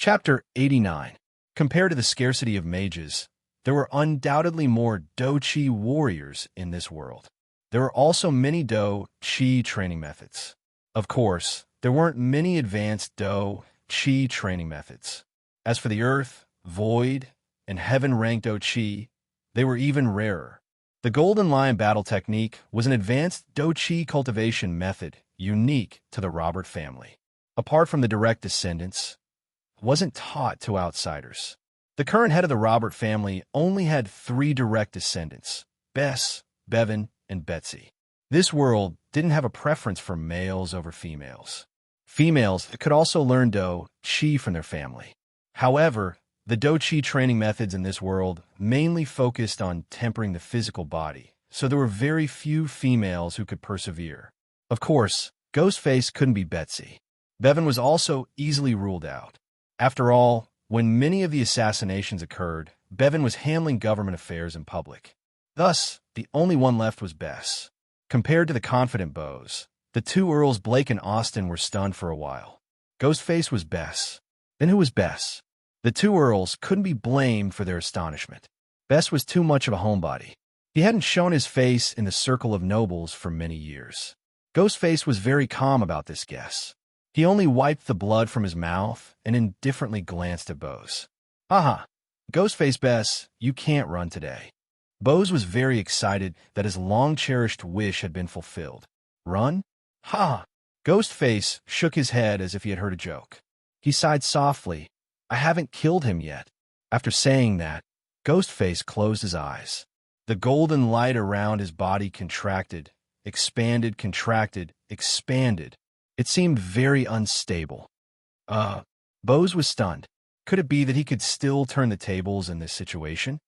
Chapter 89. Compared to the scarcity of mages, there were undoubtedly more Do-Chi warriors in this world. There were also many Do-Chi training methods. Of course, there weren't many advanced Do-Chi training methods. As for the Earth, Void, and Heaven-ranked Do-Chi, they were even rarer. The Golden Lion battle technique was an advanced Do-Chi cultivation method unique to the Robert family. Apart from the direct descendants, wasn't taught to outsiders. The current head of the Robert family only had 3 direct descendants, Bess, Bevan, and Betsy. This world didn't have a preference for males over females. Females could also learn Do-Chi from their family. However, the Do-Chi training methods in this world mainly focused on tempering the physical body, so there were very few females who could persevere. Of course, Ghostface couldn't be Betsy. Bevan was also easily ruled out. After all, when many of the assassinations occurred, Bevan was handling government affairs in public. Thus, the only one left was Bess. Compared to the confident Bose, the 2 Earls Blake and Austin were stunned for a while. Ghostface was Bess. Then who was Bess? The 2 Earls couldn't be blamed for their astonishment. Bess was too much of a homebody. He hadn't shown his face in the circle of nobles for many years. Ghostface was very calm about this guess. He only wiped the blood from his mouth and indifferently glanced at Bose. Haha, Ghostface Bess, you can't run today. Bose was very excited that his long-cherished wish had been fulfilled. Run? Ha! Ghostface shook his head as if he had heard a joke. He sighed softly. I haven't killed him yet. After saying that, Ghostface closed his eyes. The golden light around his body contracted, expanded, contracted, expanded. It seemed very unstable. Bose was stunned. Could it be that he could still turn the tables in this situation?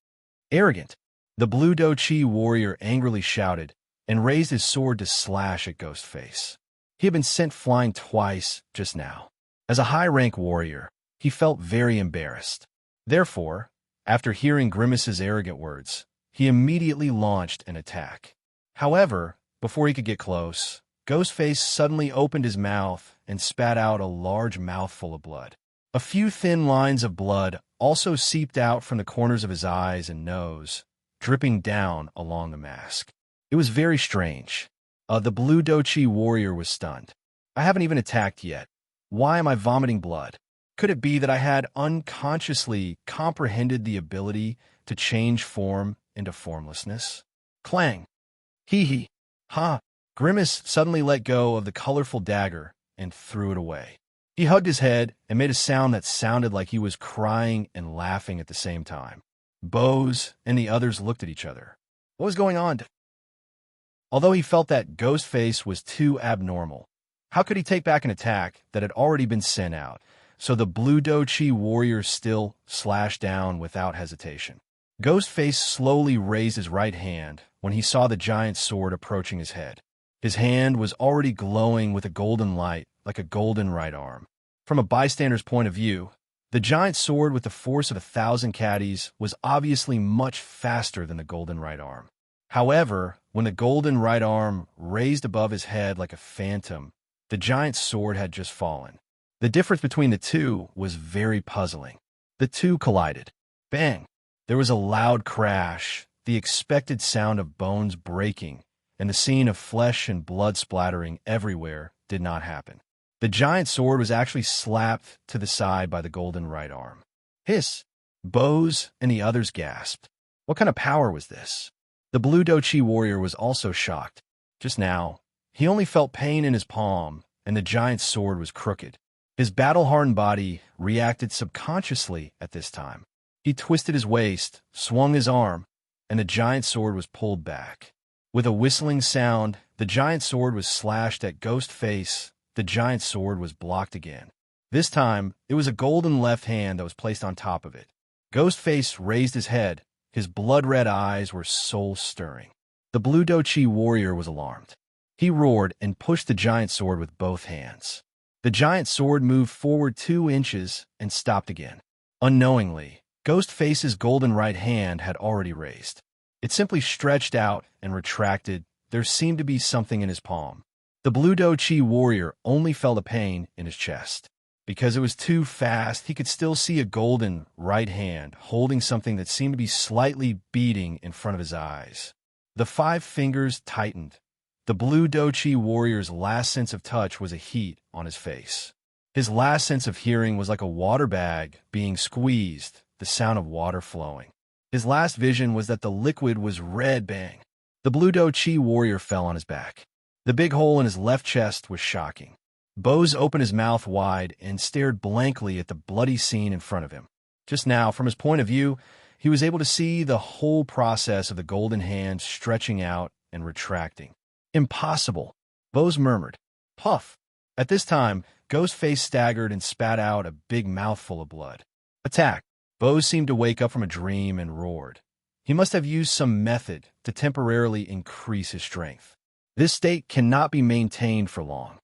Arrogant. The blue Do-Chi warrior angrily shouted and raised his sword to slash at Ghostface. He had been sent flying twice just now. As a high-rank warrior, he felt very embarrassed. Therefore, after hearing Grimace's arrogant words, he immediately launched an attack. However, before he could get close, Ghostface suddenly opened his mouth and spat out a large mouthful of blood. A few thin lines of blood also seeped out from the corners of his eyes and nose, dripping down along the mask. It was very strange. The blue Do-Chi warrior was stunned. I haven't even attacked yet. Why am I vomiting blood? Could it be that I had unconsciously comprehended the ability to change form into formlessness? Clang! Hee-hee! Ha! Grimace suddenly let go of the colorful dagger and threw it away. He hugged his head and made a sound that sounded like he was crying and laughing at the same time. Bose and the others looked at each other. What was going on? Although he felt that Ghostface was too abnormal, how could he take back an attack that had already been sent out? So the blue Do-Chi warrior still slashed down without hesitation. Ghostface slowly raised his right hand when he saw the giant sword approaching his head. His hand was already glowing with a golden light, like a golden right arm. From a bystander's point of view, the giant sword with the force of 1,000 caddies was obviously much faster than the golden right arm. However, when the golden right arm raised above his head like a phantom, the giant sword had just fallen. The difference between the two was very puzzling. The two collided. Bang! There was a loud crash, the expected sound of bones breaking, and the scene of flesh and blood splattering everywhere did not happen. The giant sword was actually slapped to the side by the golden right arm. Hiss! Bose and the others gasped. What kind of power was this? The blue Do-Chi warrior was also shocked. Just now, he only felt pain in his palm, and the giant sword was crooked. His battle-hardened body reacted subconsciously at this time. He twisted his waist, swung his arm, and the giant sword was pulled back. With a whistling sound, the giant sword was slashed at Ghostface. The giant sword was blocked again. This time, it was a golden left hand that was placed on top of it. Ghostface raised his head. His blood-red eyes were soul-stirring. The blue Do-Chi warrior was alarmed. He roared and pushed the giant sword with both hands. The giant sword moved forward 2 inches and stopped again. Unknowingly, Ghostface's golden right hand had already raised. It simply stretched out and retracted. There seemed to be something in his palm. The blue Do-Chi warrior only felt a pain in his chest. Because it was too fast, he could still see a golden right hand holding something that seemed to be slightly beating in front of his eyes. The 5 fingers tightened. The blue Dochi warrior's last sense of touch was a heat on his face. His last sense of hearing was like a water bag being squeezed, the sound of water flowing. His last vision was that the liquid was red. Bang. The blue Dochi warrior fell on his back. The big hole in his left chest was shocking. Bose opened his mouth wide and stared blankly at the bloody scene in front of him. Just now, from his point of view, he was able to see the whole process of the golden hand stretching out and retracting. Impossible, Bose murmured. Puff. At this time, Ghostface staggered and spat out a big mouthful of blood. Attack. Bose seemed to wake up from a dream and roared. He must have used some method to temporarily increase his strength. This state cannot be maintained for long.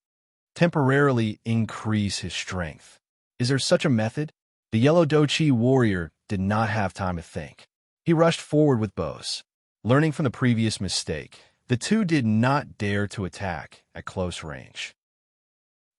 Temporarily increase his strength. Is there such a method? The yellow Dochi warrior did not have time to think. He rushed forward with Bose. Learning from the previous mistake, the two did not dare to attack at close range.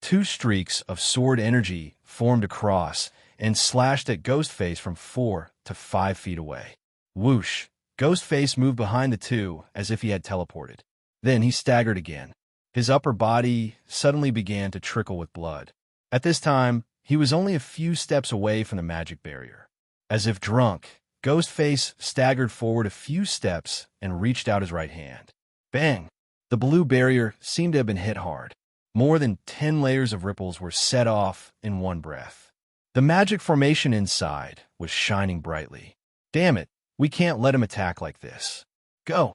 2 streaks of sword energy formed across and slashed at Ghostface from 4 to 5 feet away. Whoosh! Ghostface moved behind the two as if he had teleported. Then he staggered again. His upper body suddenly began to trickle with blood. At this time, he was only a few steps away from the magic barrier. As if drunk, Ghostface staggered forward a few steps and reached out his right hand. Bang! The blue barrier seemed to have been hit hard. More than 10 layers of ripples were set off in one breath. The magic formation inside was shining brightly. Damn it, we can't let him attack like this. Go!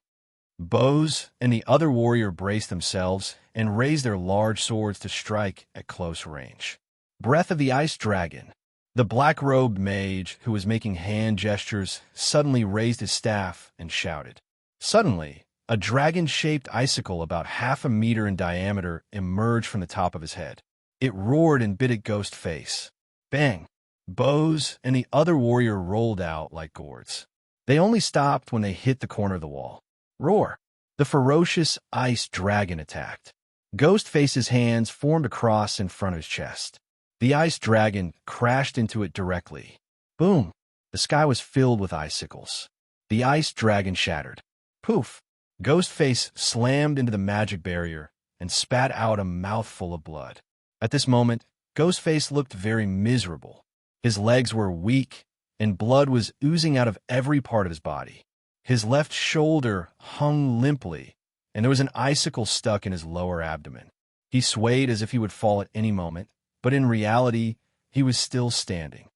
Bose and the other warrior braced themselves and raised their large swords to strike at close range. Breath of the Ice Dragon. The black-robed mage, who was making hand gestures, suddenly raised his staff and shouted. Suddenly, a dragon-shaped icicle about 1/2 meter in diameter emerged from the top of his head. It roared and bit at Ghostface. Bang! Bose and the other warrior rolled out like gourds. They only stopped when they hit the corner of the wall. Roar! The ferocious ice dragon attacked. Ghostface's hands formed a cross in front of his chest. The ice dragon crashed into it directly. Boom! The sky was filled with icicles. The ice dragon shattered. Poof! Ghostface slammed into the magic barrier and spat out a mouthful of blood. At this moment, Ghostface looked very miserable. His legs were weak, and blood was oozing out of every part of his body. His left shoulder hung limply, and there was an icicle stuck in his lower abdomen. He swayed as if he would fall at any moment, but in reality, he was still standing.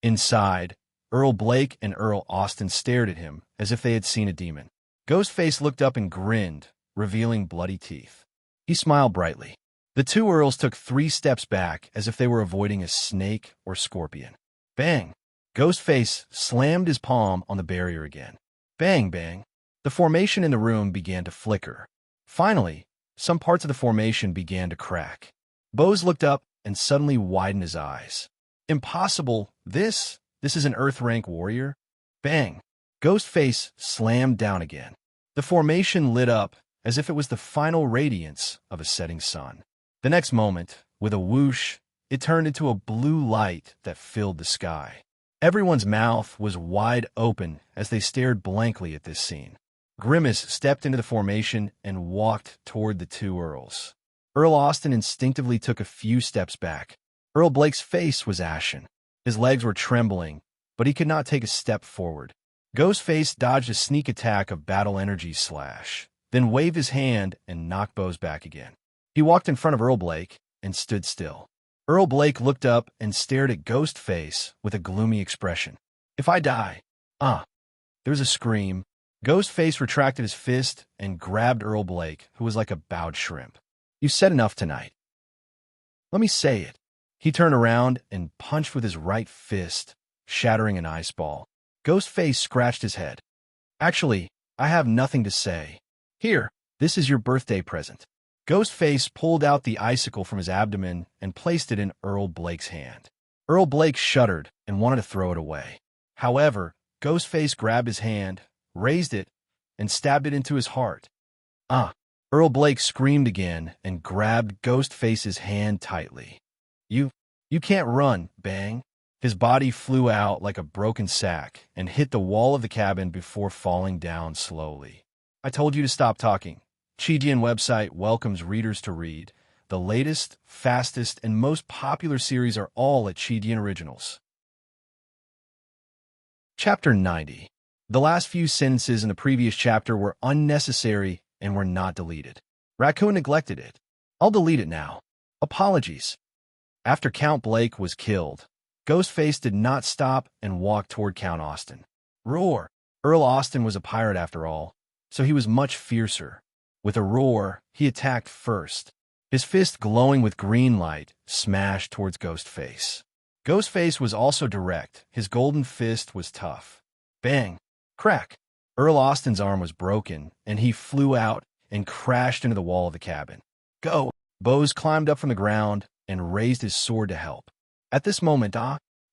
Inside, Earl Blake and Earl Austin stared at him as if they had seen a demon. Ghostface looked up and grinned, revealing bloody teeth. He smiled brightly. The 2 Earls took 3 steps back as if they were avoiding a snake or scorpion. Bang! Ghostface slammed his palm on the barrier again. Bang, bang! The formation in the room began to flicker. Finally, some parts of the formation began to crack. Bose looked up and suddenly widened his eyes. Impossible! This is an Earth-rank warrior? Bang! Ghostface slammed down again. The formation lit up as if it was the final radiance of a setting sun. The next moment, with a whoosh, it turned into a blue light that filled the sky. Everyone's mouth was wide open as they stared blankly at this scene. Grimace stepped into the formation and walked toward the 2 Earls. Earl Austin instinctively took a few steps back. Earl Blake's face was ashen. His legs were trembling, but he could not take a step forward. Ghostface dodged a sneak attack of battle energy slash, then waved his hand and knocked Bose back again. He walked in front of Earl Blake and stood still. Earl Blake looked up and stared at Ghostface with a gloomy expression. If I die, There was a scream. Ghostface retracted his fist and grabbed Earl Blake, who was like a bowed shrimp. You said enough tonight. Let me say it. He turned around and punched with his right fist, shattering an ice ball. Ghostface scratched his head. Actually, I have nothing to say. Here, this is your birthday present. Ghostface pulled out the icicle from his abdomen and placed it in Earl Blake's hand. Earl Blake shuddered and wanted to throw it away. However, Ghostface grabbed his hand, raised it, and stabbed it into his heart. Earl Blake screamed again and grabbed Ghostface's hand tightly. You You can't run, bang. His body flew out like a broken sack and hit the wall of the cabin before falling down slowly. I told you to stop talking. Chijian website welcomes readers to read. The latest, fastest, and most popular series are all at Chijian Originals. Chapter 90. The last few sentences in the previous chapter were unnecessary and were not deleted. Raccoon neglected it. I'll delete it now. Apologies. After Count Blake was killed, Ghostface did not stop and walked toward Count Austen. Roar! Earl Austen was a pirate after all, so he was much fiercer. With a roar, he attacked first. His fist glowing with green light smashed towards Ghostface. Ghostface was also direct. His golden fist was tough. Bang! Crack! Earl Austen's arm was broken, and he flew out and crashed into the wall of the cabin. Go! Bose climbed up from the ground and raised his sword to help. At this moment,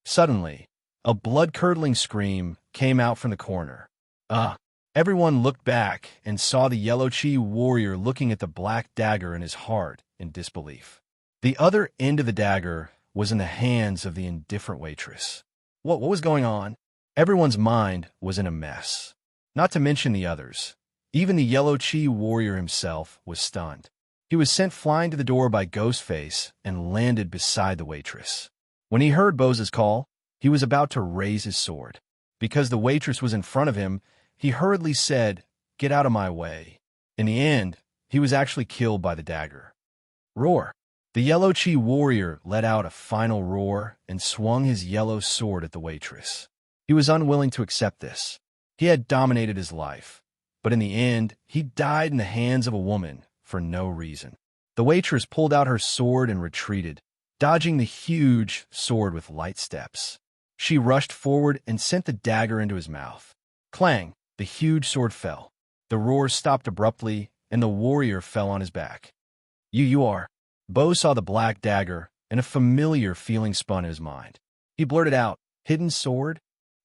suddenly, a blood-curdling scream came out from the corner. Everyone looked back and saw the yellow chi warrior looking at the black dagger in his heart in disbelief. The other end of the dagger was in the hands of the indifferent waitress. What was going on? Everyone's mind was in a mess. Not to mention the others. Even the yellow chi warrior himself was stunned. He was sent flying to the door by Ghostface and landed beside the waitress. When he heard Bose's call, he was about to raise his sword. Because the waitress was in front of him, he hurriedly said, "Get out of my way." In the end, he was actually killed by the dagger. Roar! The yellow chi warrior let out a final roar and swung his yellow sword at the waitress. He was unwilling to accept this. He had dominated his life, but in the end, he died in the hands of a woman for no reason. The waitress pulled out her sword and retreated, dodging the huge sword with light steps. She rushed forward and sent the dagger into his mouth. Clang! The huge sword fell. The roar stopped abruptly, and the warrior fell on his back. You are. Bo saw the black dagger, and a familiar feeling spun in his mind. He blurted out, "Hidden sword?"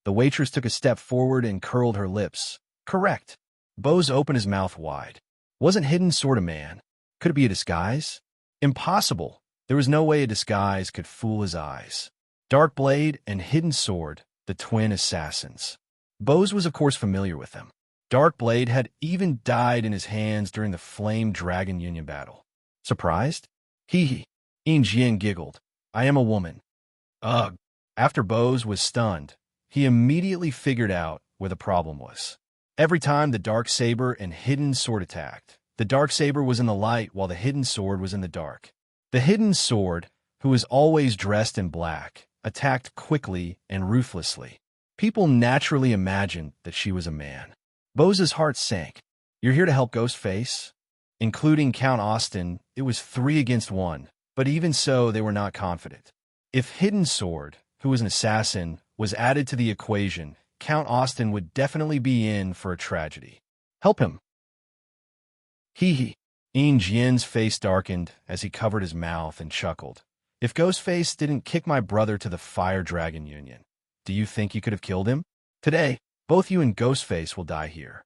The waitress took a step forward and curled her lips. Correct. Bose opened his mouth wide. Wasn't Hidden Sword a man? Could it be a disguise? Impossible. There was no way a disguise could fool his eyes. Dark Blade and Hidden Sword, the twin assassins. Bose was of course familiar with them. Dark Blade had even died in his hands during the Flame Dragon Union battle. Surprised? Hee. Jian giggled. I am a woman. Ugh. After Bose was stunned, he immediately figured out where the problem was. Every time the Dark Saber and Hidden Sword attacked, the Dark Saber was in the light while the Hidden Sword was in the dark. The Hidden Sword, who was always dressed in black, attacked quickly and ruthlessly. People naturally imagined that she was a man. Bose's heart sank. You're here to help Ghostface? Including Count Austen, it was 3 against 1, but even so, they were not confident. If Hidden Sword, who was an assassin, was added to the equation, Count Austen would definitely be in for a tragedy. Help him. Hee. Jian's face darkened as he covered his mouth and chuckled. If Ghostface didn't kick my brother to the Fire Dragon Union, do you think you could have killed him? Today, both you and Ghostface will die here.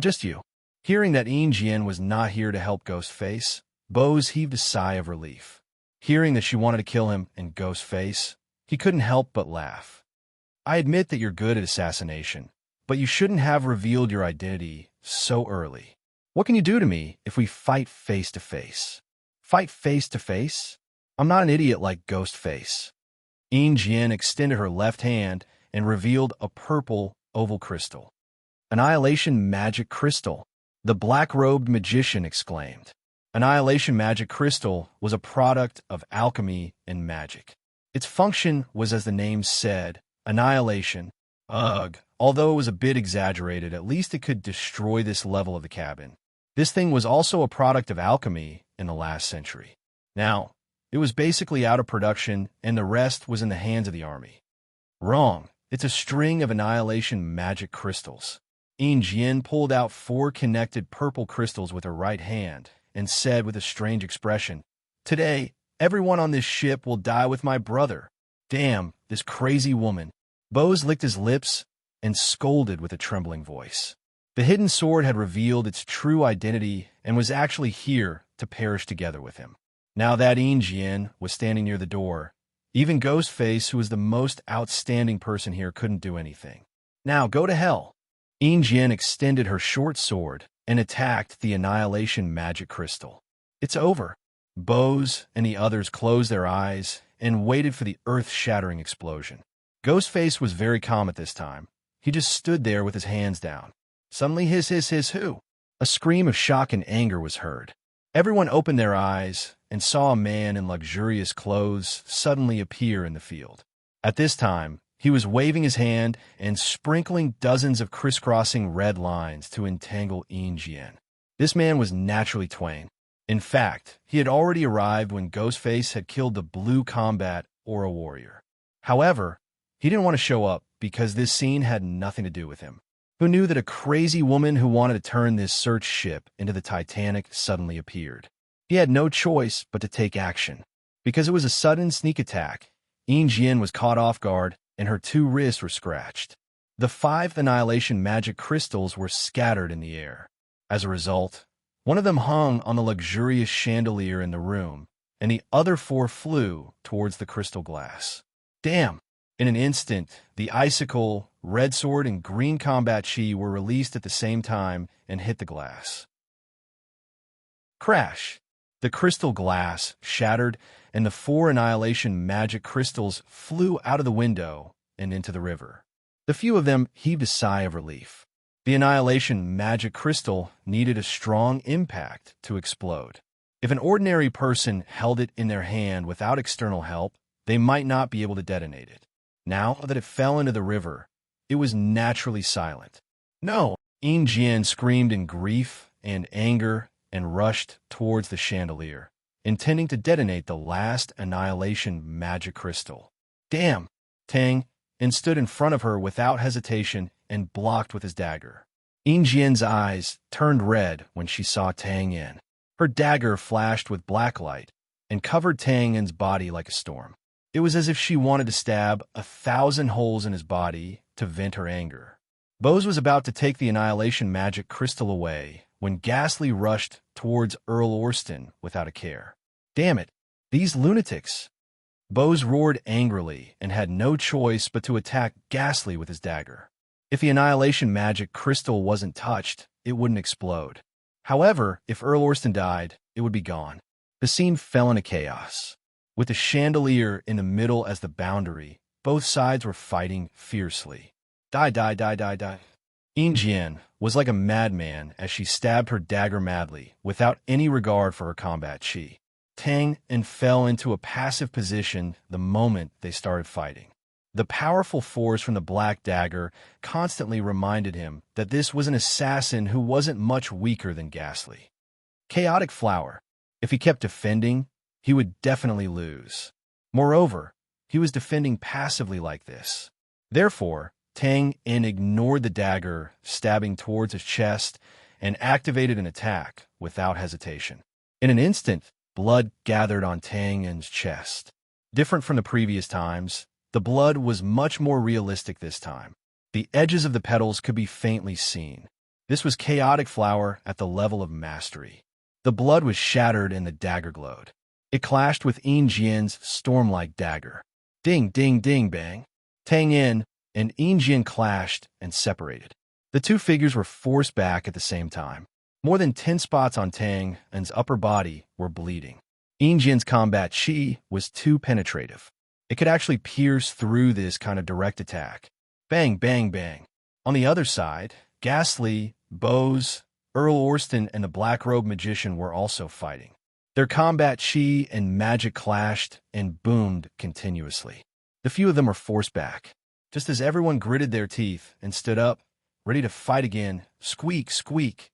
Just you. Hearing that Jian was not here to help Ghostface, Bose heaved a sigh of relief. Hearing that she wanted to kill him and Ghostface, he couldn't help but laugh. I admit that you're good at assassination, but you shouldn't have revealed your identity so early. What can you do to me if we fight face to face? Fight face to face? I'm not an idiot like Ghostface. Jian extended her left hand and revealed a purple oval crystal. Annihilation magic crystal, the black-robed magician exclaimed. Annihilation magic crystal was a product of alchemy and magic. Its function was, as the name said, annihilation. Although it was a bit exaggerated, at least it could destroy this level of the cabin. This thing was also a product of alchemy in the last century. Now, it was basically out of production, and the rest was in the hands of the army. Wrong. It's a string of annihilation magic crystals. Jian pulled out 4 connected purple crystals with her right hand and said with a strange expression, "Today, everyone on this ship will die with my brother. Damn, this crazy woman." Bose licked his lips and scolded with a trembling voice. The Hidden Sword had revealed its true identity and was actually here to perish together with him. Now that Jian was standing near the door, Even Ghostface, who was the most outstanding person here, couldn't do anything. Now, go to hell. Jin extended her short sword and attacked the Annihilation Magic Crystal. It's over. Bose and the others closed their eyes and waited for the earth-shattering explosion. Ghostface was very calm at this time. He just stood there with his hands down. Suddenly, hiss, who? A scream of shock and anger was heard. Everyone opened their eyes and saw a man in luxurious clothes suddenly appear in the field. At this time, he was waving his hand and sprinkling dozens of crisscrossing red lines to entangle Jin. This man was naturally Twain. In fact, he had already arrived when Ghostface had killed the blue combat aura warrior. However, he didn't want to show up because this scene had nothing to do with him. Who knew that a crazy woman who wanted to turn this search ship into the Titanic suddenly appeared? He had no choice but to take action. Because it was a sudden sneak attack, Jin was caught off guard and her 2 wrists were scratched. The 5 Annihilation Magic Crystals were scattered in the air. As a result, one of them hung on the luxurious chandelier in the room, and the other 4 flew towards the crystal glass. Damn! In an instant, the icicle, red sword, and green combat chi were released at the same time and hit the glass. Crash! The crystal glass shattered, and the 4 Annihilation Magic Crystals flew out of the window and into the river. The few of them heaved a sigh of relief. The Annihilation Magic Crystal needed a strong impact to explode. If an ordinary person held it in their hand without external help, they might not be able to detonate it. Now that it fell into the river, it was naturally silent. No! Jin screamed in grief and anger and rushed towards the chandelier, intending to detonate the last Annihilation Magic Crystal. Damn! Tang, and stood in front of her without hesitation and blocked with his dagger. Jin's eyes turned red when she saw Tang Yin. Her dagger flashed with black light and covered Tang Yin's body like a storm. It was as if she wanted to stab 1,000 holes in his body to vent her anger. Bose was about to take the Annihilation Magic Crystal away when Ghastly rushed towards Earl Orston without a care. Damn it, these lunatics! Bose roared angrily and had no choice but to attack Ghastly with his dagger. If the Annihilation Magic Crystal wasn't touched, it wouldn't explode. However, if Earl Orston died, it would be gone. The scene fell into chaos. With the chandelier in the middle as the boundary, both sides were fighting fiercely. Die. Jin was like a madman as she stabbed her dagger madly, without any regard for her combat chi. Tang and fell into a passive position the moment they started fighting. The powerful force from the black dagger constantly reminded him that this was an assassin who wasn't much weaker than Ghastly. Chaotic Flower. If he kept defending, he would definitely lose. Moreover, he was defending passively like this. Therefore, Tang Yin ignored the dagger, stabbing towards his chest, and activated an attack without hesitation. In an instant, blood gathered on Tang Yin's chest. Different from the previous times, the blood was much more realistic this time. The edges of the petals could be faintly seen. This was Chaotic Flower at the level of mastery. The blood was shattered and the dagger glowed. It clashed with Jin's storm-like dagger. Ding, ding, ding, bang. Tang Yin and Jin clashed and separated. The 2 figures were forced back at the same time. More than 10 spots on Tang Yin's upper body were bleeding. Jin's combat chi was too penetrative. It could actually pierce through this kind of direct attack. Bang, bang, bang. On the other side, Ghastly, Bose, Earl Orston, and the Black-Robed Magician were also fighting. Their combat chi and magic clashed and boomed continuously. The few of them were forced back. Just as everyone gritted their teeth and stood up, ready to fight again, squeak, squeak.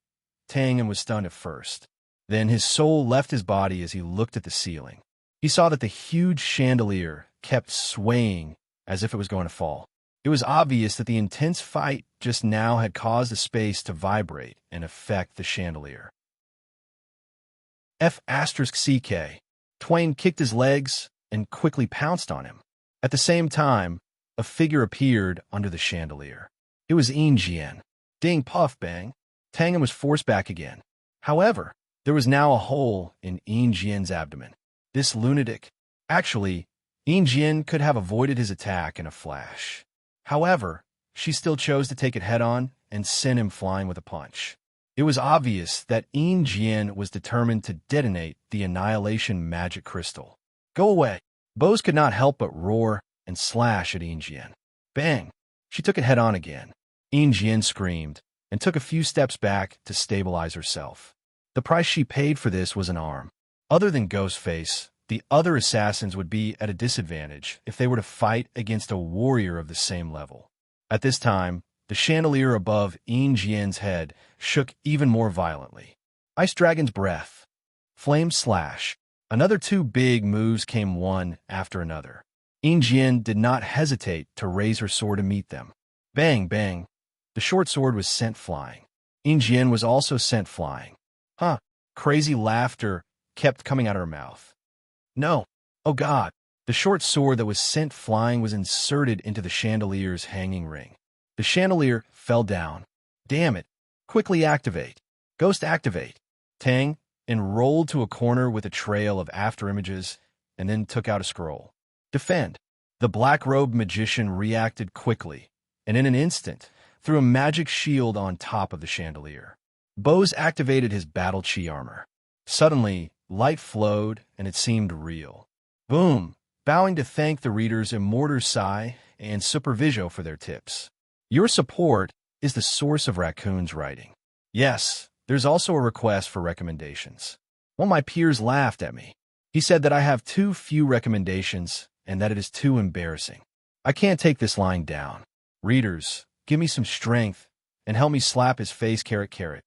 Tang Yin was stunned at first. Then his soul left his body as he looked at the ceiling. He saw that the huge chandelier kept swaying as if it was going to fall. It was obvious that the intense fight just now had caused the space to vibrate and affect the chandelier. F*CK. Twain kicked his legs and quickly pounced on him. At the same time, a figure appeared under the chandelier. It was Jin. Ding, puff, bang. Tang Yin was forced back again. However, there was now a hole in Jin's abdomen. This lunatic, actually, Jin could have avoided his attack in a flash. However, she still chose to take it head-on and send him flying with a punch. It was obvious that Jin was determined to detonate the annihilation magic crystal. Go away! Bose could not help but roar and slash at Jin. Bang! She took it head-on again. Jin screamed and took a few steps back to stabilize herself. The price she paid for this was an arm. Other than Ghostface, the other assassins would be at a disadvantage if they were to fight against a warrior of the same level. At this time, the chandelier above Jin's head shook even more violently. Ice Dragon's breath. Flame slash. Another two big moves came one after another. Jin did not hesitate to raise her sword to meet them. Bang, bang. The short sword was sent flying. Jin was also sent flying. Huh. Crazy laughter kept coming out of her mouth. No. Oh God. The short sword that was sent flying was inserted into the chandelier's hanging ring. The chandelier fell down. Damn it. Quickly activate. Ghost activate. Tang, and rolled to a corner with a trail of afterimages, and then took out a scroll. Defend. The black-robed magician reacted quickly, and in an instant, threw a magic shield on top of the chandelier. Bose activated his battle chi armor. Suddenly, light flowed, and it seemed real. Boom! Bowing to thank the readers Immortor Sai and Superviso for their tips. Your support is the source of Raccoon's writing. Yes, there's also a request for recommendations. One of my peers laughed at me. He said that I have too few recommendations and that it is too embarrassing. I can't take this lying down. Readers, give me some strength and help me slap his face carrot.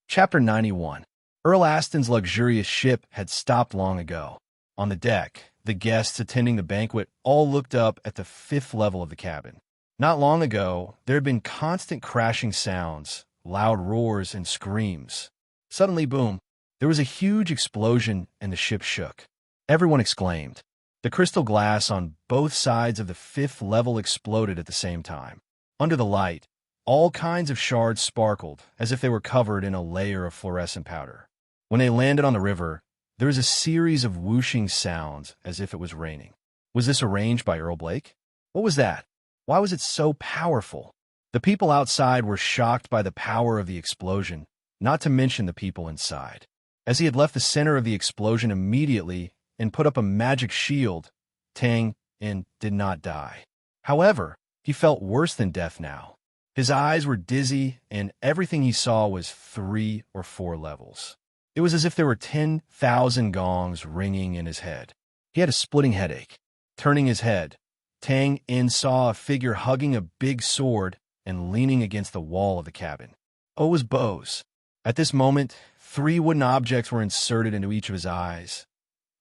Chapter 91. Earl Aston's luxurious ship had stopped long ago. On the deck, the guests attending the banquet all looked up at the 5th level of the cabin. Not long ago, there had been constant crashing sounds, loud roars, and screams. Suddenly, boom, there was a huge explosion and the ship shook. Everyone exclaimed. The crystal glass on both sides of the 5th level exploded at the same time. Under the light, all kinds of shards sparkled as if they were covered in a layer of fluorescent powder. When they landed on the river, there was a series of whooshing sounds as if it was raining. Was this arranged by Earl Blake? What was that? Why was it so powerful? The people outside were shocked by the power of the explosion, not to mention the people inside. As he had left the center of the explosion immediately and put up a magic shield, Tang and did not die. However, he felt worse than death now. His eyes were dizzy, and everything he saw was 3 or 4 levels. It was as if there were 10,000 gongs ringing in his head. He had a splitting headache. Turning his head, Tang In saw a figure hugging a big sword and leaning against the wall of the cabin. Oh, it was Bose. At this moment, 3 wooden objects were inserted into each of his eyes.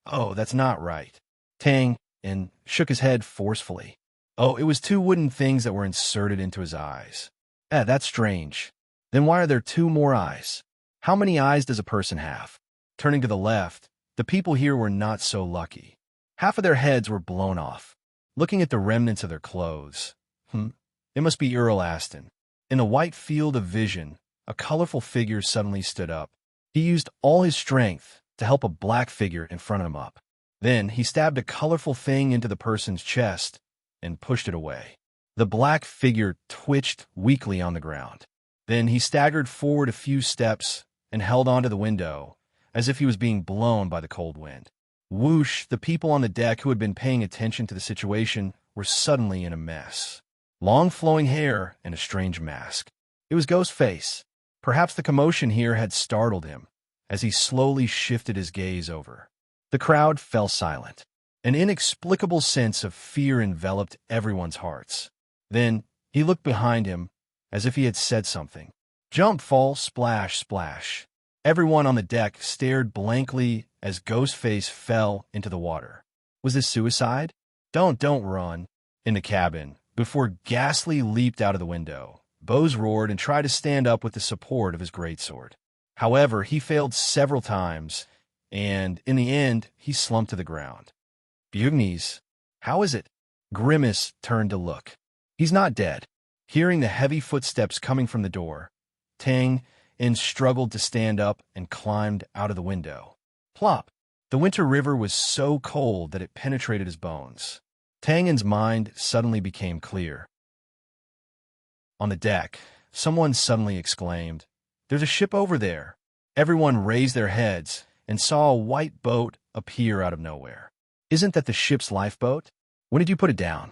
Oh, that's not right. Tang In shook his head forcefully. Oh, it was 2 wooden things that were inserted into his eyes. That's strange. Then why are there 2 more eyes? How many eyes does a person have? Turning to the left, the people here were not so lucky. Half of their heads were blown off. Looking at the remnants of their clothes. It must be Earl Aston. In the white field of vision, a colorful figure suddenly stood up. He used all his strength to help a black figure in front of him up. Then he stabbed a colorful thing into the person's chest and pushed it away. The black figure twitched weakly on the ground. Then he staggered forward a few steps and held onto the window, as if he was being blown by the cold wind. Whoosh, the people on the deck who had been paying attention to the situation were suddenly in a mess. Long flowing hair and a strange mask. It was Ghostface. Perhaps the commotion here had startled him, as he slowly shifted his gaze over. The crowd fell silent. An inexplicable sense of fear enveloped everyone's hearts. Then he looked behind him, as if he had said something. Jump, fall, splash, splash. Everyone on the deck stared blankly as Ghostface fell into the water. Was this suicide? Don't run. In the cabin, before Ghastly leaped out of the window, Bose roared and tried to stand up with the support of his greatsword. However, he failed several times, and in the end, he slumped to the ground. Bugnes, how is it? Grimace turned to look. He's not dead. Hearing the heavy footsteps coming from the door, Tang In struggled to stand up and climbed out of the window. Plop! The winter river was so cold that it penetrated his bones. Tang Yin's mind suddenly became clear. On the deck, someone suddenly exclaimed, "There's a ship over there." Everyone raised their heads and saw a white boat appear out of nowhere. "Isn't that the ship's lifeboat? When did you put it down?"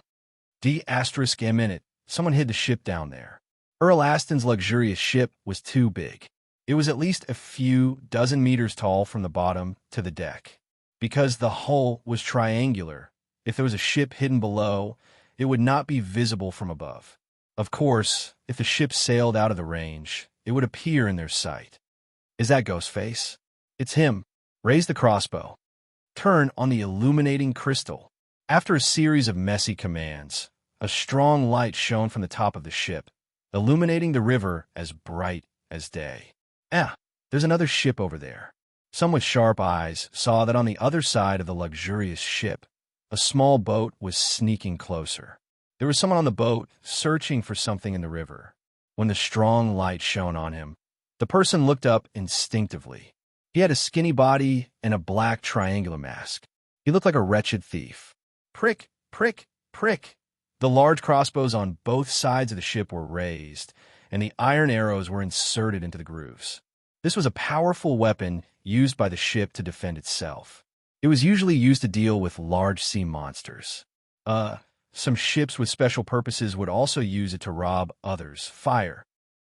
D***M. Someone hid the ship down there. Earl Aston's luxurious ship was too big. It was at least a few dozen meters tall from the bottom to the deck. Because the hull was triangular, if there was a ship hidden below, it would not be visible from above. Of course, if the ship sailed out of the range, it would appear in their sight. "Is that Ghostface?" "It's him." "Raise the crossbow. Turn on the illuminating crystal." After a series of messy commands, a strong light shone from the top of the ship, illuminating the river as bright as day. There's another ship over there." Some with sharp eyes saw that on the other side of the luxurious ship, a small boat was sneaking closer. There was someone on the boat searching for something in the river. When the strong light shone on him, the person looked up instinctively. He had a skinny body and a black triangular mask. He looked like a wretched thief. Prick, prick, prick. The large crossbows on both sides of the ship were raised, and the iron arrows were inserted into the grooves. This was a powerful weapon used by the ship to defend itself. It was usually used to deal with large sea monsters. Some ships with special purposes would also use it to rob others. Fire.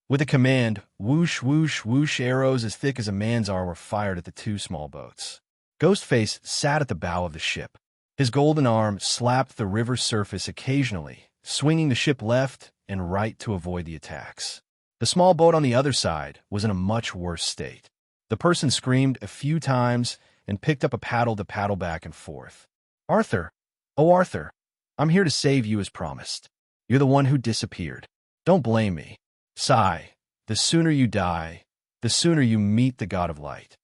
With a command, whoosh, whoosh, whoosh, arrows as thick as a man's arm were fired at the two small boats. Ghostface sat at the bow of the ship. His golden arm slapped the river's surface occasionally, swinging the ship left and right to avoid the attacks. The small boat on the other side was in a much worse state. The person screamed a few times and picked up a paddle to paddle back and forth. "Arthur! Oh, Arthur! I'm here to save you as promised. You're the one who disappeared. Don't blame me. Sigh. The sooner you die, the sooner you meet the God of Light."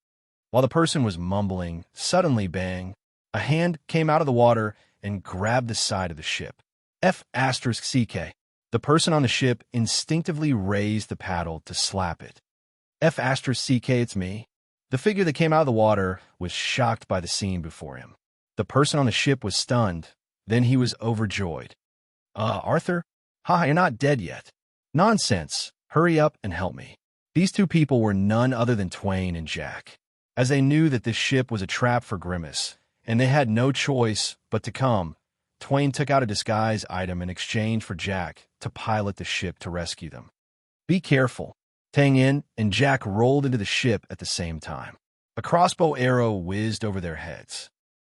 While the person was mumbling, suddenly, bang, a hand came out of the water and grabbed the side of the ship. F***CK. The person on the ship instinctively raised the paddle to slap it. F***CK, it's me. The figure that came out of the water was shocked by the scene before him. The person on the ship was stunned. Then he was overjoyed. Arthur? Ha, you're not dead yet." "Nonsense. Hurry up and help me." These two people were none other than Twain and Jack. As they knew that this ship was a trap for Grimace, and they had no choice but to come, Twain took out a disguise item in exchange for Jack to pilot the ship to rescue them. "Be careful." Tang Yin and Jack rolled into the ship at the same time. A crossbow arrow whizzed over their heads.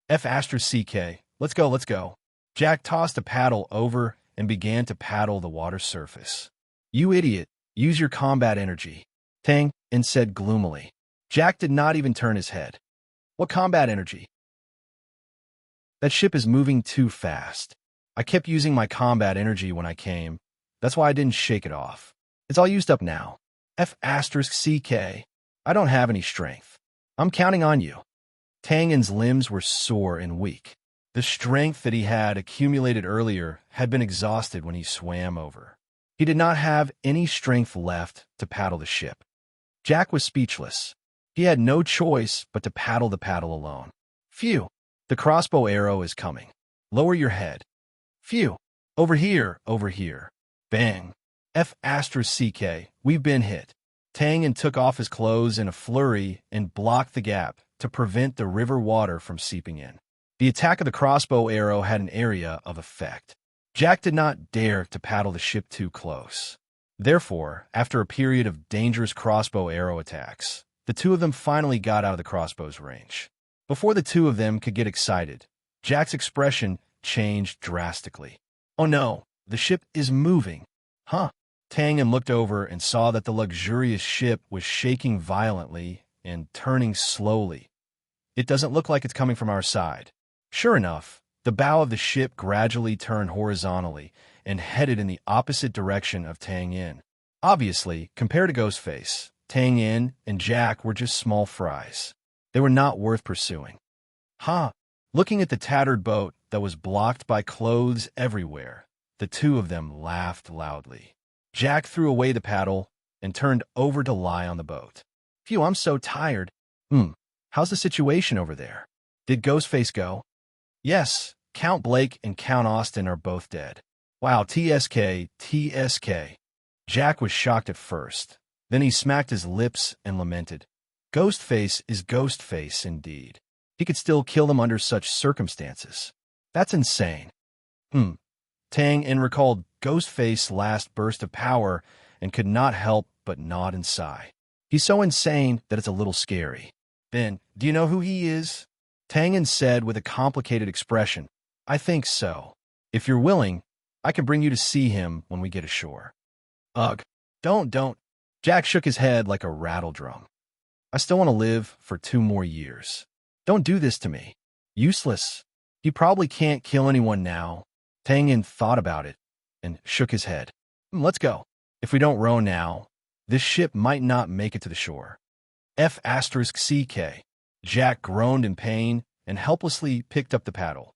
F***CK. Let's go, let's go." Jack tossed a paddle over and began to paddle the water's surface. "You idiot, use your combat energy," Tang Yin said gloomily. Jack did not even turn his head. "What combat energy?" "That ship is moving too fast. I kept using my combat energy when I came. That's why I didn't shake it off. It's all used up now. F***CK. I don't have any strength. I'm counting on you." Tang Yin's limbs were sore and weak. The strength that he had accumulated earlier had been exhausted when he swam over. He did not have any strength left to paddle the ship. Jack was speechless. He had no choice but to paddle the paddle alone. "Phew! The crossbow arrow is coming. Lower your head." "Phew! Over here, over here." Bang! F***CK. We've been hit. Tang Yin took off his clothes in a flurry and blocked the gap to prevent the river water from seeping in. The attack of the crossbow arrow had an area of effect. Jack did not dare to paddle the ship too close. Therefore, after a period of dangerous crossbow arrow attacks, the two of them finally got out of the crossbow's range. Before the two of them could get excited, Jack's expression changed drastically. "Oh no, the ship is moving." "Huh?" Tang Yin looked over and saw that the luxurious ship was shaking violently and turning slowly. "It doesn't look like it's coming from our side." Sure enough, the bow of the ship gradually turned horizontally and headed in the opposite direction of Tang Yin. Obviously, compared to Ghostface, Tang Yin and Jack were just small fries. They were not worth pursuing. Looking at the tattered boat that was blocked by clothes everywhere, the two of them laughed loudly. Jack threw away the paddle and turned over to lie on the boat. "Phew, I'm so tired." How's the situation over there?" Did Ghostface go? Yes, Count Blake and Count Austin are both dead. Wow, TSK, TSK. Jack was shocked at first. Then he smacked his lips and lamented. Ghostface is Ghostface indeed. He could still kill them under such circumstances. That's insane. Tang In recalled Ghostface's last burst of power and could not help but nod and sigh. He's so insane that it's a little scary. Then, do you know who he is? Tang In said with a complicated expression. I think so. If you're willing, I can bring you to see him when we get ashore. Ugh, don't. Jack shook his head like a rattle drum. I still want to live for 2 more years. Don't do this to me. Useless. He probably can't kill anyone now. Tang In thought about it and shook his head. Let's go. If we don't row now, this ship might not make it to the shore. F***CK. Jack groaned in pain and helplessly picked up the paddle.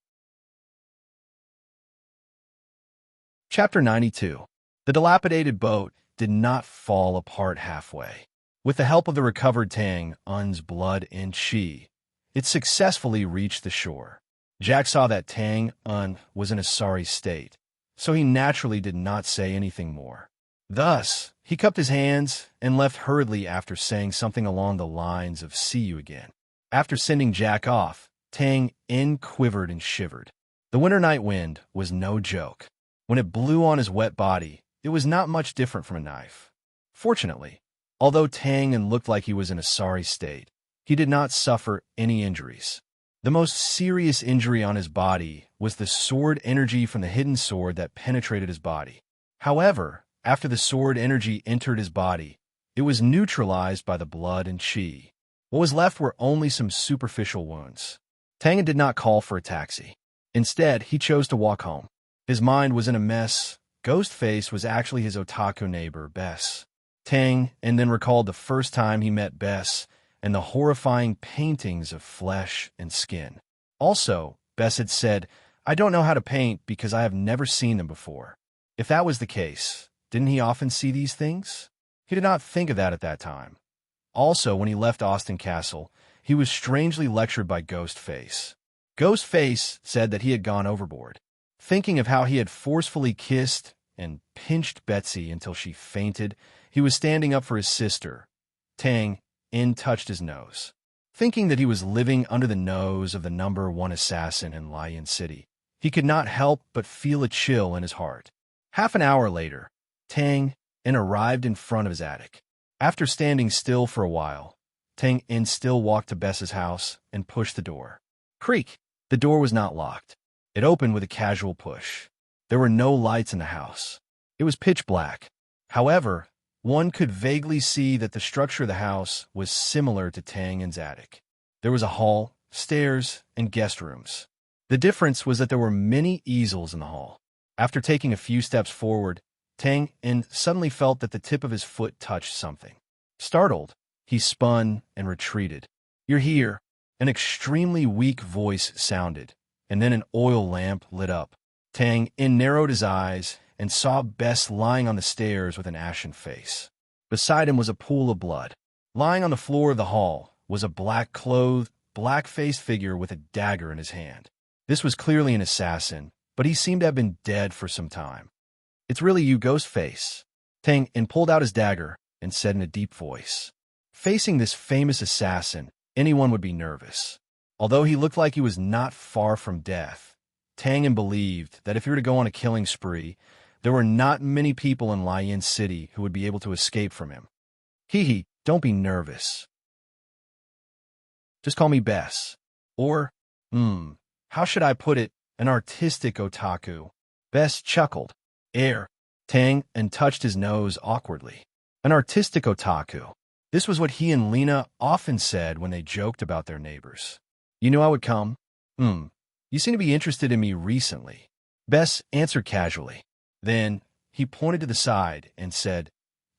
Chapter 92. The dilapidated boat did not fall apart halfway. With the help of the recovered Tang Un's blood and chi, it successfully reached the shore. Jack saw that Tang Un was in a sorry state, so he naturally did not say anything more. Thus, he cupped his hands and left hurriedly after saying something along the lines of "see you again." After sending Jack off, Tang In quivered and shivered. The winter night wind was no joke. When it blew on his wet body, it was not much different from a knife. Fortunately, although Tang In looked like he was in a sorry state, he did not suffer any injuries. The most serious injury on his body was the sword energy from the hidden sword that penetrated his body. However, after the sword energy entered his body, it was neutralized by the blood and chi. What was left were only some superficial wounds. Tang In did not call for a taxi. Instead, he chose to walk home. His mind was in a mess. Ghostface was actually his otaku neighbor, Bess. Tang In then recalled the first time he met Bess and the horrifying paintings of flesh and skin. Also, Bess had said, I don't know how to paint because I have never seen them before. If that was the case, didn't he often see these things? He did not think of that at that time. Also, when he left Austin Castle, he was strangely lectured by Ghostface. Ghostface said that he had gone overboard. Thinking of how he had forcefully kissed and pinched Betsy until she fainted, he was standing up for his sister. Tang In touched his nose. Thinking that he was living under the nose of the #1 assassin in Lion City, he could not help but feel a chill in his heart. Half an hour later, Tang In arrived in front of his attic. After standing still for a while, Tang In still walked to Bess's house and pushed the door. Creak! The door was not locked. It opened with a casual push. There were no lights in the house. It was pitch black. However, one could vaguely see that the structure of the house was similar to Tang In's attic. There was a hall, stairs, and guest rooms. The difference was that there were many easels in the hall. After taking a few steps forward, Tang In suddenly felt that the tip of his foot touched something. Startled, he spun and retreated. You're here. An extremely weak voice sounded, and then an oil lamp lit up. Tang In narrowed his eyes and saw Bess lying on the stairs with an ashen face. Beside him was a pool of blood. Lying on the floor of the hall was a black-clothed, black-faced figure with a dagger in his hand. This was clearly an assassin, but he seemed to have been dead for some time. It's really you, Ghostface. Tang In pulled out his dagger and said in a deep voice. Facing this famous assassin, anyone would be nervous. Although he looked like he was not far from death, Tang In believed that if he were to go on a killing spree, there were not many people in Lion City who would be able to escape from him. Hee, don't be nervous. Just call me Bess. Or, how should I put it, an artistic otaku. Bess chuckled. Tang In touched his nose awkwardly. An artistic otaku. This was what he and Lena often said when they joked about their neighbors. You knew I would come? You seem to be interested in me recently. Bess answered casually. Then he pointed to the side and said,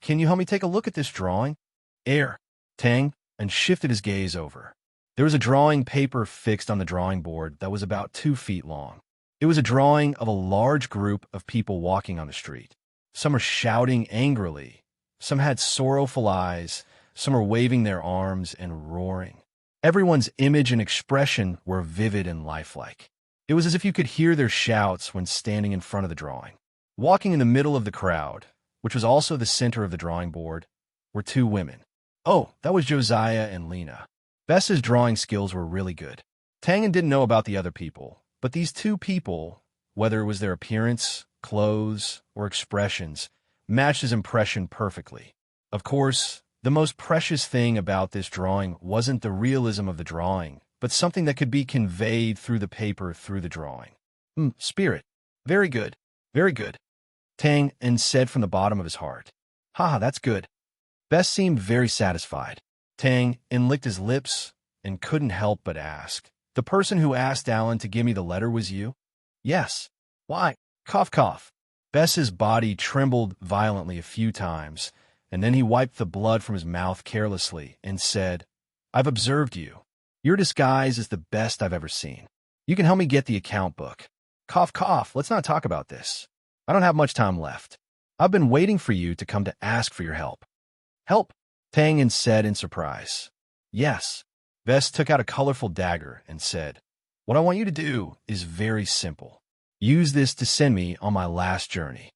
Can you help me take a look at this drawing? Tang In shifted his gaze over. There was a drawing paper fixed on the drawing board that was about 2 feet long. It was a drawing of a large group of people walking on the street. Some were shouting angrily. Some had sorrowful eyes. Some were waving their arms and roaring. Everyone's image and expression were vivid and lifelike. It was as if you could hear their shouts when standing in front of the drawing. Walking in the middle of the crowd, which was also the center of the drawing board, were two women. Oh, that was Josiah and Lena. Bess's drawing skills were really good. Tangen didn't know about the other people, but these two people, whether it was their appearance, clothes, or expressions, matched his impression perfectly. Of course, the most precious thing about this drawing wasn't the realism of the drawing, but something that could be conveyed through the paper through the drawing. Spirit. Very good. Very good. Tangen said from the bottom of his heart. Haha, that's good. Bess seemed very satisfied. Tangen licked his lips and couldn't help but ask. The person who asked Alan to give me the letter was you? Yes. Why? Cough, cough. Bess's body trembled violently a few times, and then he wiped the blood from his mouth carelessly and said, I've observed you. Your disguise is the best I've ever seen. You can help me get the account book. Cough, cough. Let's not talk about this. I don't have much time left. I've been waiting for you to come to ask for your help. Help? Tangen said in surprise. Yes. Bess took out a colorful dagger and said, What I want you to do is very simple. Use this to send me on my last journey.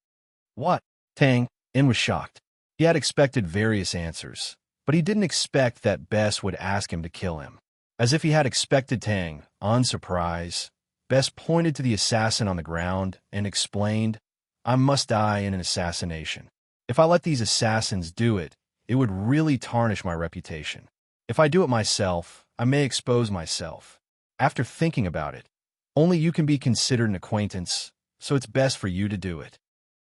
What? Tangen was shocked. He had expected various answers, but he didn't expect that Bess would ask him to kill him. As if he had expected Tangen, on surprise, Bess pointed to the assassin on the ground and explained, I must die in an assassination. If I let these assassins do it, it would really tarnish my reputation. If I do it myself, I may expose myself. After thinking about it, only you can be considered an acquaintance, so it's best for you to do it.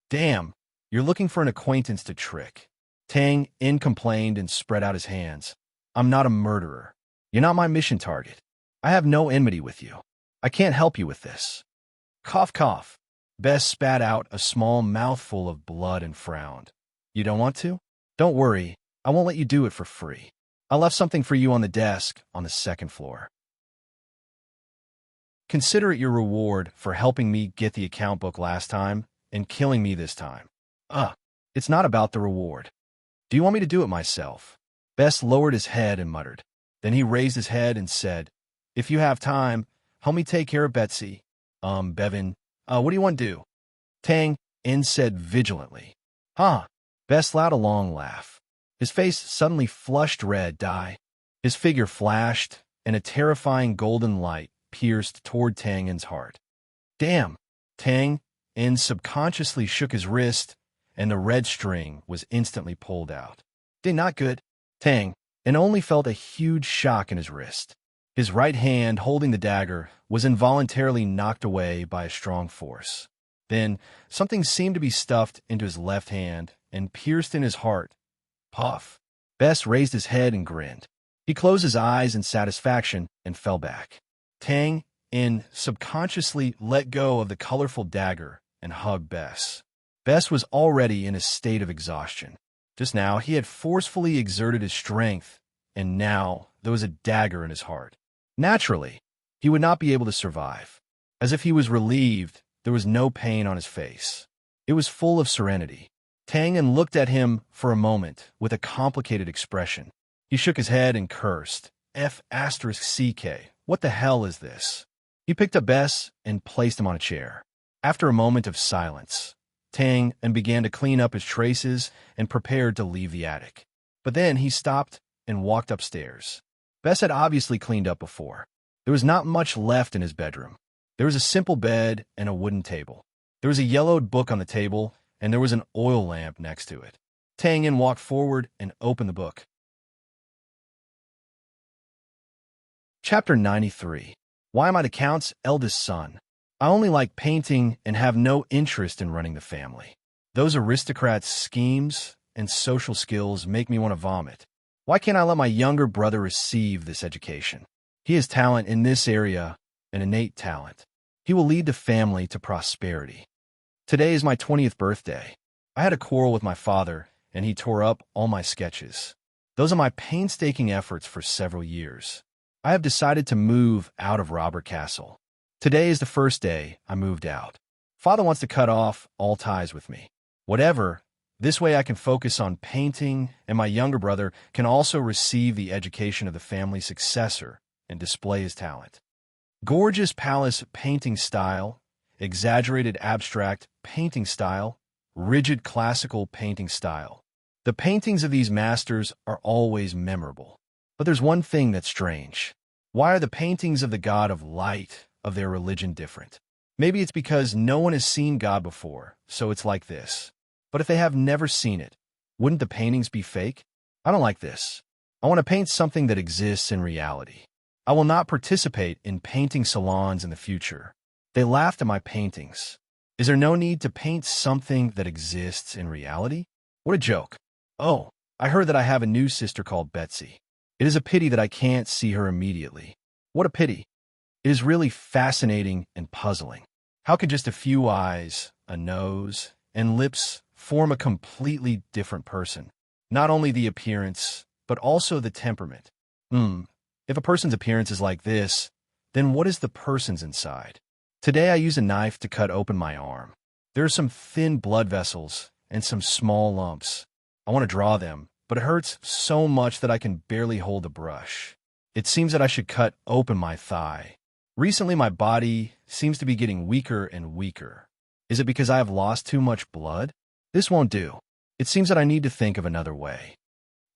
Damn, you're looking for an acquaintance to trick. Tangen complained and spread out his hands. I'm not a murderer. You're not my mission target. I have no enmity with you. I can't help you with this. Cough, cough. Bess spat out a small mouthful of blood and frowned. You don't want to? Don't worry, I won't let you do it for free. I left something for you on the desk on the second floor. Consider it your reward for helping me get the account book last time and killing me this time. It's not about the reward. Do you want me to do it myself? Bess lowered his head and muttered. Then he raised his head and said, If you have time, help me take care of Betsy. Bevan, what do you want to do? Tangen said vigilantly. Bess let out a long laugh. His face suddenly flushed red dye. His figure flashed, and a terrifying golden light pierced toward Tangen's heart. Damn! Tangen subconsciously shook his wrist, and the red string was instantly pulled out. Not good. Tangen only felt a huge shock in his wrist. His right hand, holding the dagger, was involuntarily knocked away by a strong force. Then, something seemed to be stuffed into his left hand and pierced in his heart. Puff! Bess raised his head and grinned. He closed his eyes in satisfaction and fell back. Tangen subconsciously let go of the colorful dagger and hugged Bess. Bess was already in a state of exhaustion. Just now, he had forcefully exerted his strength, and now there was a dagger in his heart. Naturally, he would not be able to survive. As if he was relieved, there was no pain on his face. It was full of serenity. Tangen looked at him for a moment with a complicated expression. He shook his head and cursed. F***CK. What the hell is this? He picked up Bess and placed him on a chair. After a moment of silence, Tangen began to clean up his traces and prepared to leave the attic. But then he stopped and walked upstairs. Bess had obviously cleaned up before. There was not much left in his bedroom. There was a simple bed and a wooden table. There was a yellowed book on the table, and there was an oil lamp next to it. Tangen walked forward and opened the book. Chapter 93. Why am I the Count's eldest son? I only like painting and have no interest in running the family. Those aristocrats' schemes and social skills make me want to vomit. Why can't I let my younger brother receive this education? He has talent in this area, an innate talent. He will lead the family to prosperity. Today is my 20th birthday. I had a quarrel with my father, and he tore up all my sketches. Those are my painstaking efforts for several years. I have decided to move out of Robert Castle. Today is the first day I moved out. Father wants to cut off all ties with me. Whatever, This way I can focus on painting, and my younger brother can also receive the education of the family successor and display his talent. Gorgeous palace painting style, exaggerated abstract painting style, rigid classical painting style. The paintings of these masters are always memorable. But there's one thing that's strange. Why are the paintings of the god of light of their religion different? Maybe it's because no one has seen God before, so it's like this. But if they have never seen it, wouldn't the paintings be fake? I don't like this. I want to paint something that exists in reality. I will not participate in painting salons in the future. They laughed at my paintings. Is there no need to paint something that exists in reality? What a joke. Oh, I heard that I have a new sister called Betsy. It is a pity that I can't see her immediately. What a pity. It is really fascinating and puzzling. How could just a few eyes, a nose, and lips form a completely different person? Not only the appearance, but also the temperament. If a person's appearance is like this, then what is the person's inside? Today I use a knife to cut open my arm. There are some thin blood vessels and some small lumps. I want to draw them, but it hurts so much that I can barely hold the brush. It seems that I should cut open my thigh. Recently my body seems to be getting weaker and weaker. Is it because I have lost too much blood? This won't do. It seems that I need to think of another way.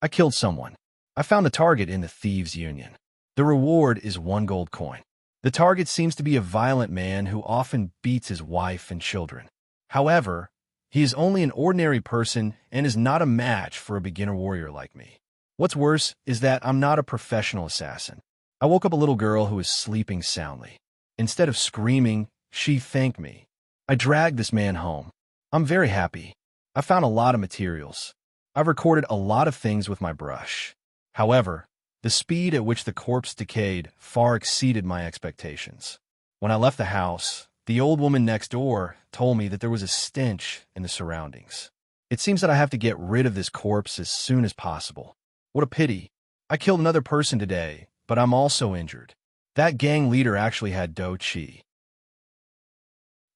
I killed someone. I found a target in the thieves' union. The reward is 1 gold coin. The target seems to be a violent man who often beats his wife and children. However, he is only an ordinary person and is not a match for a beginner warrior like me. What's worse is that I'm not a professional assassin. I woke up a little girl who was sleeping soundly. Instead of screaming, she thanked me. I dragged this man home. I'm very happy. I found a lot of materials. I've recorded a lot of things with my brush. However, the speed at which the corpse decayed far exceeded my expectations. When I left the house, the old woman next door told me that there was a stench in the surroundings. It seems that I have to get rid of this corpse as soon as possible. What a pity. I killed another person today, but I'm also injured. That gang leader actually had Do Chi.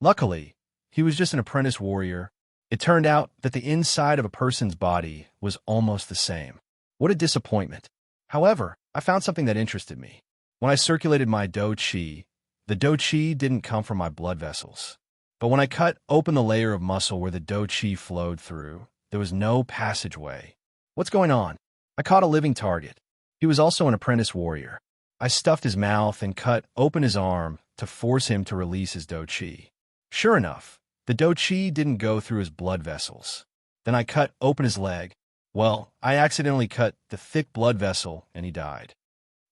Luckily, he was just an apprentice warrior. It turned out that the inside of a person's body was almost the same. What a disappointment. However, I found something that interested me. When I circulated my Do Chi, the Do Chi didn't come from my blood vessels. But when I cut open the layer of muscle where the Do Chi flowed through, there was no passageway. What's going on? I caught a living target. He was also an apprentice warrior. I stuffed his mouth and cut open his arm to force him to release his Do Chi. Sure enough, the Do Chi didn't go through his blood vessels. Then I cut open his leg. Well, I accidentally cut the thick blood vessel and he died.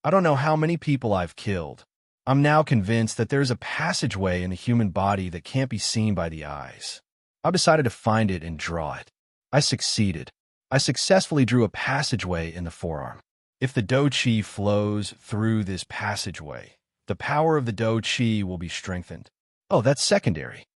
I don't know how many people I've killed. I'm now convinced that there's a passageway in the human body that can't be seen by the eyes. I've decided to find it and draw it. I succeeded. I successfully drew a passageway in the forearm. If the Do Chi flows through this passageway, the power of the Do Chi will be strengthened. Oh, that's secondary.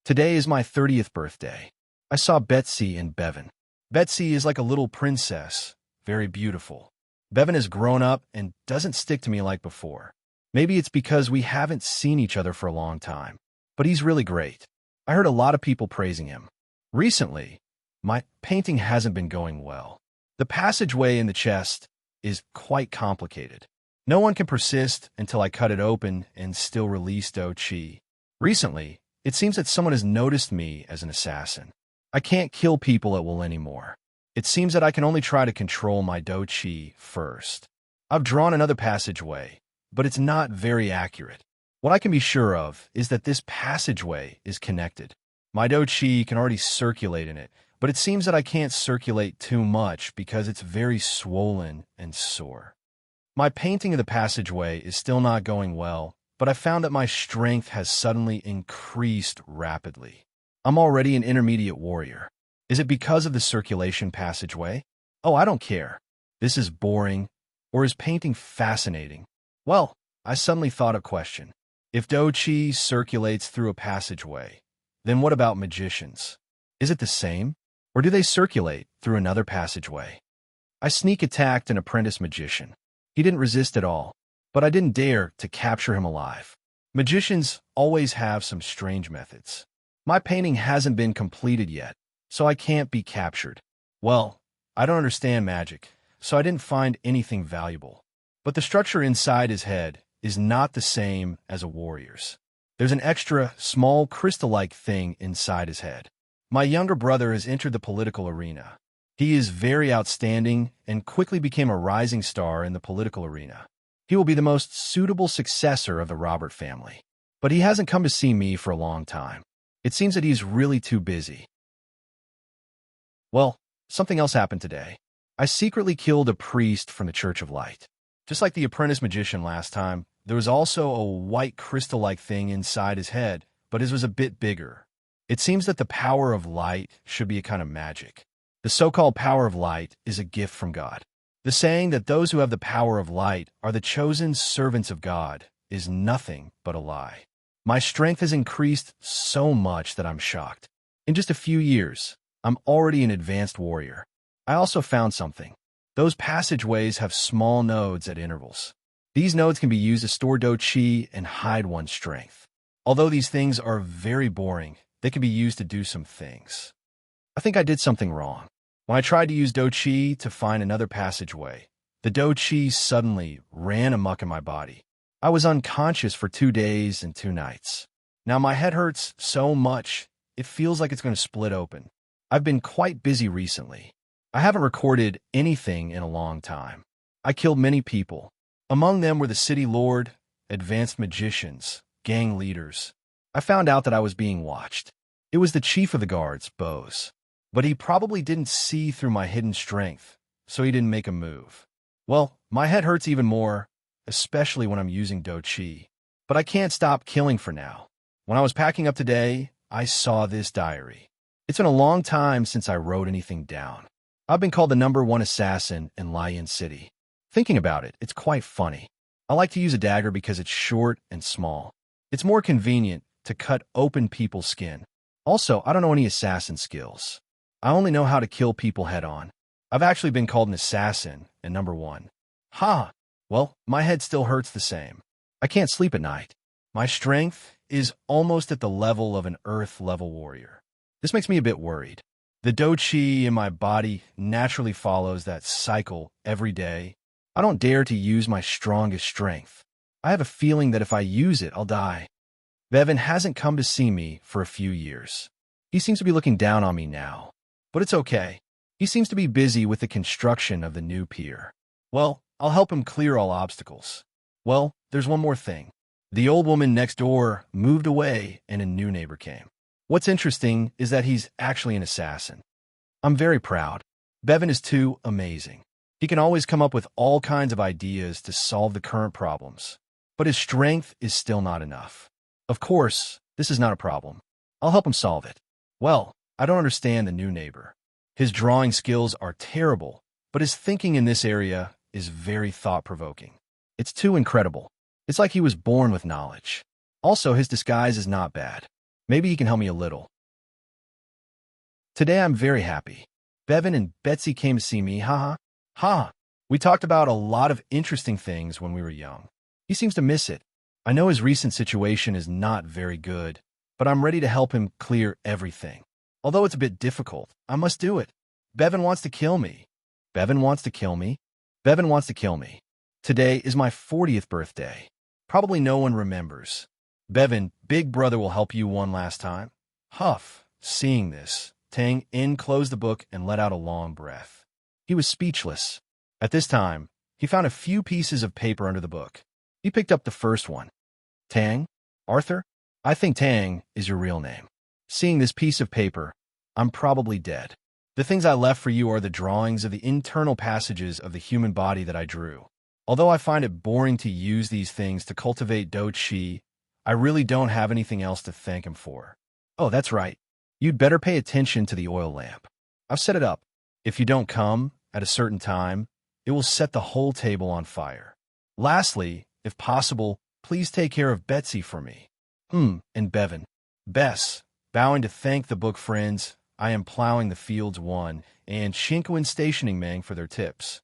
Today is my 30th birthday. I saw Betsy and Bevan. Betsy is like a little princess, very beautiful. Bevan has grown up and doesn't stick to me like before. Maybe it's because we haven't seen each other for a long time, but he's really great. I heard a lot of people praising him. Recently, my painting hasn't been going well. The passageway in the chest is quite complicated. No one can persist until I cut it open and still release Do Chi. Recently, it seems that someone has noticed me as an assassin. I can't kill people at will anymore. It seems that I can only try to control my Do Chi first. I've drawn another passageway, but it's not very accurate. What I can be sure of is that this passageway is connected. My Do Chi can already circulate in it, but it seems that I can't circulate too much because it's very swollen and sore. My painting of the passageway is still not going well, but I found that my strength has suddenly increased rapidly. I'm already an intermediate warrior. Is it because of the circulation passageway? Oh, I don't care. This is boring. Or is painting fascinating? Well, I suddenly thought a question. If Do Chi circulates through a passageway, then what about magicians? Is it the same? Or do they circulate through another passageway? I sneak attacked an apprentice magician. He didn't resist at all, but I didn't dare to capture him alive. Magicians always have some strange methods. My painting hasn't been completed yet, so I can't be captured. Well, I don't understand magic, so I didn't find anything valuable. But the structure inside his head is not the same as a warrior's. There's an extra, small, crystal-like thing inside his head. My younger brother has entered the political arena. He is very outstanding and quickly became a rising star in the political arena. He will be the most suitable successor of the Robert family. But he hasn't come to see me for a long time. It seems that he's really too busy. Well, something else happened today. I secretly killed a priest from the Church of Light. Just like the apprentice magician last time, there was also a white crystal-like thing inside his head, but his was a bit bigger. It seems that the power of light should be a kind of magic. The so-called power of light is a gift from God. The saying that those who have the power of light are the chosen servants of God is nothing but a lie. My strength has increased so much that I'm shocked. In just a few years, I'm already an advanced warrior. I also found something. Those passageways have small nodes at intervals. These nodes can be used to store do chi and hide one's strength. Although these things are very boring, they can be used to do some things. I think I did something wrong. When I tried to use do chi to find another passageway, the do chi suddenly ran amok in my body. I was unconscious for 2 days and 2 nights. Now my head hurts so much, it feels like it's going to split open. I've been quite busy recently. I haven't recorded anything in a long time. I killed many people. Among them were the city lord, advanced magicians, gang leaders. I found out that I was being watched. It was the chief of the guards, Bose. But he probably didn't see through my hidden strength, so he didn't make a move. Well, my head hurts even more, especially when I'm using do chi. But I can't stop killing for now. When I was packing up today, I saw this diary. It's been a long time since I wrote anything down. I've been called the #1 assassin in Lion City. Thinking about it, it's quite funny. I like to use a dagger because it's short and small. It's more convenient to cut open people's skin. Also, I don't know any assassin skills. I only know how to kill people head-on. I've actually been called an assassin and #1. Ha! Well, my head still hurts the same. I can't sleep at night. My strength is almost at the level of an Earth-level warrior. This makes me a bit worried. The do chi in my body naturally follows that cycle every day. I don't dare to use my strongest strength. I have a feeling that if I use it, I'll die. Bevan hasn't come to see me for a few years. He seems to be looking down on me now. But it's okay. He seems to be busy with the construction of the new pier. Well, I'll help him clear all obstacles. Well, there's one more thing. The old woman next door moved away and a new neighbor came. What's interesting is that he's actually an assassin. I'm very proud. Bevan is too amazing. He can always come up with all kinds of ideas to solve the current problems. But his strength is still not enough. Of course, this is not a problem. I'll help him solve it. Well, I don't understand the new neighbor. His drawing skills are terrible, but his thinking in this area is very thought-provoking. It's too incredible. It's like he was born with knowledge. Also, his disguise is not bad. Maybe he can help me a little. Today I'm very happy. Bevan and Betsy came to see me, haha. Ha! We talked about a lot of interesting things when we were young. He seems to miss it. I know his recent situation is not very good, but I'm ready to help him clear everything. Although it's a bit difficult, I must do it. Bevan wants to kill me. Bevan wants to kill me. Bevan wants to kill me. Today is my 40th birthday. Probably no one remembers. Bevan, Big Brother will help you one last time. Huff. Seeing this, Tang In closed the book and let out a long breath. He was speechless. At this time, he found a few pieces of paper under the book. He picked up the first one. Tang? Arthur? I think Tang is your real name. Seeing this piece of paper, I'm probably dead. The things I left for you are the drawings of the internal passages of the human body that I drew. Although I find it boring to use these things to cultivate do chi, I really don't have anything else to thank him for. Oh, that's right. You'd better pay attention to the oil lamp. I've set it up. If you don't come at a certain time, it will set the whole table on fire. Lastly, if possible, please take care of Betsy for me. And Bevan. Bess, bowing to thank the book friends, I am plowing the fields 1, and Shinkwin Stationing Mang for their tips.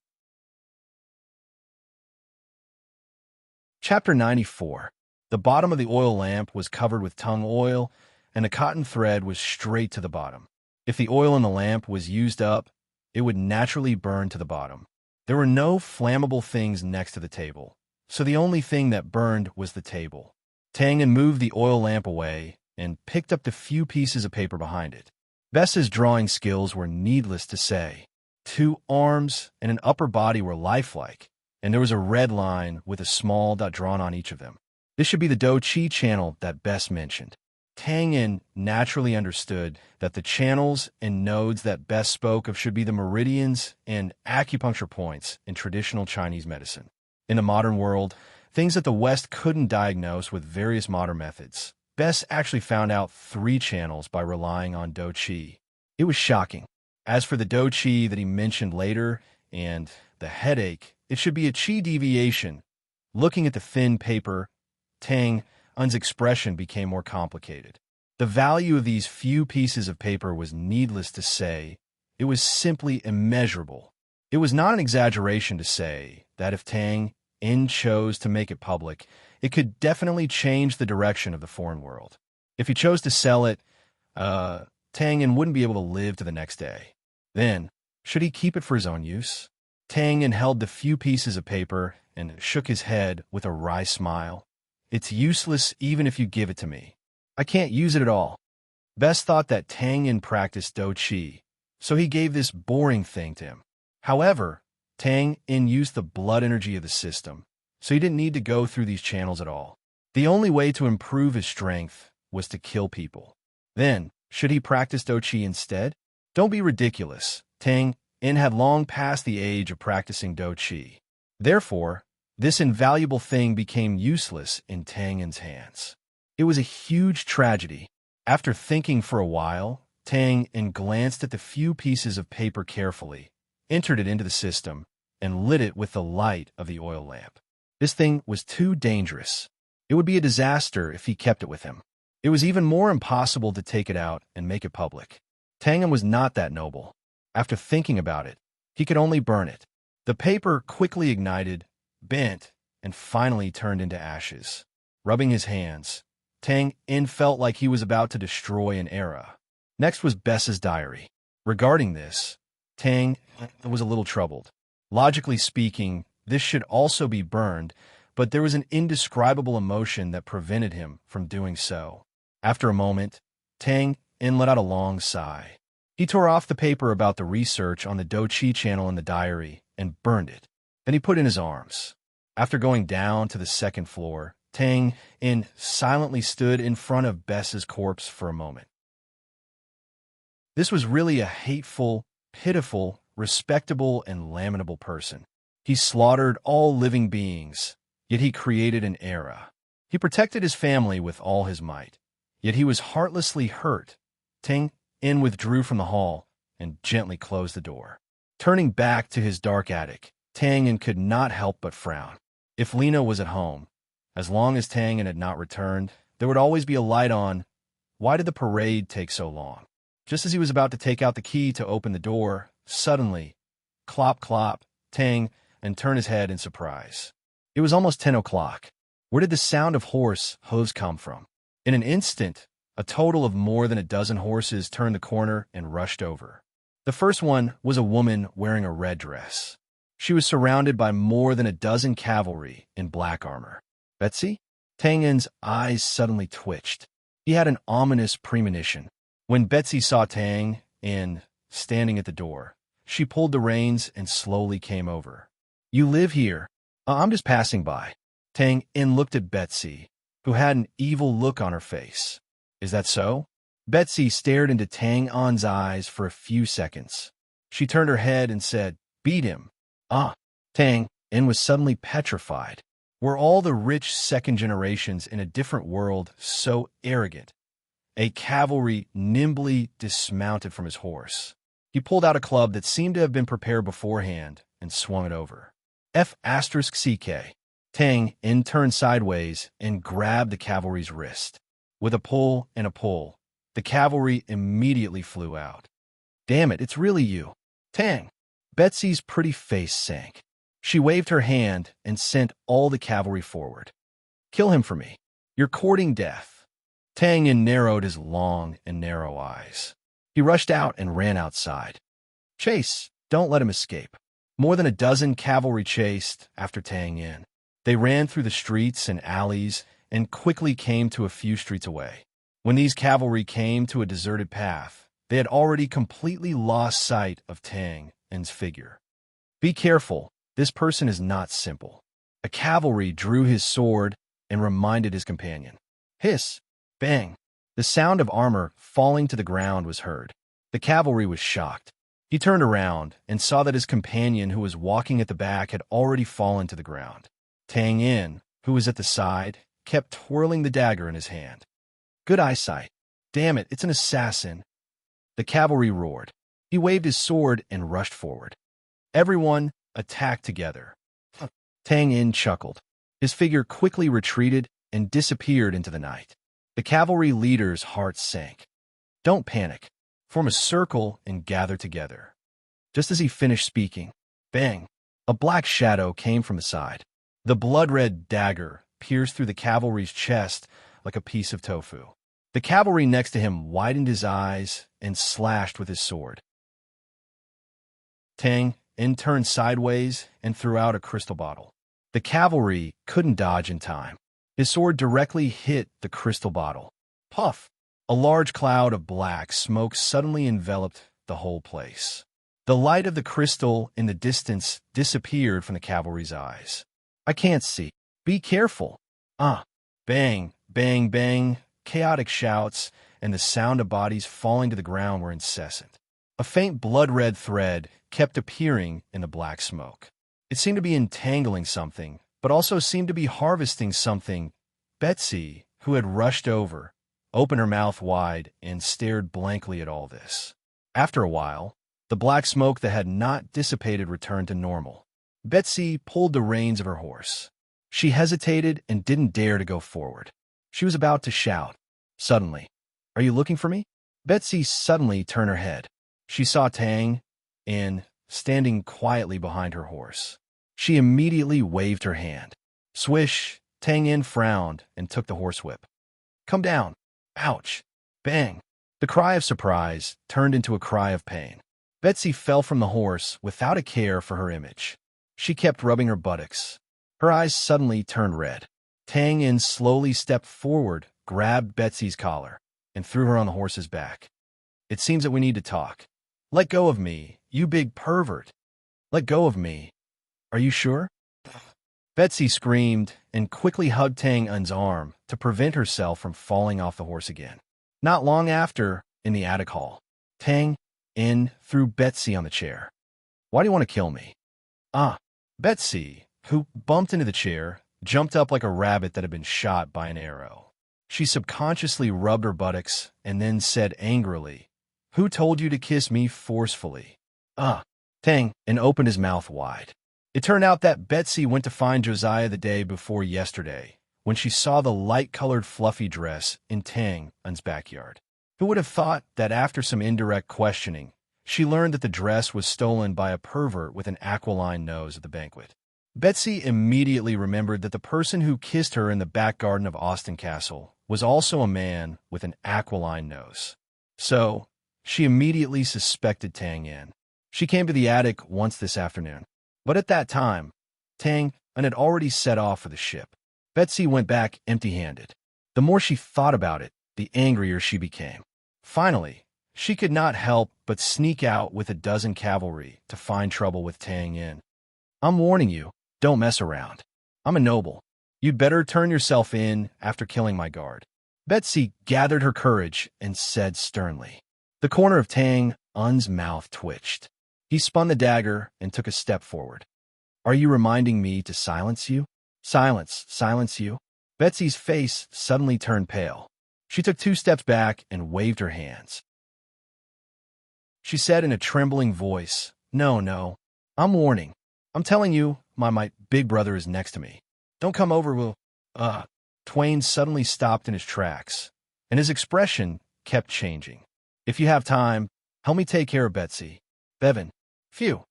Chapter 94. The bottom of the oil lamp was covered with tung oil, and a cotton thread was straight to the bottom. If the oil in the lamp was used up, it would naturally burn to the bottom. There were no flammable things next to the table, so the only thing that burned was the table. Tangin moved the oil lamp away and picked up the few pieces of paper behind it. Bess's drawing skills were needless to say. 2 arms and an upper body were lifelike, and there was a red line with a small dot drawn on each of them. This should be the Do Chi channel that Bess mentioned. Tangin naturally understood that the channels and nodes that Bess spoke of should be the meridians and acupuncture points in traditional Chinese medicine. In the modern world, things that the West couldn't diagnose with various modern methods, Bess actually found out 3 channels by relying on Do Chi. It was shocking. As for the Do Chi that he mentioned later and the headache, it should be a Chi deviation. Looking at the thin paper, Tang's expression became more complicated. The value of these few pieces of paper was needless to say. It was simply immeasurable. It was not an exaggeration to say that if Tang chose to make it public, it could definitely change the direction of the foreign world. If he chose to sell it, Tang wouldn't be able to live to the next day. Then, should he keep it for his own use? Tang held the few pieces of paper and shook his head with a wry smile. It's useless even if you give it to me. I can't use it at all. Bess thought that Tang practiced Do Chi, so he gave this boring thing to him. However, Tang used the blood energy of the system, so he didn't need to go through these channels at all. The only way to improve his strength was to kill people. Then, should he practice Do Chi instead? Don't be ridiculous. Tang had long passed the age of practicing Do Chi. Therefore, this invaluable thing became useless in Tang's hands. It was a huge tragedy. After thinking for a while, Tang glanced at the few pieces of paper carefully, entered it into the system, and lit it with the light of the oil lamp. This thing was too dangerous. It would be a disaster if he kept it with him. It was even more impossible to take it out and make it public. Tang was not that noble. After thinking about it, he could only burn it. The paper quickly ignited, bent, and finally turned into ashes. Rubbing his hands, Tang felt like he was about to destroy an era. Next was Bess's diary. Regarding this, Tang was a little troubled. Logically speaking, this should also be burned, but there was an indescribable emotion that prevented him from doing so. After a moment, Tang let out a long sigh. He tore off the paper about the research on the Do Chi channel in the diary and burned it. Then he put in his arms. After going down to the 2nd floor, Tang silently stood in front of Bess's corpse for a moment. This was really a hateful, pitiful, respectable, and lamentable person. He slaughtered all living beings, yet he created an era. He protected his family with all his might, yet he was heartlessly hurt. Tang withdrew from the hall and gently closed the door. Turning back to his dark attic, Tang could not help but frown. If Lena was at home, as long as Tang had not returned, there would always be a light on. Why did the parade take so long? Just as he was about to take out the key to open the door, suddenly, clop clop, Tang turned his head in surprise. It was almost 10 o'clock. Where did the sound of horse hooves come from? In an instant, a total of more than a dozen horses turned the corner and rushed over. The first one was a woman wearing a red dress. She was surrounded by more than a dozen cavalry in black armor. Betsy? Tang's eyes suddenly twitched. He had an ominous premonition. When Betsy saw Tang standing at the door, she pulled the reins and slowly came over. You live here? I'm just passing by. Tang looked at Betsy, who had an evil look on her face. Is that so? Betsy stared into Tang's eyes for a few seconds. She turned her head and said, Beat him. Tang was suddenly petrified. Were all the rich second generations in a different world so arrogant? A cavalry nimbly dismounted from his horse. He pulled out a club that seemed to have been prepared beforehand and swung it over. F***CK. Tang turned sideways and grabbed the cavalry's wrist. With a pull and a pull, the cavalry immediately flew out. Damn it, it's really you. Tang. Betsy's pretty face sank. She waved her hand and sent all the cavalry forward. Kill him for me. You're courting death. Tang narrowed his long and narrow eyes. He rushed out and ran outside. Chase, don't let him escape. More than a dozen cavalry chased after Tang Yin. They ran through the streets and alleys and quickly came to a few streets away. When these cavalry came to a deserted path, they had already completely lost sight of Tang Yin's figure. Be careful, this person is not simple. A cavalry drew his sword and reminded his companion. Hiss! Bang! The sound of armor falling to the ground was heard. The cavalry was shocked. He turned around and saw that his companion who was walking at the back had already fallen to the ground. Tang Yin, who was at the side, kept twirling the dagger in his hand. Good eyesight. Damn it, it's an assassin. The cavalry roared. He waved his sword and rushed forward. Everyone attacked together. Tang Yin chuckled. His figure quickly retreated and disappeared into the night. The cavalry leader's heart sank. Don't panic. Form a circle and gather together. Just as he finished speaking, bang! A black shadow came from the side. The blood-red dagger pierced through the cavalry's chest like a piece of tofu. The cavalry next to him widened his eyes and slashed with his sword. Tang Yin turned sideways and threw out a crystal bottle. The cavalry couldn't dodge in time. His sword directly hit the crystal bottle. Puff! A large cloud of black smoke suddenly enveloped the whole place. The light of the crystal in the distance disappeared from the cavalry's eyes. I can't see. Be careful. Bang, bang, bang. Chaotic shouts and the sound of bodies falling to the ground were incessant. A faint blood-red thread kept appearing in the black smoke. It seemed to be entangling something, but also seemed to be harvesting something. Betsy, who had rushed over, opened her mouth wide and stared blankly at all this. After a while, the black smoke that had not dissipated returned to normal. Betsy pulled the reins of her horse. She hesitated and didn't dare to go forward. She was about to shout. Suddenly, "Are you looking for me?" Betsy suddenly turned her head. She saw Tang Yin standing quietly behind her horse. She immediately waved her hand. Swish! Tang Yin frowned and took the horsewhip. Come down. Ouch! Bang! The cry of surprise turned into a cry of pain. Betsy fell from the horse without a care for her image. She kept rubbing her buttocks. Her eyes suddenly turned red. Tang Yin slowly stepped forward, grabbed Betsy's collar, and threw her on the horse's back. It seems that we need to talk. Let go of me, you big pervert. Let go of me. Are you sure? Betsy screamed and quickly hugged Tang Yin's arm to prevent herself from falling off the horse again. Not long after, in the attic hall, Tang Yin threw Betsy on the chair. Why do you want to kill me? Betsy, who bumped into the chair, jumped up like a rabbit that had been shot by an arrow. She subconsciously rubbed her buttocks and then said angrily, Who told you to kiss me forcefully? Tang Yin opened his mouth wide. It turned out that Betsy went to find Josiah the day before yesterday, when she saw the light-colored fluffy dress in Tang Yin's backyard. Who would have thought that after some indirect questioning, she learned that the dress was stolen by a pervert with an aquiline nose at the banquet? Betsy immediately remembered that the person who kissed her in the back garden of Austin Castle was also a man with an aquiline nose. So, she immediately suspected Tang Yin. She came to the attic once this afternoon. But at that time, Tang Yin had already set off for the ship. Betsy went back empty-handed. The more she thought about it, the angrier she became. Finally, she could not help but sneak out with a dozen cavalry to find trouble with Tang Yin. I'm warning you, don't mess around. I'm a noble. You'd better turn yourself in after killing my guard. Betsy gathered her courage and said sternly. The corner of Tang Yin's mouth twitched. He spun the dagger and took a step forward. Are you reminding me to silence you? Silence you. Betsy's face suddenly turned pale. She took 2 steps back and waved her hands. She said in a trembling voice, No, I'm warning. I'm telling you, my big brother is next to me. Don't come over, Twain suddenly stopped in his tracks, and his expression kept changing. If you have time, help me take care of Betsy. Bevan. Phew.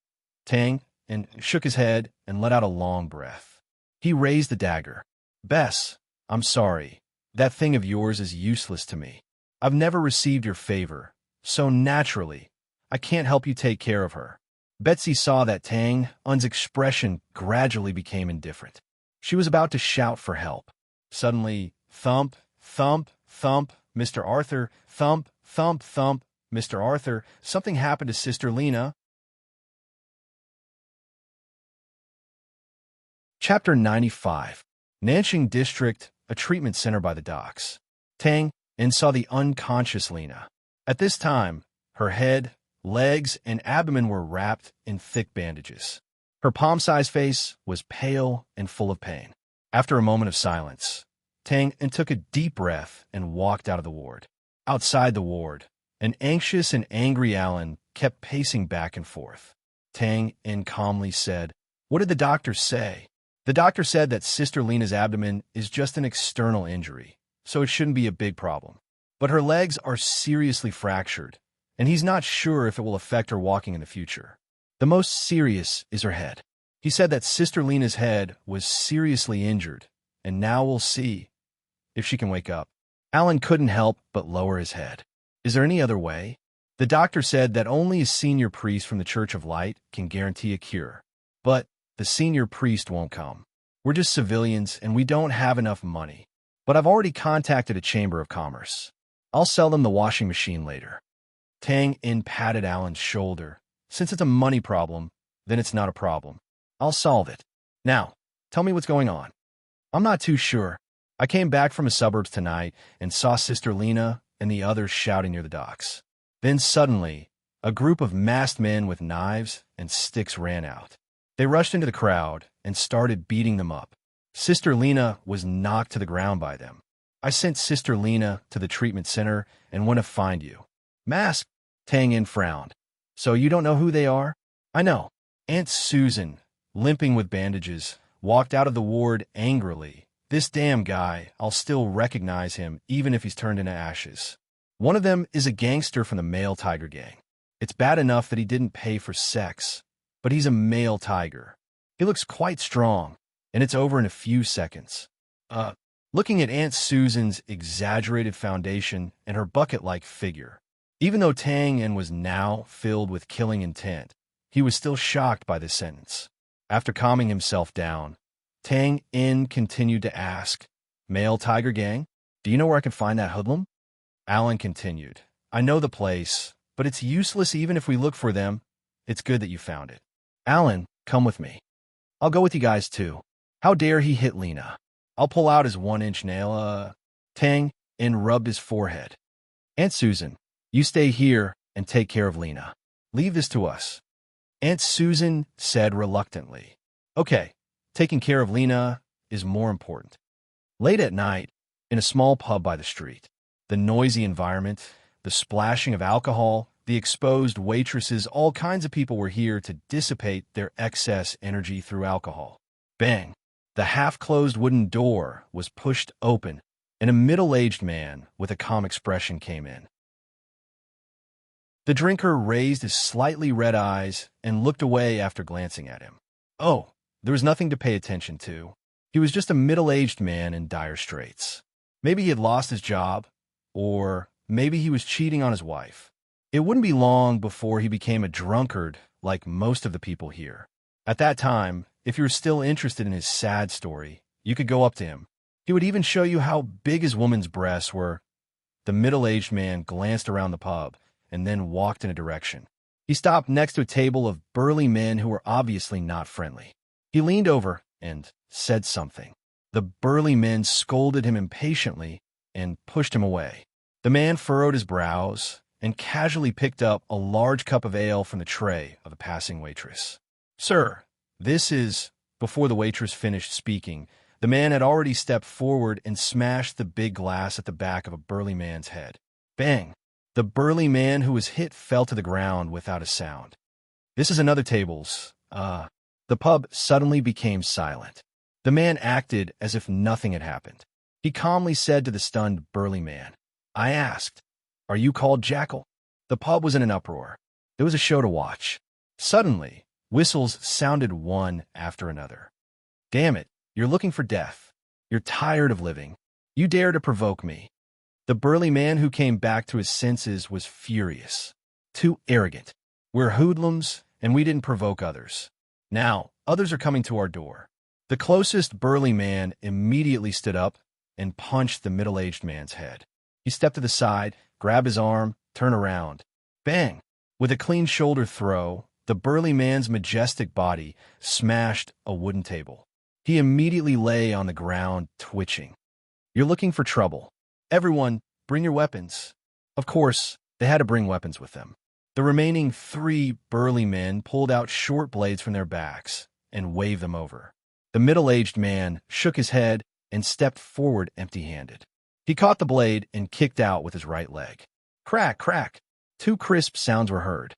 Tang Yin shook his head and let out a long breath. He raised the dagger. Bess, I'm sorry. That thing of yours is useless to me. I've never received your favor, So naturally, I can't help you take care of her. Betsy saw that Tang Un's expression gradually became indifferent. She was about to shout for help. Suddenly, thump, thump, thump, Mr. Arthur, thump, thump, thump, Mr. Arthur, something happened to Sister Lena. Chapter 95. Nanjing District, a treatment center by the docks. Tang In saw the unconscious Lena. At this time, her head, legs, and abdomen were wrapped in thick bandages. Her palm-sized face was pale and full of pain. After a moment of silence, Tang In took a deep breath and walked out of the ward. Outside the ward, an anxious and angry Alan kept pacing back and forth. Tang In calmly said, "What did the doctor say?" The doctor said that Sister Lena's abdomen is just an external injury, so it shouldn't be a big problem. But her legs are seriously fractured, and he's not sure if it will affect her walking in the future. The most serious is her head. He said that Sister Lena's head was seriously injured, and now we'll see if she can wake up. Alan couldn't help but lower his head. Is there any other way? The doctor said that only a senior priest from the Church of Light can guarantee a cure. But the senior priest won't come. We're just civilians, and we don't have enough money. But I've already contacted a chamber of commerce. I'll sell them the washing machine later. Tang In patted Alan's shoulder. Since it's a money problem, then it's not a problem. I'll solve it. Now, tell me what's going on. I'm not too sure. I came back from the suburbs tonight and saw Sister Lena and the others shouting near the docks. Then suddenly, a group of masked men with knives and sticks ran out. They rushed into the crowd and started beating them up. Sister Lena was knocked to the ground by them. I sent Sister Lena to the treatment center and want to find you. Mask, Tang In frowned. So you don't know who they are? I know. Aunt Susan, limping with bandages, walked out of the ward angrily. This damn guy, I'll still recognize him even if he's turned into ashes. One of them is a gangster from the male tiger gang. It's bad enough that he didn't pay for sex, but he's a male tiger. He looks quite strong, and it's over in a few seconds. Looking at Aunt Susan's exaggerated foundation and her bucket-like figure, even though Tang In was now filled with killing intent, he was still shocked by this sentence. After calming himself down, Tang In continued to ask, "Male tiger gang? Do you know where I can find that hoodlum?" Alan continued, "I know the place, but it's useless even if we look for them. It's good that you found it. Alan, come with me. I'll go with you guys too. How dare he hit Lena? I'll pull out his 1-inch nail." Tang In rubbed his forehead. "Aunt Susan, you stay here and take care of Lena. Leave this to us." Aunt Susan said reluctantly, "Okay, taking care of Lena is more important." Late at night, in a small pub by the street, the noisy environment, the splashing of alcohol, the exposed waitresses, all kinds of people were here to dissipate their excess energy through alcohol. Bang! The half-closed wooden door was pushed open, and a middle-aged man with a calm expression came in. The drinker raised his slightly red eyes and looked away after glancing at him. Oh, there was nothing to pay attention to. He was just a middle-aged man in dire straits. Maybe he had lost his job, or maybe he was cheating on his wife. It wouldn't be long before he became a drunkard like most of the people here. At that time, if you were still interested in his sad story, you could go up to him. He would even show you how big his woman's breasts were. The middle-aged man glanced around the pub and then walked in a direction. He stopped next to a table of burly men who were obviously not friendly. He leaned over and said something. The burly men scolded him impatiently and pushed him away. The man furrowed his brows and casually picked up a large cup of ale from the tray of a passing waitress. "Sir, this is—" Before the waitress finished speaking, the man had already stepped forward and smashed the big glass at the back of a burly man's head. Bang! The burly man who was hit fell to the ground without a sound. "This is another table's." The pub suddenly became silent. The man acted as if nothing had happened. He calmly said to the stunned burly man, "I asked, are you called Jackal?" The pub was in an uproar. There was a show to watch. Suddenly, whistles sounded one after another. "Damn it, you're looking for death. You're tired of living. You dare to provoke me." The burly man who came back to his senses was furious. Too arrogant. We're hoodlums, and we didn't provoke others. Now, others are coming to our door. The closest burly man immediately stood up and punched the middle-aged man's head. He stepped to the side, grabbed his arm, turned around. Bang! With a clean shoulder throw, the burly man's majestic body smashed a wooden table. He immediately lay on the ground, twitching. You're looking for trouble. Everyone, bring your weapons. Of course, they had to bring weapons with them. The remaining 3 burly men pulled out short blades from their backs and waved them over. The middle-aged man shook his head and stepped forward empty-handed. He caught the blade and kicked out with his right leg. Crack, crack. 2 crisp sounds were heard.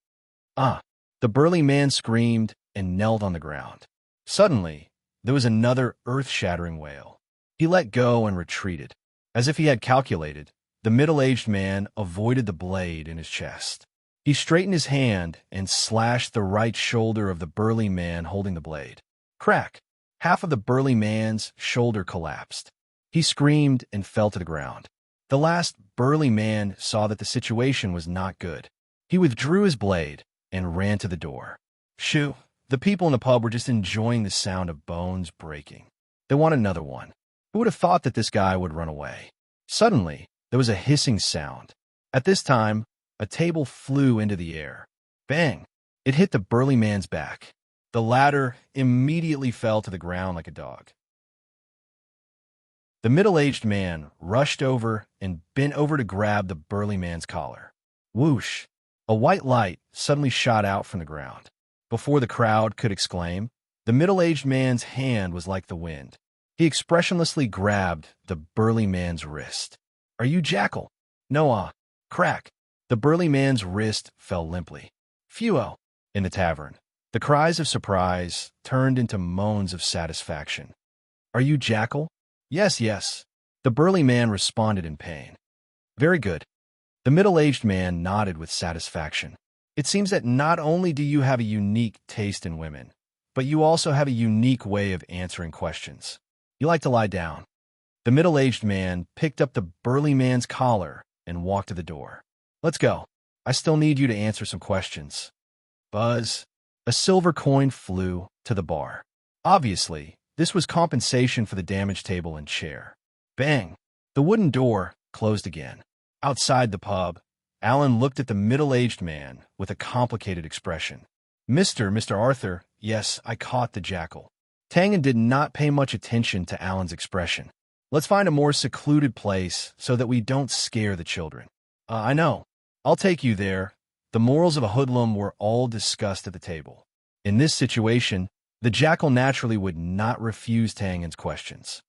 Ah! The burly man screamed and knelt on the ground. Suddenly, there was another earth-shattering wail. He let go and retreated. As if he had calculated, the middle-aged man avoided the blade in his chest. He straightened his hand and slashed the right shoulder of the burly man holding the blade. Crack! Half of the burly man's shoulder collapsed. He screamed and fell to the ground. The last burly man saw that the situation was not good. He withdrew his blade and ran to the door. Shoo! The people in the pub were just enjoying the sound of bones breaking. They wanted another one. Who would have thought that this guy would run away? Suddenly, there was a hissing sound. At this time, a table flew into the air. Bang! It hit the burly man's back. The latter immediately fell to the ground like a dog. The middle-aged man rushed over and bent over to grab the burly man's collar. Whoosh! A white light suddenly shot out from the ground. Before the crowd could exclaim, the middle-aged man's hand was like the wind. He expressionlessly grabbed the burly man's wrist. Are you Jackal? No, crack. The burly man's wrist fell limply. Phew! In the tavern, the cries of surprise turned into moans of satisfaction. Are you Jackal? Yes, yes. The burly man responded in pain. Very good. The middle-aged man nodded with satisfaction. It seems that not only do you have a unique taste in women, but you also have a unique way of answering questions. You like to lie down. The middle-aged man picked up the burly man's collar and walked to the door. Let's go. I still need you to answer some questions. Buzz. A silver coin flew to the bar. Obviously, this was compensation for the damaged table and chair. Bang! The wooden door closed again. Outside the pub, Alan looked at the middle-aged man with a complicated expression. Mr. Arthur, yes, I caught the jackal. Tangen did not pay much attention to Alan's expression. Let's find a more secluded place so that we don't scare the children. I know. I'll take you there. The morals of a hoodlum were all discussed at the table. In this situation, the jackal naturally would not refuse Tangen's questions.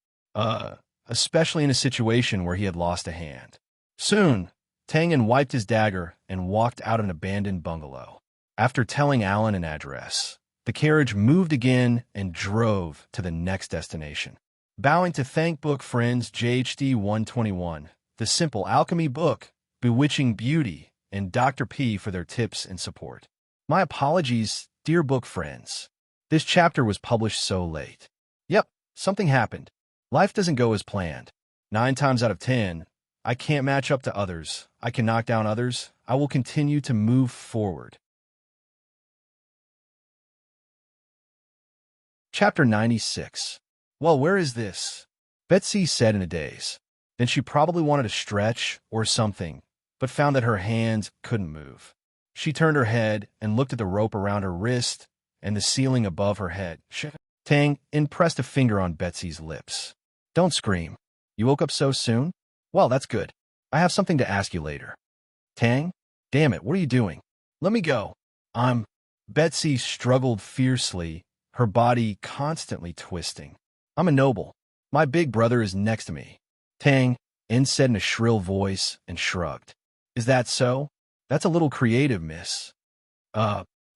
Especially in a situation where he had lost a hand. Soon, Tangen wiped his dagger and walked out of an abandoned bungalow. After telling Alan an address, the carriage moved again and drove to the next destination. Bowing to thank book friends JHD 121, The Simple Alchemy Book, Bewitching Beauty, and Dr. P for their tips and support. My apologies, dear book friends. This chapter was published so late. Yep, something happened. Life doesn't go as planned. 9 times out of 10, I can't match up to others. I can knock down others. I will continue to move forward. Chapter 96. Well, where is this? Betsy said in a daze. Then she probably wanted to stretch or something, but found that her hands couldn't move. She turned her head and looked at the rope around her wrist and the ceiling above her head. Tang pressed a finger on Betsy's lips. Don't scream. You woke up so soon? Well, that's good. I have something to ask you later. Tang? Damn it, what are you doing? Let me go. Betsy struggled fiercely, her body constantly twisting. I'm a noble. My big brother is next to me. Tang said in a shrill voice and shrugged. Is that so? That's a little creative, miss.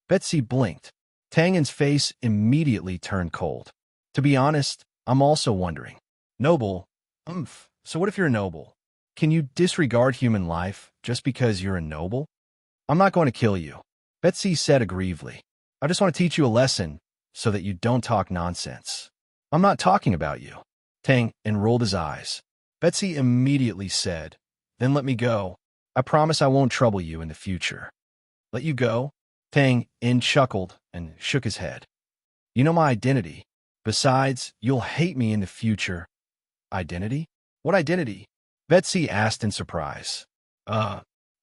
Betsy blinked. Tangen's face immediately turned cold. To be honest, I'm also wondering. Noble? So what if you're a noble? Can you disregard human life just because you're a noble? I'm not going to kill you, Betsy said aggrievedly. I just want to teach you a lesson so that you don't talk nonsense. I'm not talking about you. Tang rolled his eyes. Betsy immediately said, then let me go. I promise I won't trouble you in the future. Let you go? Tang In chuckled and shook his head. You know my identity. Besides, you'll hate me in the future. Identity? What identity? Betsy asked in surprise.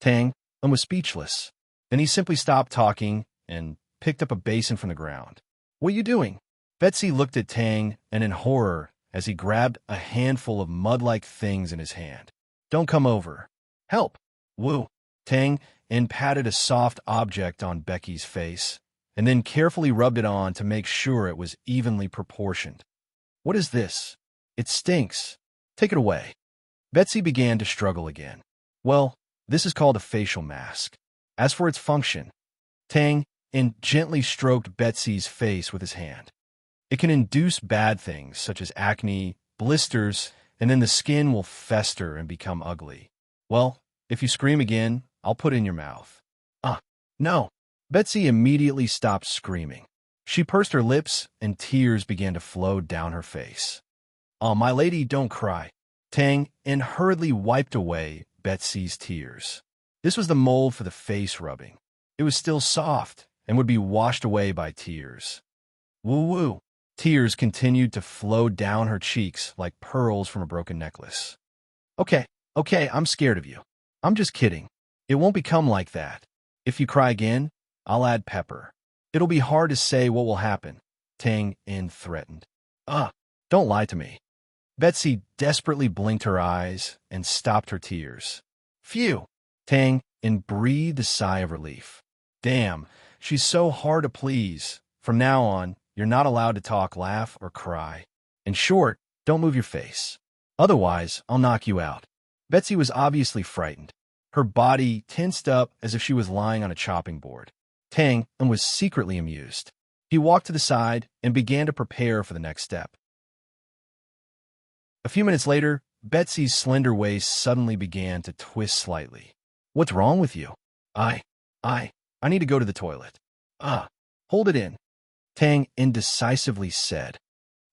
Tang was speechless. Then he simply stopped talking and picked up a basin from the ground. What are you doing? Betsy looked at Tang and in horror as he grabbed a handful of mud-like things in his hand. Don't come over. Help. Woo. Tang In patted a soft object on Becky's face and then carefully rubbed it on to make sure it was evenly proportioned. What is this? It stinks. Take it away. Betsy began to struggle again. Well, this is called a facial mask. As for its function, Tang In gently stroked Betsy's face with his hand. It can induce bad things such as acne, blisters, and then the skin will fester and become ugly. Well, if you scream again, I'll put it in your mouth. No. Betsy immediately stopped screaming. She pursed her lips and tears began to flow down her face. Oh, my lady, don't cry. Tang In hurriedly wiped away Betsy's tears. This was the mold for the face rubbing. It was still soft and would be washed away by tears. Woo-woo. Tears continued to flow down her cheeks like pearls from a broken necklace. Okay, I'm scared of you. I'm just kidding. It won't become like that. If you cry again, I'll add pepper. It'll be hard to say what will happen, Tang In threatened. Don't lie to me. Betsy desperately blinked her eyes and stopped her tears. Phew! Tang In breathed a sigh of relief. Damn, she's so hard to please. From now on, you're not allowed to talk, laugh, or cry. In short, don't move your face. Otherwise, I'll knock you out. Betsy was obviously frightened. Her body tensed up as if she was lying on a chopping board. Tang In was secretly amused. He walked to the side and began to prepare for the next step. A few minutes later, Betsy's slender waist suddenly began to twist slightly. What's wrong with you? I need to go to the toilet. Hold it in, Tang indecisively said.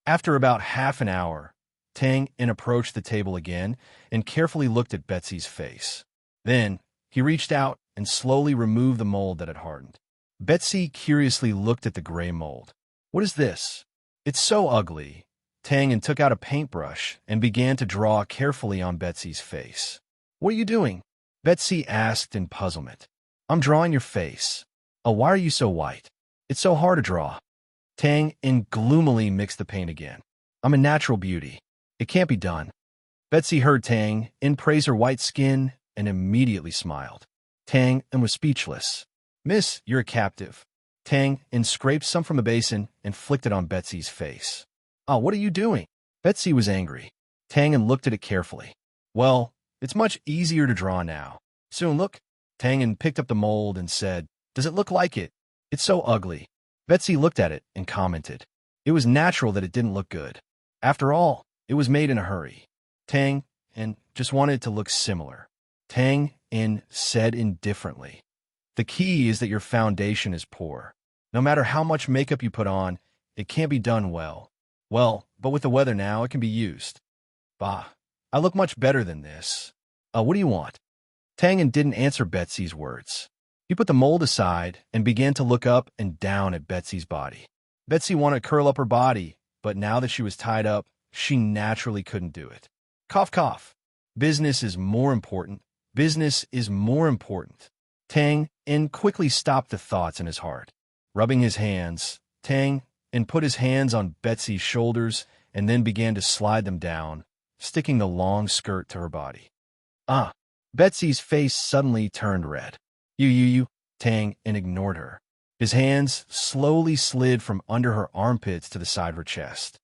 After about half an hour, Tang In approached the table again and carefully looked at Betsy's face. Then, he reached out and slowly removed the mold that had hardened. Betsy curiously looked at the gray mold. What is this? It's so ugly. Tang In took out a paintbrush and began to draw carefully on Betsy's face. What are you doing? Betsy asked in puzzlement. I'm drawing your face. Why are you so white? It's so hard to draw. Tang In gloomily mixed the paint again. I'm a natural beauty. It can't be done. Betsy heard Tang In praise her white skin and immediately smiled. Tang In was speechless. Miss, you're a captive. Tang In scraped some from a basin and flicked it on Betsy's face. What are you doing? Betsy was angry. Tang In looked at it carefully. Well, it's much easier to draw now. Soon look. Tang In picked up the mold and said, Does it look like it? It's so ugly. Betsy looked at it and commented. It was natural that it didn't look good. After all, it was made in a hurry. Tang In just wanted it to look similar. Tang In said indifferently. The key is that your foundation is poor. No matter how much makeup you put on, it can't be done well. Well, but with the weather now, it can be used. Bah, I look much better than this. What do you want? Tang In didn't answer Betsy's words. He put the mold aside and began to look up and down at Betsy's body. Betsy wanted to curl up her body, but now that she was tied up, she naturally couldn't do it. Cough, cough. Business is more important. Business is more important. Tang In quickly stopped the thoughts in his heart. Rubbing his hands, Tang In put his hands on Betsy's shoulders and then began to slide them down, sticking the long skirt to her body. Betsy's face suddenly turned red. You, Tang In ignored her. His hands slowly slid from under her armpits to the side of her chest.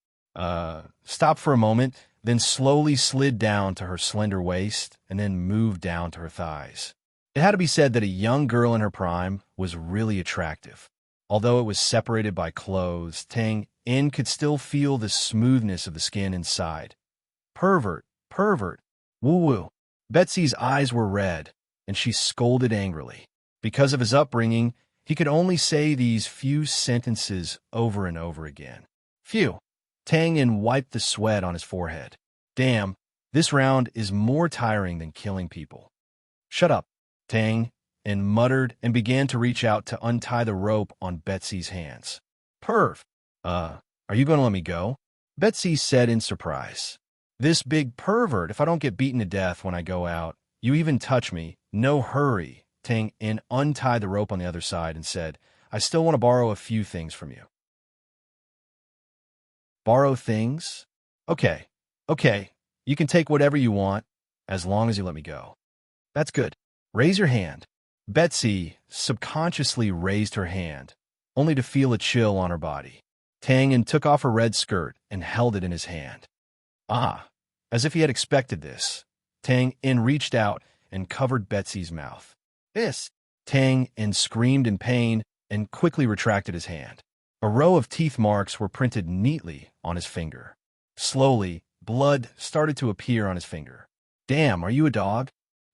Stopped for a moment, then slowly slid down to her slender waist and then moved down to her thighs. It had to be said that a young girl in her prime was really attractive. Although it was separated by clothes, Tang In could still feel the smoothness of the skin inside. Pervert, woo-woo. Betsy's eyes were red, and she scolded angrily. Because of his upbringing, he could only say these few sentences over and over again. Phew. Tang In wiped the sweat on his forehead. Damn, This round is more tiring than killing people. Shut up, Tang, and muttered and began to reach out to untie the rope on Betsy's hands. Perv, are you going to let me go? Betsy said in surprise. This big pervert, if I don't get beaten to death when I go out, you even touch me, no hurry, Tang and untied the rope on the other side and said, I still want to borrow a few things from you. Borrow things? Okay, you can take whatever you want, as long as you let me go. That's good. Raise your hand. Betsy subconsciously raised her hand, only to feel a chill on her body. Tang took off her red skirt and held it in his hand. As if he had expected this, Tang reached out and covered Betsy's mouth. This! Tang screamed in pain and quickly retracted his hand. A row of teeth marks were printed neatly on his finger. Slowly, blood started to appear on his finger. Damn, are you a dog?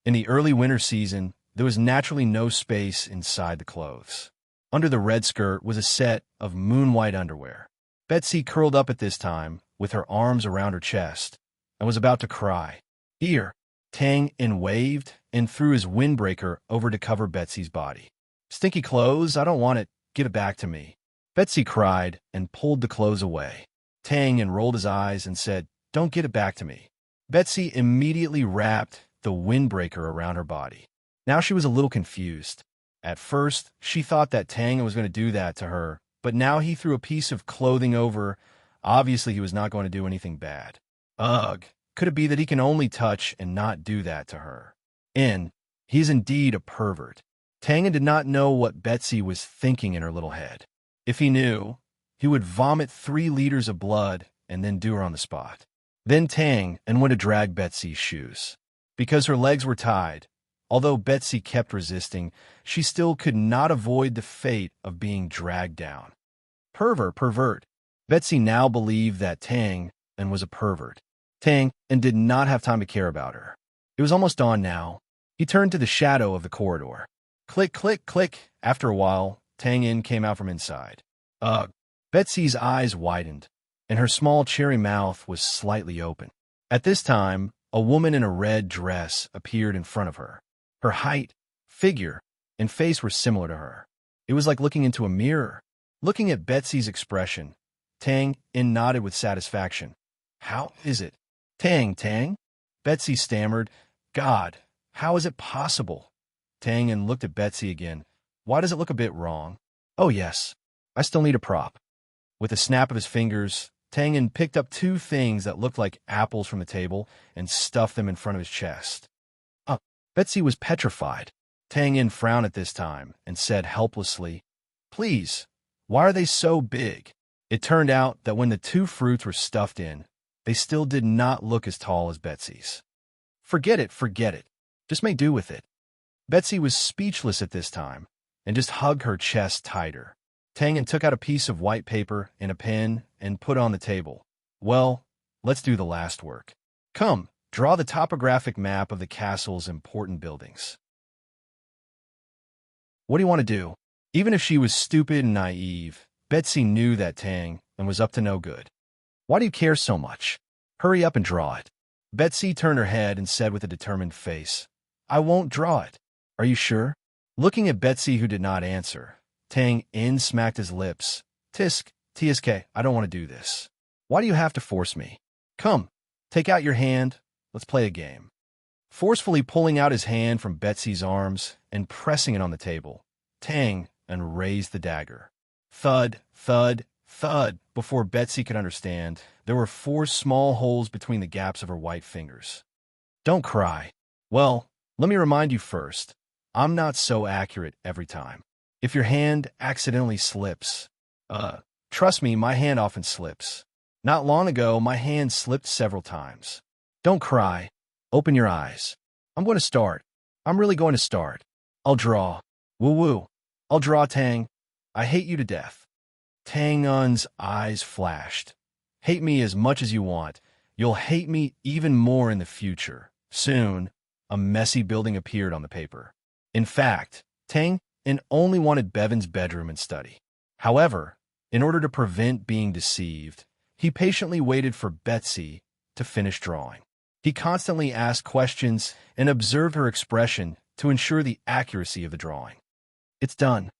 In the early winter season, there was naturally no space inside the clothes. Under the red skirt was a set of moon-white underwear. Betsy curled up at this time, with her arms around her chest, and was about to cry. Here, Tang waved and threw his windbreaker over to cover Betsy's body. Stinky clothes, I don't want it, give it back to me. Betsy cried and pulled the clothes away. Tang rolled his eyes and said, Don't get it back to me. Betsy immediately wrapped the windbreaker around her body. Now she was a little confused. At first, she thought that Tang was going to do that to her, but now he threw a piece of clothing over. Obviously, he was not going to do anything bad. Ugh, could it be that he can only touch and not do that to her? He is indeed a pervert. Tang did not know what Betsy was thinking in her little head. If he knew, he would vomit 3 liters of blood and then do her on the spot. Then Tang went to drag Betsy's shoes. Because her legs were tied, although Betsy kept resisting, she still could not avoid the fate of being dragged down. Pervert. Betsy now believed that Tang was a pervert. Tang did not have time to care about her. It was almost dawn now. He turned to the shadow of the corridor. Click, click, click. After a while, Tang came out from inside. Ugh. Betsy's eyes widened, and her small cherry mouth was slightly open. At this time, a woman in a red dress appeared in front of her. Her height, figure, and face were similar to her. It was like looking into a mirror. Looking at Betsy's expression, Tang nodded with satisfaction. How is it? Tang? Betsy stammered. God, how is it possible? Tang looked at Betsy again. Why does it look a bit wrong? Oh yes, I still need a prop. With a snap of his fingers, Tang picked up 2 things that looked like apples from the table and stuffed them in front of his chest. Betsy was petrified. Tang frowned at this time and said helplessly, Please, why are they so big? It turned out that when the 2 fruits were stuffed in, they still did not look as tall as Betsy's. Forget it. Just make do with it. Betsy was speechless at this time and just hugged her chest tighter. Tang took out a piece of white paper and a pen and put it on the table. Well, let's do the last work. Come, draw the topographic map of the castle's important buildings. What do you want to do? Even if she was stupid and naive, Betsy knew that Tang was up to no good. Why do you care so much? Hurry up and draw it. Betsy turned her head and said with a determined face, I won't draw it. Are you sure? Looking at Betsy, who did not answer, Tang smacked his lips. Tsk, I don't want to do this. Why do you have to force me? Come, take out your hand. Let's play a game. Forcefully pulling out his hand from Betsy's arms and pressing it on the table, Tang raised the dagger. Thud, thud, thud. Before Betsy could understand, there were 4 small holes between the gaps of her white fingers. Don't cry. Well, let me remind you first, I'm not so accurate every time. If your hand accidentally slips, trust me, my hand often slips. Not long ago, my hand slipped several times. Don't cry. Open your eyes. I'm going to start. I'm really going to start. I'll draw. Woo-woo. I'll draw, Tang. I hate you to death. Tang-un's eyes flashed. Hate me as much as you want. You'll hate me even more in the future. Soon, a messy building appeared on the paper. In fact, Tang only wanted Bevan's bedroom and study. However, in order to prevent being deceived, he patiently waited for Betsy to finish drawing. He constantly asked questions and observed her expression to ensure the accuracy of the drawing. "It's done."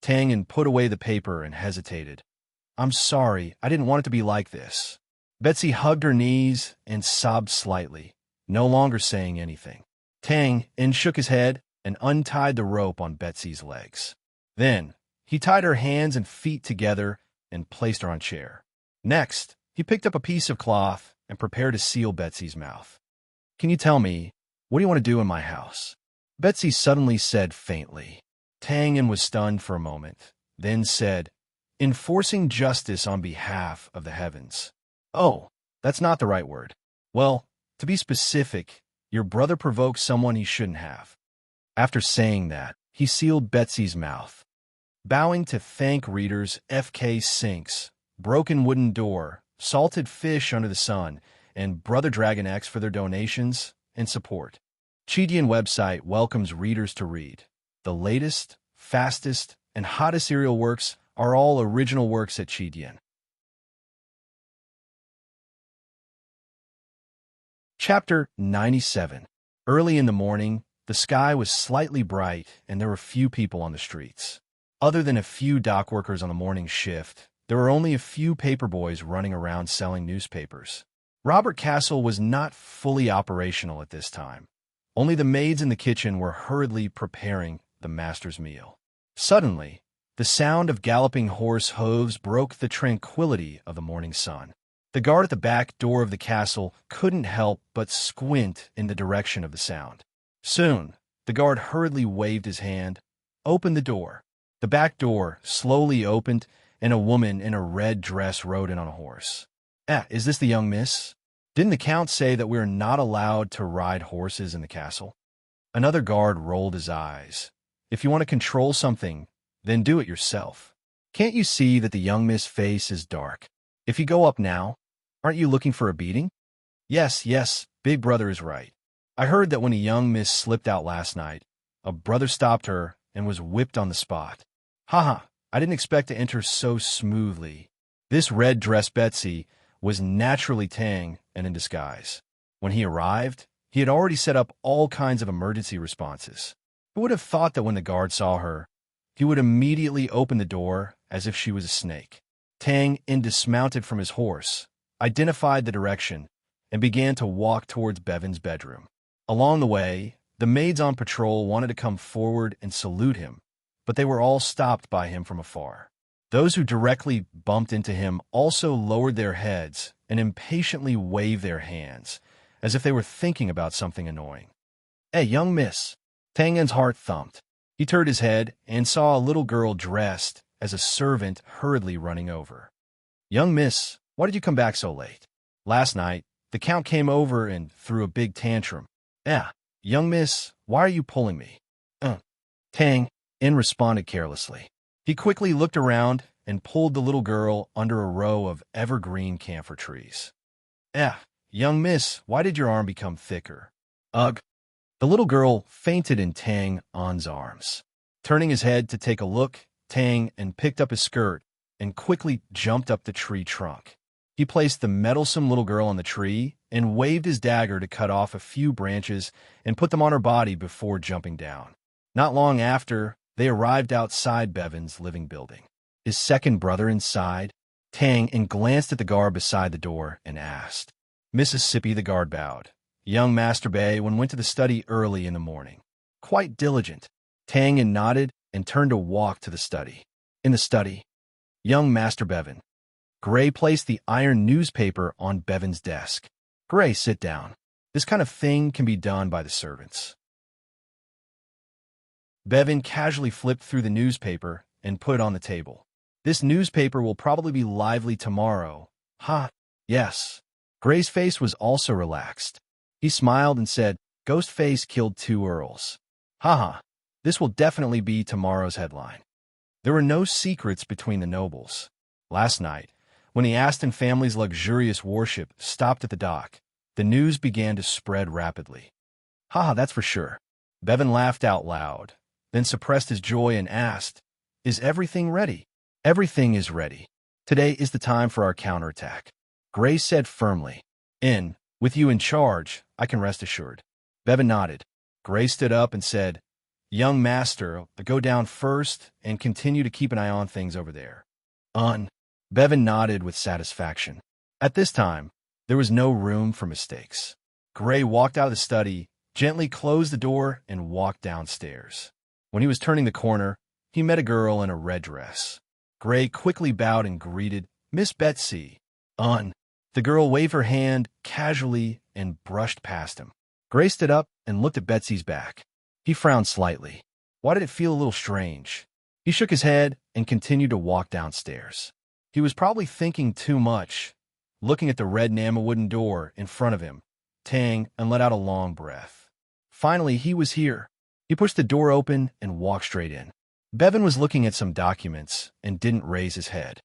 Tang put away the paper and hesitated. "I'm sorry, I didn't want it to be like this." Betsy hugged her knees and sobbed slightly, no longer saying anything. Tang shook his head and untied the rope on Betsy's legs. Then, he tied her hands and feet together and placed her on a chair. Next, he picked up a piece of cloth and prepared to seal Betsy's mouth. "Can you tell me, what do you want to do in my house?" Betsy suddenly said faintly. Tang was stunned for a moment, then said, "Enforcing justice on behalf of the heavens." "Oh, that's not the right word." "Well, to be specific, your brother provoked someone he shouldn't have." After saying that, he sealed Betsy's mouth. Bowing to thank readers FK Sinks, Broken Wooden Door, Salted Fish Under the Sun, and Brother Dragon X for their donations and support. Chidian website welcomes readers to read. The latest, fastest, and hottest serial works are all original works at Chidian. Chapter 97. Early in the morning, the sky was slightly bright and there were few people on the streets. Other than a few dock workers on the morning shift, there were only a few paperboys running around selling newspapers. Robert Castle was not fully operational at this time. Only the maids in the kitchen were hurriedly preparing the master's meal. Suddenly, the sound of galloping horse hooves broke the tranquility of the morning sun. The guard at the back door of the castle couldn't help but squint in the direction of the sound. Soon, the guard hurriedly waved his hand, opened the door. The back door slowly opened, and a woman in a red dress rode in on a horse. Is this the young miss? Didn't the count say that we're not allowed to ride horses in the castle?" Another guard rolled his eyes. "If you want to control something, then do it yourself. Can't you see that the young miss' face is dark? If you go up now, aren't you looking for a beating?" Yes, Big Brother is right. I heard that when a young miss slipped out last night, a brother stopped her and was whipped on the spot. Haha, I didn't expect to enter so smoothly." This red-dressed Betsy was naturally Tang and in disguise. When he arrived, he had already set up all kinds of emergency responses. Who would have thought that when the guard saw her, he would immediately open the door as if she was a snake? Tang dismounted from his horse, identified the direction, and began to walk towards Bevan's bedroom. Along the way, the maids on patrol wanted to come forward and salute him, but they were all stopped by him from afar. Those who directly bumped into him also lowered their heads and impatiently waved their hands, as if they were thinking about something annoying. "Hey, young miss." Tangen's heart thumped. He turned his head and saw a little girl dressed as a servant hurriedly running over. "Young miss, why did you come back so late?" "Last night, the count came over and threw a big tantrum." Young miss, why are you pulling me?" Tang responded carelessly. He quickly looked around and pulled the little girl under a row of evergreen camphor trees. Young miss, why did your arm become thicker?" "Ugh." The little girl fainted in Tang's arms. Turning his head to take a look, Tang picked up his skirt and quickly jumped up the tree trunk. He placed the meddlesome little girl on the tree and waved his dagger to cut off a few branches and put them on her body before jumping down. Not long after, they arrived outside Bevan's living building. "Is second brother inside?" Tang glanced at the guard beside the door and asked. "Mississippi," the guard bowed. "Young Master Bevan went to the study early in the morning." "Quite diligent." Tang nodded and turned to walk to the study. "In the study, young Master Bevan." Gray placed the iron newspaper on Bevan's desk. "Gray, sit down. This kind of thing can be done by the servants." Bevan casually flipped through the newspaper and put it on the table. "This newspaper will probably be lively tomorrow." Yes." Gray's face was also relaxed. He smiled and said, "Ghostface killed 2 earls. This will definitely be tomorrow's headline." There were no secrets between the nobles. Last night, when the Aston family's luxurious warship stopped at the dock, the news began to spread rapidly. That's for sure." Bevan laughed out loud, then suppressed his joy and asked, "Is everything ready?" "Everything is ready. Today is the time for our counterattack," Gray said firmly. With you in charge, I can rest assured. Bevan nodded. Gray stood up and said, Young master, go down first and continue to keep an eye on things over there. Bevan nodded with satisfaction. At this time, there was no room for mistakes. Gray walked out of the study, gently closed the door, and walked downstairs. When he was turning the corner, he met a girl in a red dress. Gray quickly bowed and greeted, Miss Betsy. The girl waved her hand casually and brushed past him. Gray stood up and looked at Betsy's back. He frowned slightly. Why did it feel a little strange? He shook his head and continued to walk downstairs. He was probably thinking too much, looking at the red enamel wooden door in front of him, Tang, and let out a long breath. Finally, he was here. He pushed the door open and walked straight in. Bevan was looking at some documents and didn't raise his head.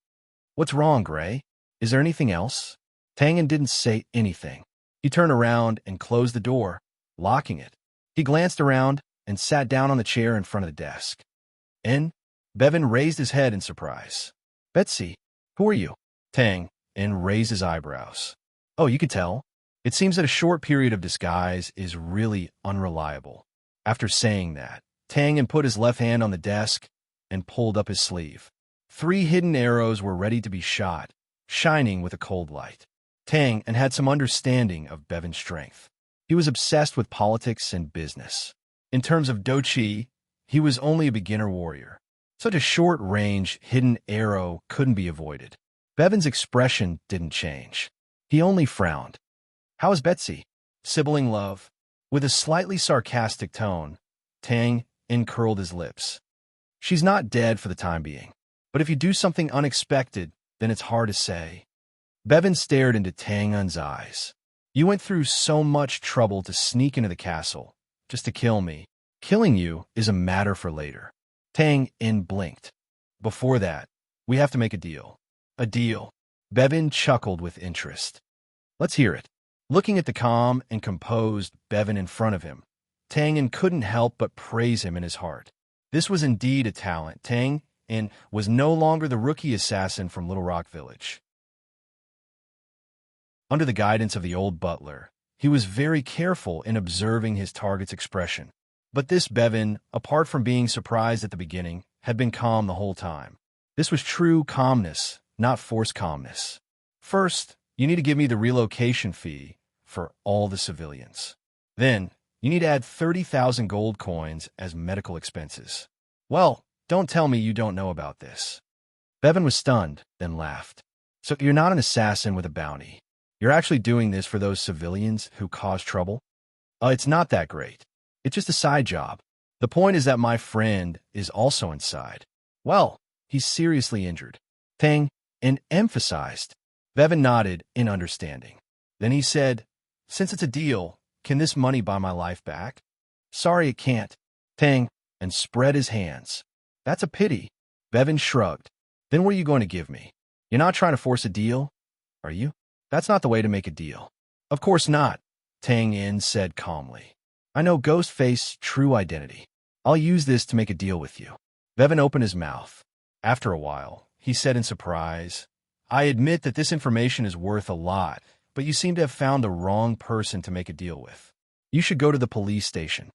What's wrong, Gray? Is there anything else? Tang didn't say anything. He turned around and closed the door, locking it. He glanced around and sat down on the chair in front of the desk. Bevan raised his head in surprise. Betsy, who are you? Tang raised his eyebrows. Oh, you could tell. It seems that a short period of disguise is really unreliable. After saying that, Tang put his left hand on the desk and pulled up his sleeve. 3 hidden arrows were ready to be shot, shining with a cold light. Tang had some understanding of Bevan's strength. He was obsessed with politics and business. In terms of dochi, he was only a beginner warrior. Such a short-range, hidden arrow couldn't be avoided. Bevan's expression didn't change. He only frowned. How is Betsy? Sibling love. With a slightly sarcastic tone, Tang uncurled his lips. She's not dead for the time being. But if you do something unexpected, then it's hard to say. Bevan stared into Tang's eyes. You went through so much trouble to sneak into the castle, just to kill me. Killing you is a matter for later. Tang blinked. Before that, we have to make a deal. A deal. Bevan chuckled with interest. Let's hear it. Looking at the calm and composed Bevan in front of him, Tang couldn't help but praise him in his heart. This was indeed a talent. Tang was no longer the rookie assassin from Little Rock Village. Under the guidance of the old butler, he was very careful in observing his target's expression. But this Bevan, apart from being surprised at the beginning, had been calm the whole time. This was true calmness, not forced calmness. First, you need to give me the relocation fee for all the civilians. Then, you need to add 30,000 gold coins as medical expenses. Well, don't tell me you don't know about this. Bevan was stunned, then laughed. So you're not an assassin with a bounty. You're actually doing this for those civilians who caused trouble? It's not that great. It's just a side job. The point is that my friend is also inside. Well, he's seriously injured. Tang emphasized. Bevan nodded in understanding. Then he said, since it's a deal, can this money buy my life back? Sorry, it can't. Tang spread his hands. That's a pity. Bevan shrugged. Then what are you going to give me? You're not trying to force a deal, are you? That's not the way to make a deal. Of course not, Tang said calmly. I know Ghostface's true identity. I'll use this to make a deal with you. Bevan opened his mouth. After a while, he said in surprise, I admit that this information is worth a lot, but you seem to have found the wrong person to make a deal with. You should go to the police station.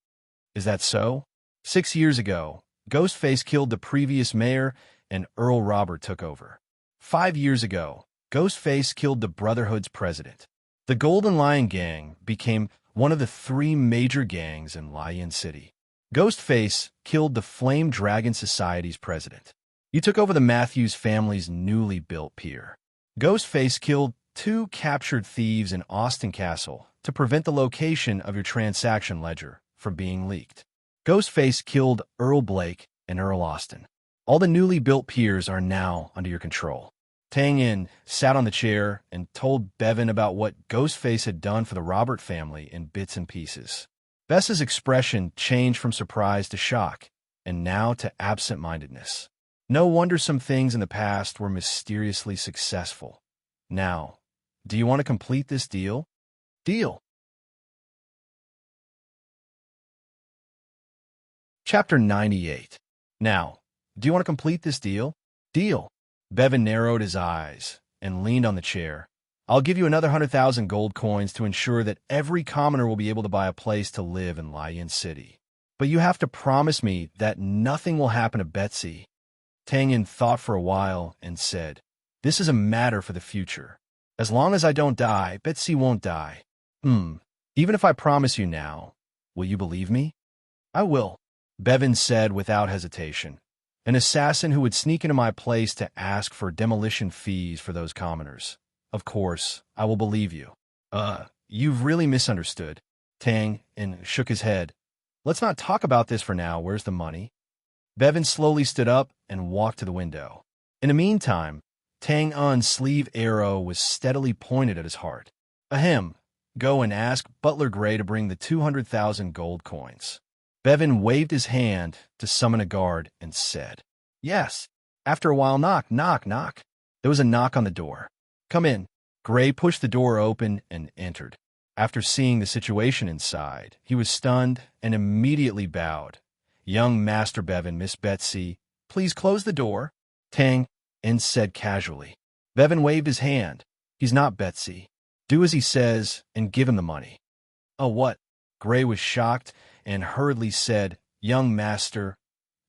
Is that so? 6 years ago, Ghostface killed the previous mayor and Earl Robert took over. 5 years ago, Ghostface killed the Brotherhood's president. The Golden Lion Gang became one of the 3 major gangs in Lion City. Ghostface killed the Flame Dragon Society's president. You took over the Matthews family's newly built pier. Ghostface killed 2 captured thieves in Austin Castle to prevent the location of your transaction ledger from being leaked. Ghostface killed Earl Blake and Earl Austin. All the newly built piers are now under your control. Tang sat on the chair and told Bevan about what Ghostface had done for the Robert family in bits and pieces. Bess's expression changed from surprise to shock, and now to absent-mindedness. No wonder some things in the past were mysteriously successful. Now, do you want to complete this deal? Deal. Chapter 98. Now, do you want to complete this deal? Deal. Bevan narrowed his eyes and leaned on the chair, I'll give you another 100,000 gold coins to ensure that every commoner will be able to buy a place to live in Lion City. But you have to promise me that nothing will happen to Betsy." Tang Yin thought for a while and said, "This is a matter for the future. As long as I don't die, Betsy won't die." Even if I promise you now, will you believe me?" "I will," Bevan said without hesitation. "An assassin who would sneak into my place to ask for demolition fees for those commoners. Of course, I will believe you." You've really misunderstood." Tang Yin shook his head. "Let's not talk about this for now. Where's the money?" Bevan slowly stood up and walked to the window. In the meantime, Tang Yin's sleeve arrow was steadily pointed at his heart. "Ahem, go and ask Butler Gray to bring the 200,000 gold coins." Bevan waved his hand to summon a guard and said, "Yes." After a while, knock, knock, knock. There was a knock on the door. "Come in." Gray pushed the door open and entered. After seeing the situation inside, he was stunned and immediately bowed. "Young Master Bevan, Miss Betsy, please close the door," Tang Yin said casually. Bevan waved his hand. "He's not Betsy. Do as he says and give him the money." "Oh, what?" Gray was shocked and hurriedly said, "Young Master,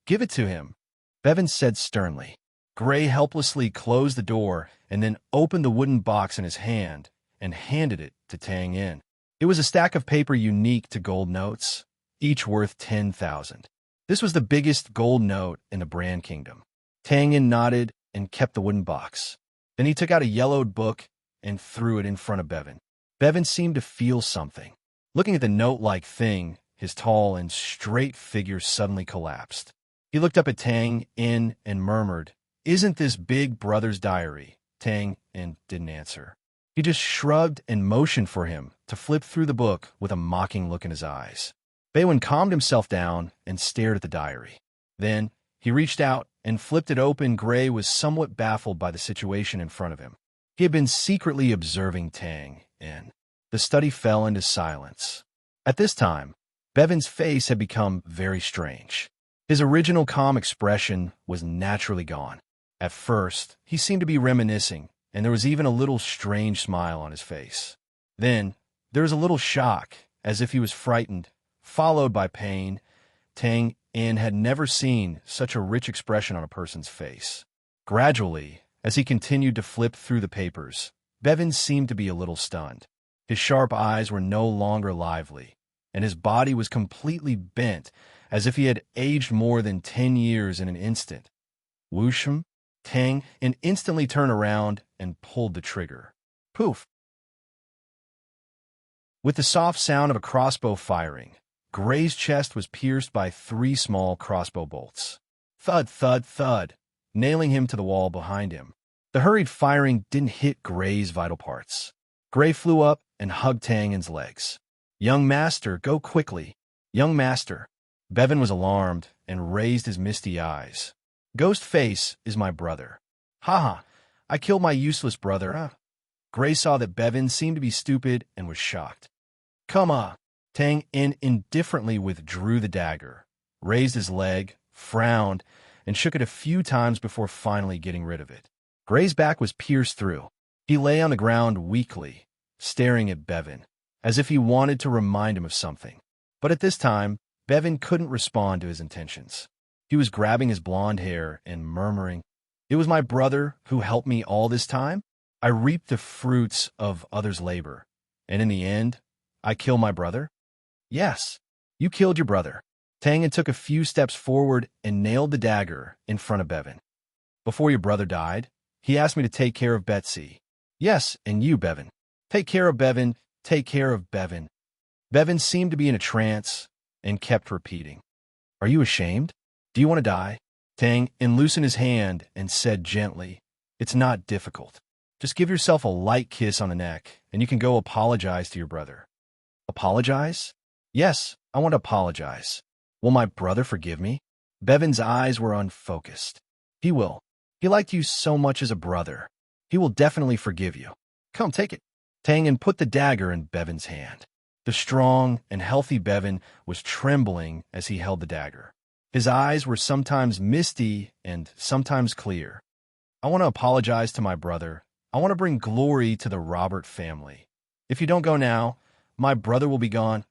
give it to him," Bevan said sternly. Gray helplessly closed the door and then opened the wooden box in his hand and handed it to Tang Yin. It was a stack of paper unique to gold notes, each worth 10,000. This was the biggest gold note in the Brand Kingdom. Tang Yin nodded and kept the wooden box. Then he took out a yellowed book and threw it in front of Bevan. Bevan seemed to feel something. Looking at the note-like thing, his tall and straight figure suddenly collapsed. He looked up at Tang Yin and murmured, "Isn't this Big Brother's diary?" Tang Yin didn't answer. He just shrugged and motioned for him to flip through the book with a mocking look in his eyes. Bevan calmed himself down and stared at the diary. Then he reached out and flipped it open. Gray was somewhat baffled by the situation in front of him. He had been secretly observing Tang Yin. The study fell into silence. At this time, Bevan's face had become very strange. His original calm expression was naturally gone. At first, he seemed to be reminiscing, and there was even a little strange smile on his face. Then, there was a little shock, as if he was frightened, followed by pain. Tang Yin had never seen such a rich expression on a person's face. Gradually, as he continued to flip through the papers, Bevan seemed to be a little stunned. His sharp eyes were no longer lively, and his body was completely bent, as if he had aged more than 10 years in an instant. Whooshum! Tang Yin instantly turned around and pulled the trigger. Poof! With the soft sound of a crossbow firing, Gray's chest was pierced by 3 small crossbow bolts. Thud, thud, thud, nailing him to the wall behind him. The hurried firing didn't hit Gray's vital parts. Gray flew up and hugged Tang Yin's legs. "Young Master, go quickly." "Young Master." Bevan was alarmed and raised his misty eyes. "Ghost Face is my brother." "Ha! I killed my useless brother, huh?" Gray saw that Bevan seemed to be stupid and was shocked. "Come on." Tang Yin indifferently withdrew the dagger, raised his leg, frowned, and shook it a few times before finally getting rid of it. Gray's back was pierced through. He lay on the ground weakly, staring at Bevan, as if he wanted to remind him of something. But at this time, Bevan couldn't respond to his intentions. He was grabbing his blonde hair and murmuring, "It was my brother who helped me all this time. I reaped the fruits of others' labor, and in the end, I killed my brother?" "Yes, you killed your brother." Tang Yin took a few steps forward and nailed the dagger in front of Bevan. "Before your brother died, he asked me to take care of Betsy." "Yes, and you, Bevan. Take care of Bevan, take care of Bevan." Bevan seemed to be in a trance and kept repeating, "Are you ashamed? Do you want to die?" Tang Yin loosened his hand and said gently, "It's not difficult. Just give yourself a light kiss on the neck, and you can go apologize to your brother." "Apologize?" "Yes, I want to apologize." "Will my brother forgive me?" Bevan's eyes were unfocused. "He will. He liked you so much as a brother. He will definitely forgive you. Come, take it." Tang Yin put the dagger in Bevan's hand. The strong and healthy Bevan was trembling as he held the dagger. His eyes were sometimes misty and sometimes clear. "I want to apologize to my brother. I I want to bring glory to the Robert family. If you don't go now, my brother will be gone.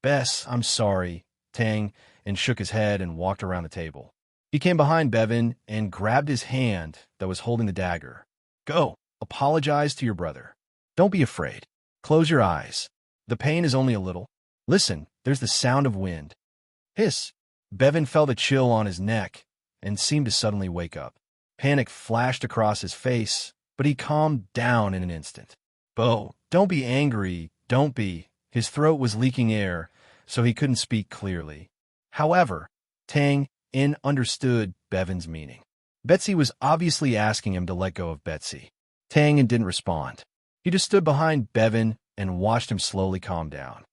Bess, I'm sorry, Tang, and shook his head and walked around the table. He came behind Bevan and grabbed his hand that was holding the dagger. Go, apologize to your brother. Don't be afraid. Close your eyes. The pain is only a little. Listen, there's the sound of wind. Hiss. Bevan felt a chill on his neck and seemed to suddenly wake up. Panic flashed across his face, but he calmed down in an instant. Bo, don't be angry, don't be. His throat was leaking air, so he couldn't speak clearly. However, Tang In understood Bevan's meaning. Betsy was obviously asking him to let go of Betsy. Tang In didn't respond. He just stood behind Bevan and watched him slowly calm down.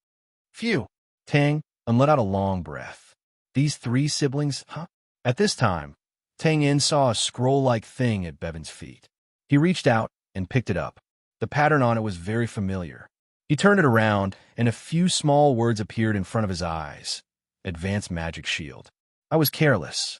Phew, Tang In let out a long breath. These three siblings, huh? At this time, Tang In saw a scroll-like thing at Bevan's feet. He reached out and picked it up. The pattern on it was very familiar. He turned it around, and a few small words appeared in front of his eyes. Advanced Magic Shield. I was careless.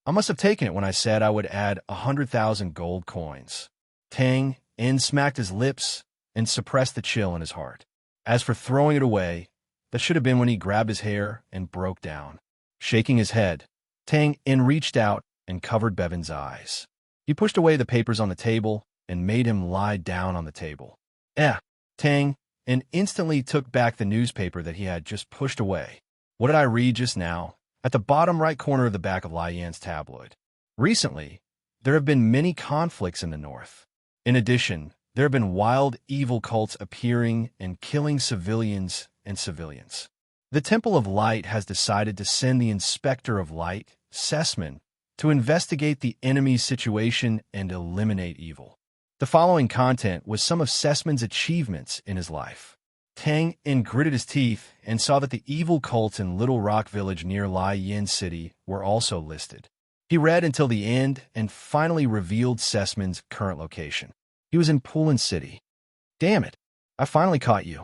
I must have taken it when I said I would add 100,000 gold coins. Tang In smacked his lips and suppressed the chill in his heart. As for throwing it away, that should have been when he grabbed his hair and broke down. Shaking his head, Tang In reached out and covered Bevan's eyes. He pushed away the papers on the table and made him lie down on the table. Tang In instantly took back the newspaper that he had just pushed away. What did I read just now? At the bottom right corner of the back of Lai Yan's tabloid. Recently, there have been many conflicts in the north. In addition, there have been wild, evil cults appearing and killing civilians and civilians. The Temple of Light has decided to send the Inspector of Light, Sessman, to investigate the enemy's situation and eliminate evil. The following content was some of Sessman's achievements in his life. Tang In gritted his teeth and saw that the evil cults in Little Rock Village near Lai Yin City were also listed. He read until the end and finally revealed Sessman's current location. He was in Pulin City. Damn it, I finally caught you.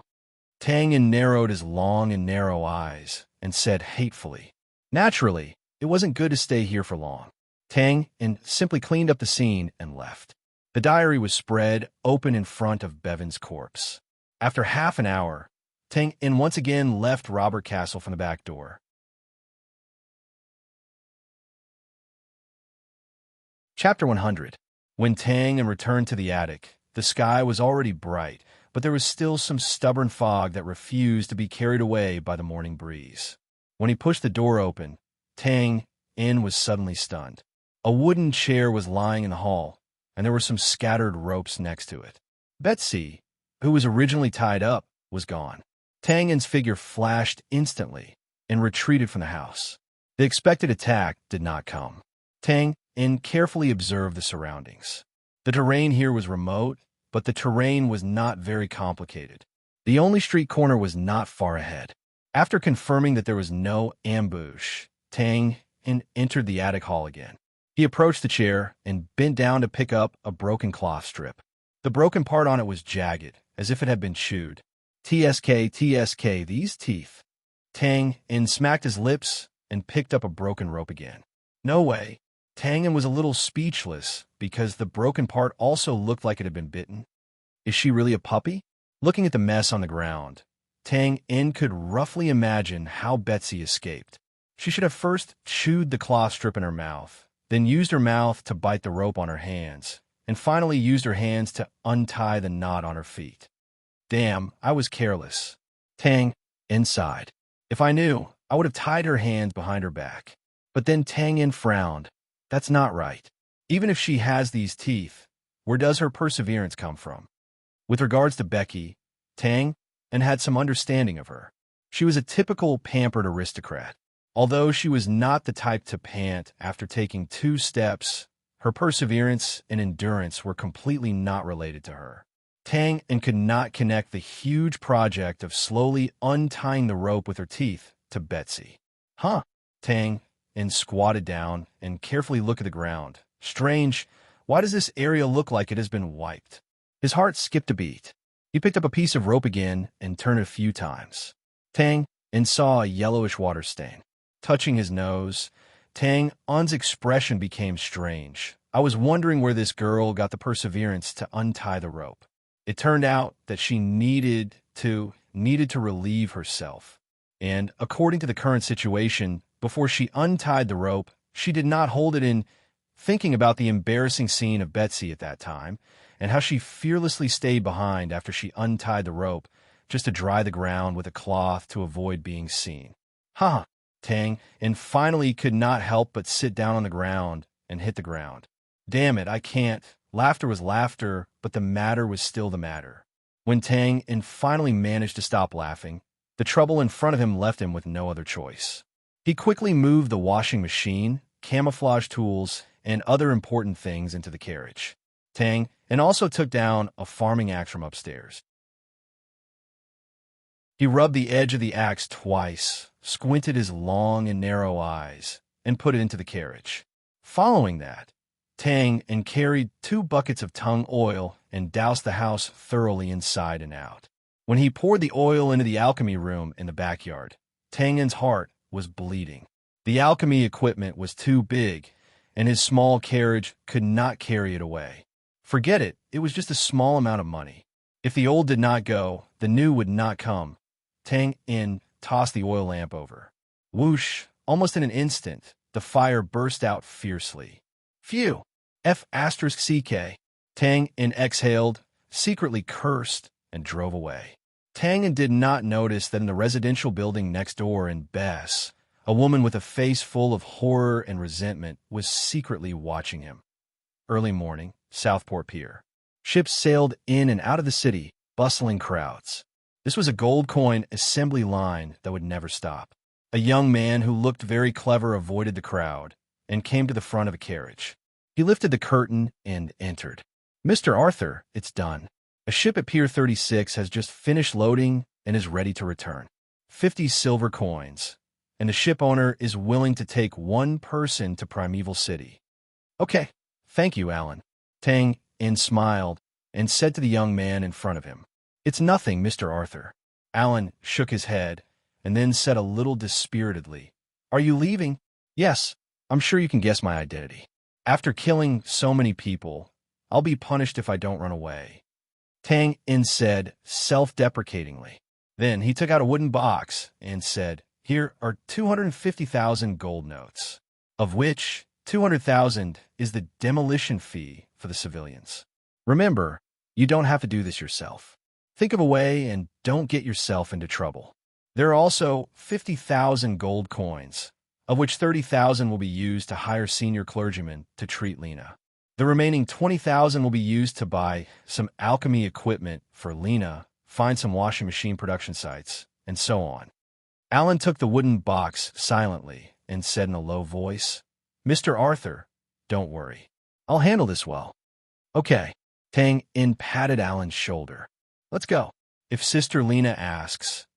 Tang In narrowed his long and narrow eyes and said hatefully. Naturally, it wasn't good to stay here for long. Tang In simply cleaned up the scene and left. The diary was spread open in front of Bevan's corpse. After half an hour, Tang In once again left Robert Castle from the back door. Chapter 100. When Tang In returned to the attic, the sky was already bright, but there was still some stubborn fog that refused to be carried away by the morning breeze. When he pushed the door open, Tang In was suddenly stunned. A wooden chair was lying in the hall, and there were some scattered ropes next to it. Betsy, who was originally tied up, was gone. Tang In's figure flashed instantly and retreated from the house. The expected attack did not come. Tang In carefully observed the surroundings. The terrain here was remote, but the terrain was not very complicated. The only street corner was not far ahead. After confirming that there was no ambush, Tang In entered the attic hall again. He approached the chair and bent down to pick up a broken cloth strip. The broken part on it was jagged, as if it had been chewed. TSK, these teeth. Tang In smacked his lips and picked up a broken rope again. No way. Tang In was a little speechless because the broken part also looked like it had been bitten. Is she really a puppy? Looking at the mess on the ground, Tang In could roughly imagine how Betsy escaped. She should have first chewed the cloth strip in her mouth, then used her mouth to bite the rope on her hands, and finally used her hands to untie the knot on her feet. Damn, I was careless. Tang In sighed. If I knew, I would have tied her hands behind her back. But then Tang In frowned. That's not right. Even if she has these teeth, where does her perseverance come from? With regards to Becky, Tang In had some understanding of her. She was a typical pampered aristocrat. Although she was not the type to pant after taking 2 steps, her perseverance and endurance were completely not related to her. Tang In could not connect the huge project of slowly untying the rope with her teeth to Betsy. Huh? Tang In squatted down and carefully looked at the ground. Strange, why does this area look like it has been wiped? His heart skipped a beat. He picked up a piece of rope again and turned it a few times. Tang In saw a yellowish water stain. Touching his nose, Tang In's expression became strange, I was wondering where this girl got the perseverance to untie the rope. It turned out that she needed to relieve herself. And according to the current situation, before she untied the rope, she did not hold it in, thinking about the embarrassing scene of Betsy at that time, and how she fearlessly stayed behind after she untied the rope, just to dry the ground with a cloth to avoid being seen. Ha! Tang, and finally could not help but sit down on the ground and hit the ground. Damn it, I can't. Laughter was laughter, but the matter was still the matter. When Tang and finally managed to stop laughing, the trouble in front of him left him with no other choice. He quickly moved the washing machine, camouflage tools, and other important things into the carriage. Tang, and also took down a farming axe from upstairs. He rubbed the edge of the axe twice, squinted his long and narrow eyes, and put it into the carriage. Following that, Tang and carried 2 buckets of tung oil and doused the house thoroughly inside and out. When he poured the oil into the alchemy room in the backyard, Tangen's heart was bleeding. The alchemy equipment was too big, and his small carriage could not carry it away. Forget it, it was just a small amount of money. If the old did not go, the new would not come. Tang In tossed the oil lamp over. Whoosh! Almost in an instant, the fire burst out fiercely. Phew! F***CK. Tang In exhaled, secretly cursed, and drove away. Tang In did not notice that in the residential building next door in Bess, a woman with a face full of horror and resentment was secretly watching him. Early morning, Southport Pier. Ships sailed in and out of the city, bustling crowds. This was a gold coin assembly line that would never stop. A young man who looked very clever avoided the crowd and came to the front of a carriage. He lifted the curtain and entered. "Mr. Arthur, it's done. A ship at Pier 36 has just finished loading and is ready to return. 50 silver coins, and the ship owner is willing to take 1 person to Primeval City." "Okay, thank you, Alan." Tang In smiled and said to the young man in front of him, "It's nothing, Mr. Arthur." Alan shook his head and then said a little dispiritedly, "Are you leaving?" "Yes, I'm sure you can guess my identity. After killing so many people, I'll be punished if I don't run away," Tang In said self-deprecatingly. Then he took out a wooden box and said, "Here are 250,000 gold notes, of which 200,000 is the demolition fee for the civilians. Remember, you don't have to do this yourself. Think of a way and don't get yourself into trouble. There are also 50,000 gold coins, of which 30,000 will be used to hire senior clergymen to treat Lena. The remaining 20,000 will be used to buy some alchemy equipment for Lena, find some washing machine production sites, and so on." Alan took the wooden box silently and said in a low voice, "Mr. Arthur, don't worry. I'll handle this well." "Okay." Tang In patted Alan's shoulder. "Let's go. If Sister Lena asks,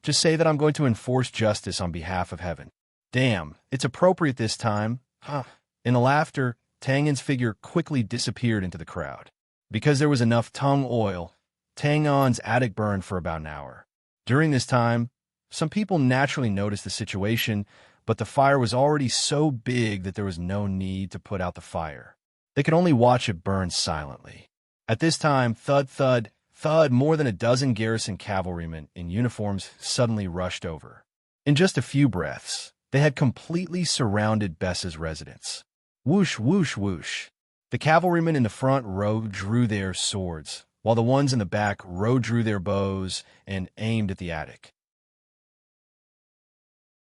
just say that I'm going to enforce justice on behalf of heaven." "Damn, it's appropriate this time, huh?" In the laughter, Tang In's figure quickly disappeared into the crowd. Because there was enough tung oil, Tang On's attic burned for about an hour. During this time, some people naturally noticed the situation, but the fire was already so big that there was no need to put out the fire. They could only watch it burn silently. At this time, thud, thud, thud, more than a dozen garrison cavalrymen in uniforms suddenly rushed over. In just a few breaths, they had completely surrounded Bess's residence. Whoosh, whoosh, whoosh. The cavalrymen in the front row drew their swords, while the ones in the back row drew their bows and aimed at the attic.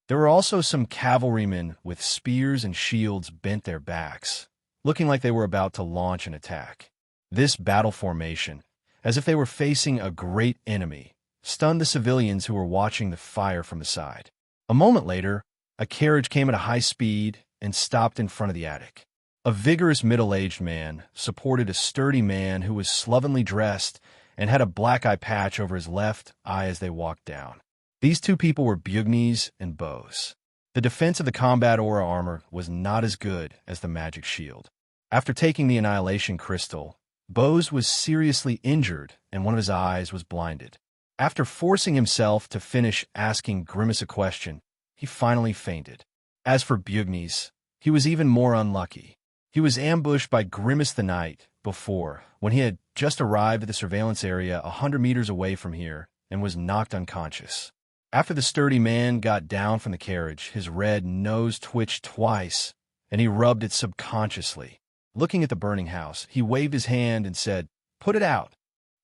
There were also some cavalrymen with spears and shields bent their backs, looking like they were about to launch an attack. This battle formation, as if they were facing a great enemy, stunned the civilians who were watching the fire from the side. A moment later, a carriage came at a high speed and stopped in front of the attic. A vigorous middle-aged man supported a sturdy man who was slovenly dressed and had a black eye patch over his left eye as they walked down. These 2 people were Bugnes and Bose. The defense of the combat aura armor was not as good as the magic shield. After taking the annihilation crystal, Bose was seriously injured and one of his eyes was blinded. After forcing himself to finish asking Grimace a question, he finally fainted. As for Bugnes, he was even more unlucky. He was ambushed by Grimace the night before, when he had just arrived at the surveillance area 100 meters away from here and was knocked unconscious. After the sturdy man got down from the carriage, his red nose twitched twice, and he rubbed it subconsciously. Looking at the burning house, he waved his hand and said, "Put it out."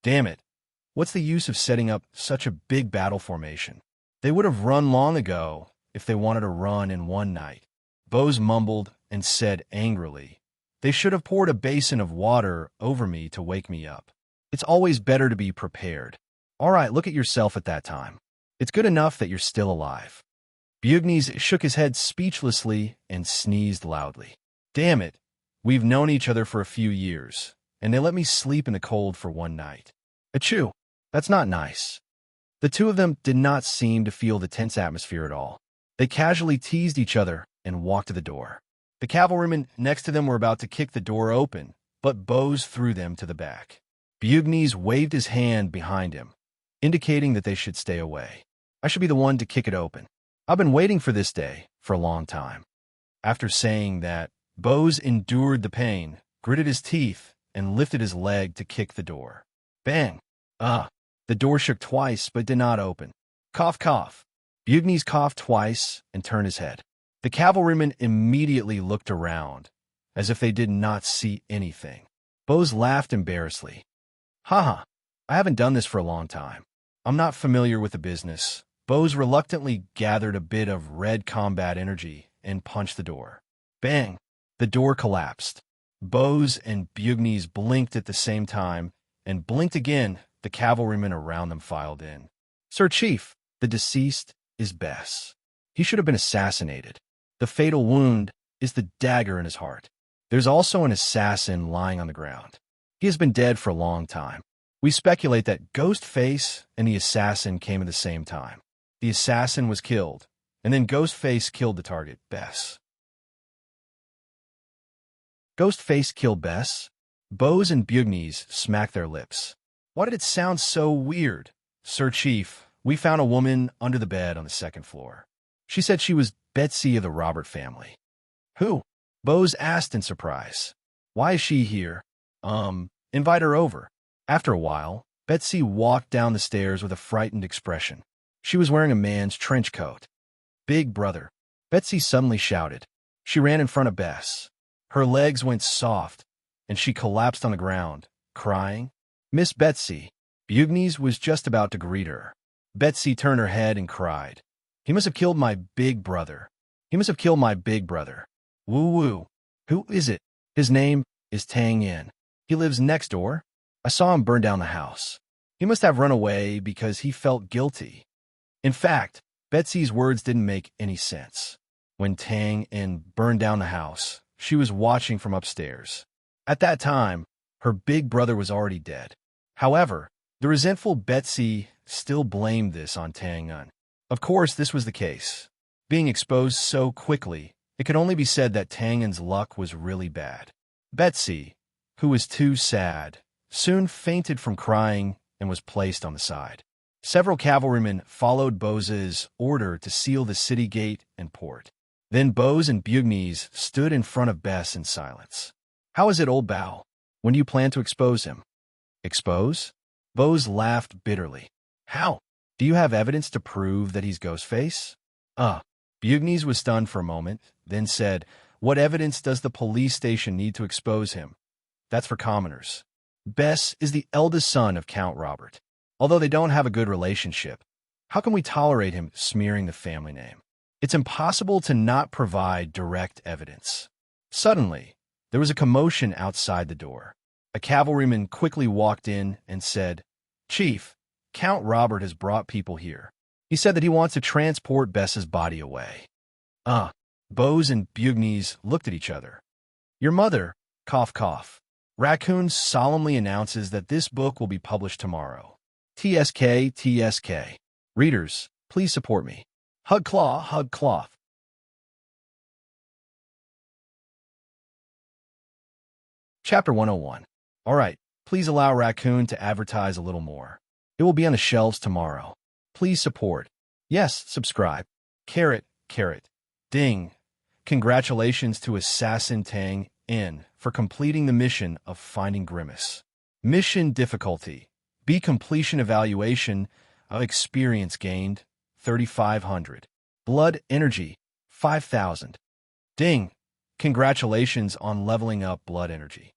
Damn it. What's the use of setting up such a big battle formation? They would have run long ago if they wanted to run in one night. Bose mumbled and said angrily, "They should have poured a basin of water over me to wake me up. It's always better to be prepared. All right, look at yourself at that time. It's good enough that you're still alive." Bugnes shook his head speechlessly and sneezed loudly. "Damn it. We've known each other for a few years, and they let me sleep in the cold for one night. Achoo. That's not nice." The two of them did not seem to feel the tense atmosphere at all. They casually teased each other and walked to the door. The cavalrymen next to them were about to kick the door open, but Bose threw them to the back. Bugnes waved his hand behind him, indicating that they should stay away. "I should be the one to kick it open. I've been waiting for this day for a long time." After saying that, Bose endured the pain, gritted his teeth, and lifted his leg to kick the door. Bang! The door shook twice but did not open. Cough, cough. Bugnes coughed twice and turned his head. The cavalrymen immediately looked around, as if they did not see anything. Bose laughed embarrassedly. "Haha, I haven't done this for a long time. I'm not familiar with the business." Bose reluctantly gathered a bit of red combat energy and punched the door. Bang! The door collapsed. Bose and Bugnes blinked at the same time, and blinked again. The cavalrymen around them filed in. "Sir Chief, the deceased is Bess. He should have been assassinated. The fatal wound is the dagger in his heart. There's also an assassin lying on the ground. He has been dead for a long time. We speculate that Ghostface and the assassin came at the same time. The assassin was killed, and then Ghostface killed the target, Bess." "Ghostface killed Bess?" Bose and Bugnes smacked their lips. Why did it sound so weird? "Sir Chief, we found a woman under the bed on the second floor. She said she was Betsy of the Robert family." "Who?" Bose asked in surprise. "Why is she here?" Invite her over." After a while, Betsy walked down the stairs with a frightened expression. She was wearing a man's trench coat. "Big brother," Betsy suddenly shouted. She ran in front of Bess. Her legs went soft, and she collapsed on the ground, crying. "Miss Betsy." Bugnes was just about to greet her. Betsy turned her head and cried. "He must have killed my big brother. He must have killed my big brother. Woo-woo. Who is it?" "His name is Tang Yin. He lives next door. I saw him burn down the house. He must have run away because he felt guilty." In fact, Betsy's words didn't make any sense. When Tang Yin burned down the house, she was watching from upstairs. At that time, her big brother was already dead. However, the resentful Betsy still blamed this on Tang Yin. Of course, this was the case. Being exposed so quickly, it could only be said that Tang Yin's luck was really bad. Betsy, who was too sad, soon fainted from crying and was placed on the side. Several cavalrymen followed Bose's order to seal the city gate and port. Then Bose and Bugnes stood in front of Bess in silence. "How is it, old Bow? When do you plan to expose him?" "Expose?" Bose laughed bitterly. "How? Do you have evidence to prove that he's Ghostface?" Bugnes was stunned for a moment, then said, "What evidence does the police station need to expose him? That's for commoners. Bess is the eldest son of Count Robert. Although they don't have a good relationship, how can we tolerate him smearing the family name? It's impossible to not provide direct evidence." Suddenly, there was a commotion outside the door. A cavalryman quickly walked in and said, "Chief, Count Robert has brought people here. He said that he wants to transport Bess's body away." Bose and Bugnes looked at each other. "Your mother," cough cough. "Raccoon solemnly announces that this book will be published tomorrow. TSK, TSK. Readers, please support me. Hug claw, hug cloth." Chapter 101. All right, please allow Raccoon to advertise a little more. It will be on the shelves tomorrow. Please support. Yes, subscribe. Carrot, carrot. Ding. Congratulations to Assassin Tang in for completing the mission of finding Grimace. Mission difficulty. B. Completion evaluation of experience gained, 3,500. Blood energy, 5,000. Ding! Congratulations on leveling up blood energy.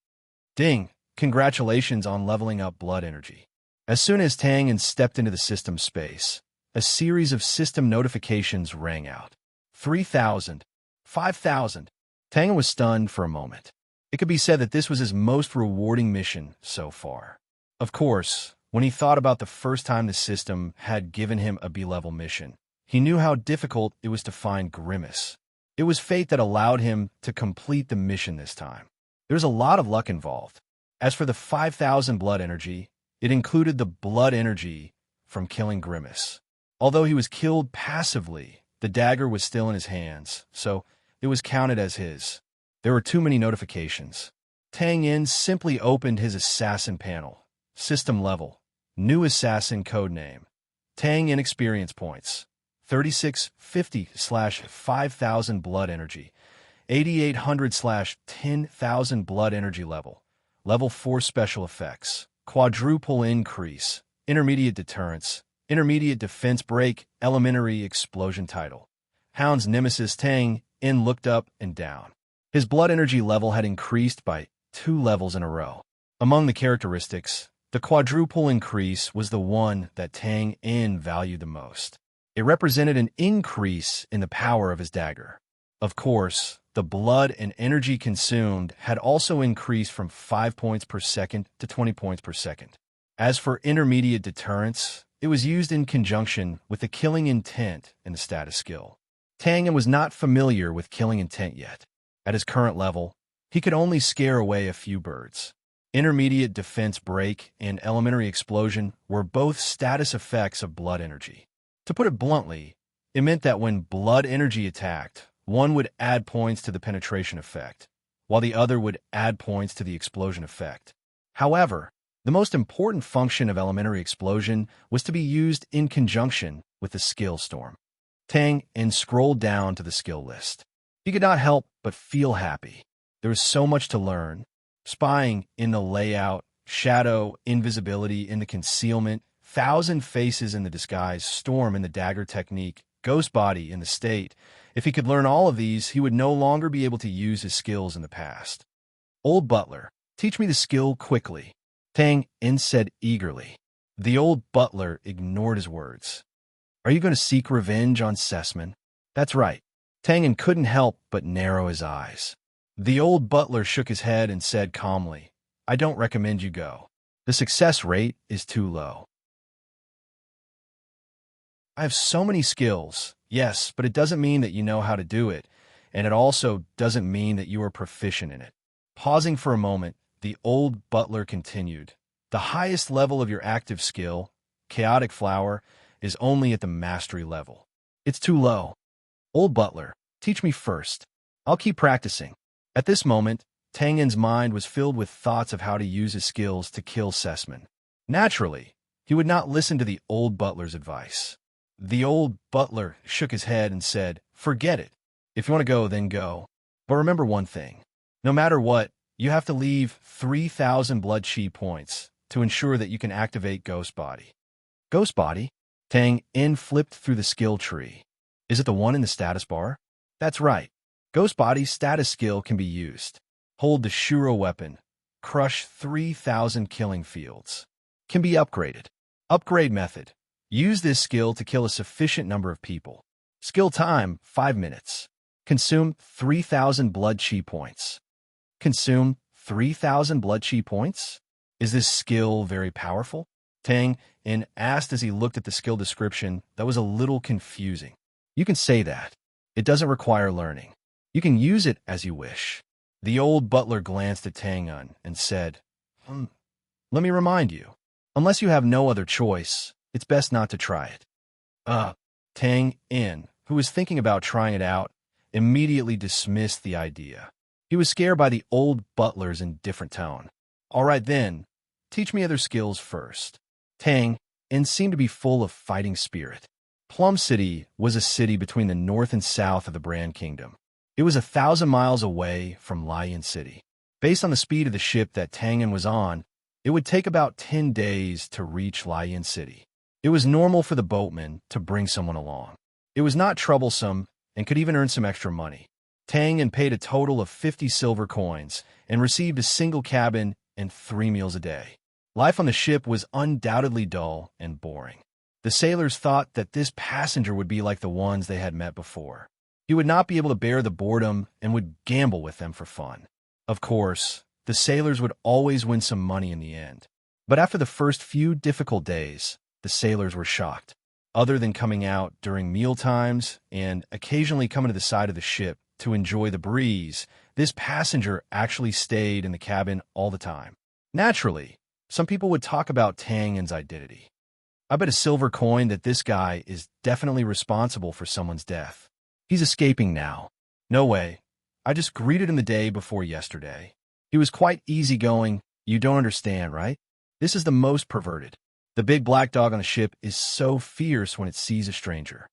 Ding! Congratulations on leveling up blood energy. As soon as Tang stepped into the system space, a series of system notifications rang out. 3,000. 5,000. Tang was stunned for a moment. It could be said that this was his most rewarding mission so far. Of course, when he thought about the first time the system had given him a B-level mission, he knew how difficult it was to find Grimace. It was fate that allowed him to complete the mission this time. There's a lot of luck involved. As for the 5,000 blood energy, it included the blood energy from killing Grimace. Although he was killed passively, the dagger was still in his hands, so it was counted as his. There were too many notifications. Tang Yin simply opened his assassin panel. System level. New assassin codename. Tang Yin experience points. 3650/5000 blood energy. 8800/10,000 blood energy level. Level 4 special effects. Quadruple increase. Intermediate deterrence. Intermediate defense break. Elementary explosion title. Hound's nemesis Tang Yin looked up and down. His blood energy level had increased by 2 levels in a row. Among the characteristics, the quadruple increase was the one that Tang Yin valued the most. It represented an increase in the power of his dagger. Of course, the blood and energy consumed had also increased from 5 points per second to 20 points per second. As for intermediate deterrence, it was used in conjunction with the killing intent in the status skill. Tang Yin was not familiar with killing intent yet. At his current level, he could only scare away a few birds. Intermediate defense break and elementary explosion were both status effects of blood energy. To put it bluntly, it meant that when blood energy attacked, one would add points to the penetration effect, while the other would add points to the explosion effect. However, the most important function of elementary explosion was to be used in conjunction with the skill storm. Tang Yin scrolled down to the skill list. He could not help but feel happy. There was so much to learn. Spying in the layout, shadow, invisibility in the concealment, thousand faces in the disguise, storm in the dagger technique, ghost body in the state. If he could learn all of these, he would no longer be able to use his skills in the past. Old butler, teach me the skill quickly, Tang Yin said eagerly. The old butler ignored his words. Are you going to seek revenge on Sessman? That's right. Tang Yin couldn't help but narrow his eyes. The old butler shook his head and said calmly, I don't recommend you go. The success rate is too low. I have so many skills, yes, but it doesn't mean that you know how to do it, and it also doesn't mean that you are proficient in it. Pausing for a moment, the old butler continued, the highest level of your active skill, chaotic flower, is only at the mastery level. It's too low. Old butler, teach me first. I'll keep practicing. At this moment, Tang Yin's mind was filled with thoughts of how to use his skills to kill Sessman. Naturally, he would not listen to the old butler's advice. The old butler shook his head and said, forget it. If you want to go, then go. But remember one thing. No matter what, you have to leave 3,000 blood chi points to ensure that you can activate Ghost Body. Ghost Body? Tang Yin flipped through the skill tree. Is it the one in the status bar? That's right. Ghost Body's status skill can be used. Hold the Shuro weapon. Crush 3,000 killing fields. Can be upgraded. Upgrade method. Use this skill to kill a sufficient number of people. Skill time, 5 minutes. Consume 3,000 blood chi points. Consume 3,000 blood chi points? Is this skill very powerful? Tang Yin asked as he looked at the skill description that was a little confusing. You can say that. It doesn't require learning. You can use it as you wish. The old butler glanced at Tang Yin and said, let me remind you, unless you have no other choice, it's best not to try it. Tang Yin, who was thinking about trying it out, immediately dismissed the idea. He was scared by the old butler's indifferent tone. All right then, teach me other skills first. Tang Yin seemed to be full of fighting spirit. Plum City was a city between the north and south of the Brand Kingdom. It was 1,000 miles away from Lion City. Based on the speed of the ship that Tangan was on, it would take about 10 days to reach Lion City. It was normal for the boatman to bring someone along. It was not troublesome and could even earn some extra money. Tangan paid a total of 50 silver coins and received a single cabin and 3 meals a day. Life on the ship was undoubtedly dull and boring. The sailors thought that this passenger would be like the ones they had met before. He would not be able to bear the boredom and would gamble with them for fun. Of course, the sailors would always win some money in the end. But after the first few difficult days, the sailors were shocked. Other than coming out during meal times and occasionally coming to the side of the ship to enjoy the breeze, this passenger actually stayed in the cabin all the time. Naturally, some people would talk about Tangan's identity. I bet a silver coin that this guy is definitely responsible for someone's death. He's escaping now. No way. I just greeted him the day before yesterday. He was quite easygoing. You don't understand, right? This is the most perverted. The big black dog on the ship is so fierce when it sees a stranger.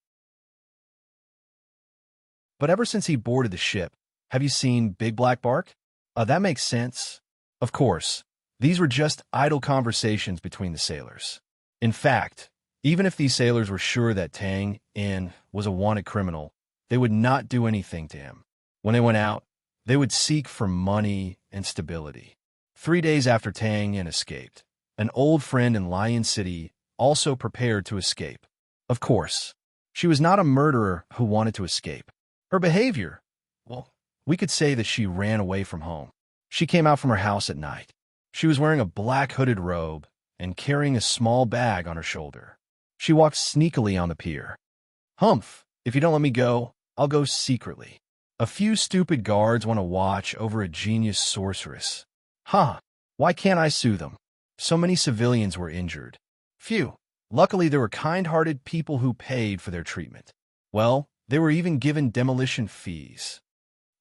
But ever since he boarded the ship, have you seen Big Black bark? That makes sense. Of course, these were just idle conversations between the sailors. In fact, even if these sailors were sure that Tang In was a wanted criminal, they would not do anything to him. When they went out, they would seek for money and stability. 3 days after Tang In escaped, an old friend in Lion City also prepared to escape. Of course, she was not a murderer who wanted to escape. Her behavior, well, we could say that she ran away from home. She came out from her house at night. She was wearing a black hooded robe and carrying a small bag on her shoulder. She walked sneakily on the pier. Humph, if you don't let me go, I'll go secretly. A few stupid guards want to watch over a genius sorceress. Huh, why can't I sue them? So many civilians were injured. Phew, luckily there were kind-hearted people who paid for their treatment. Well, they were even given demolition fees.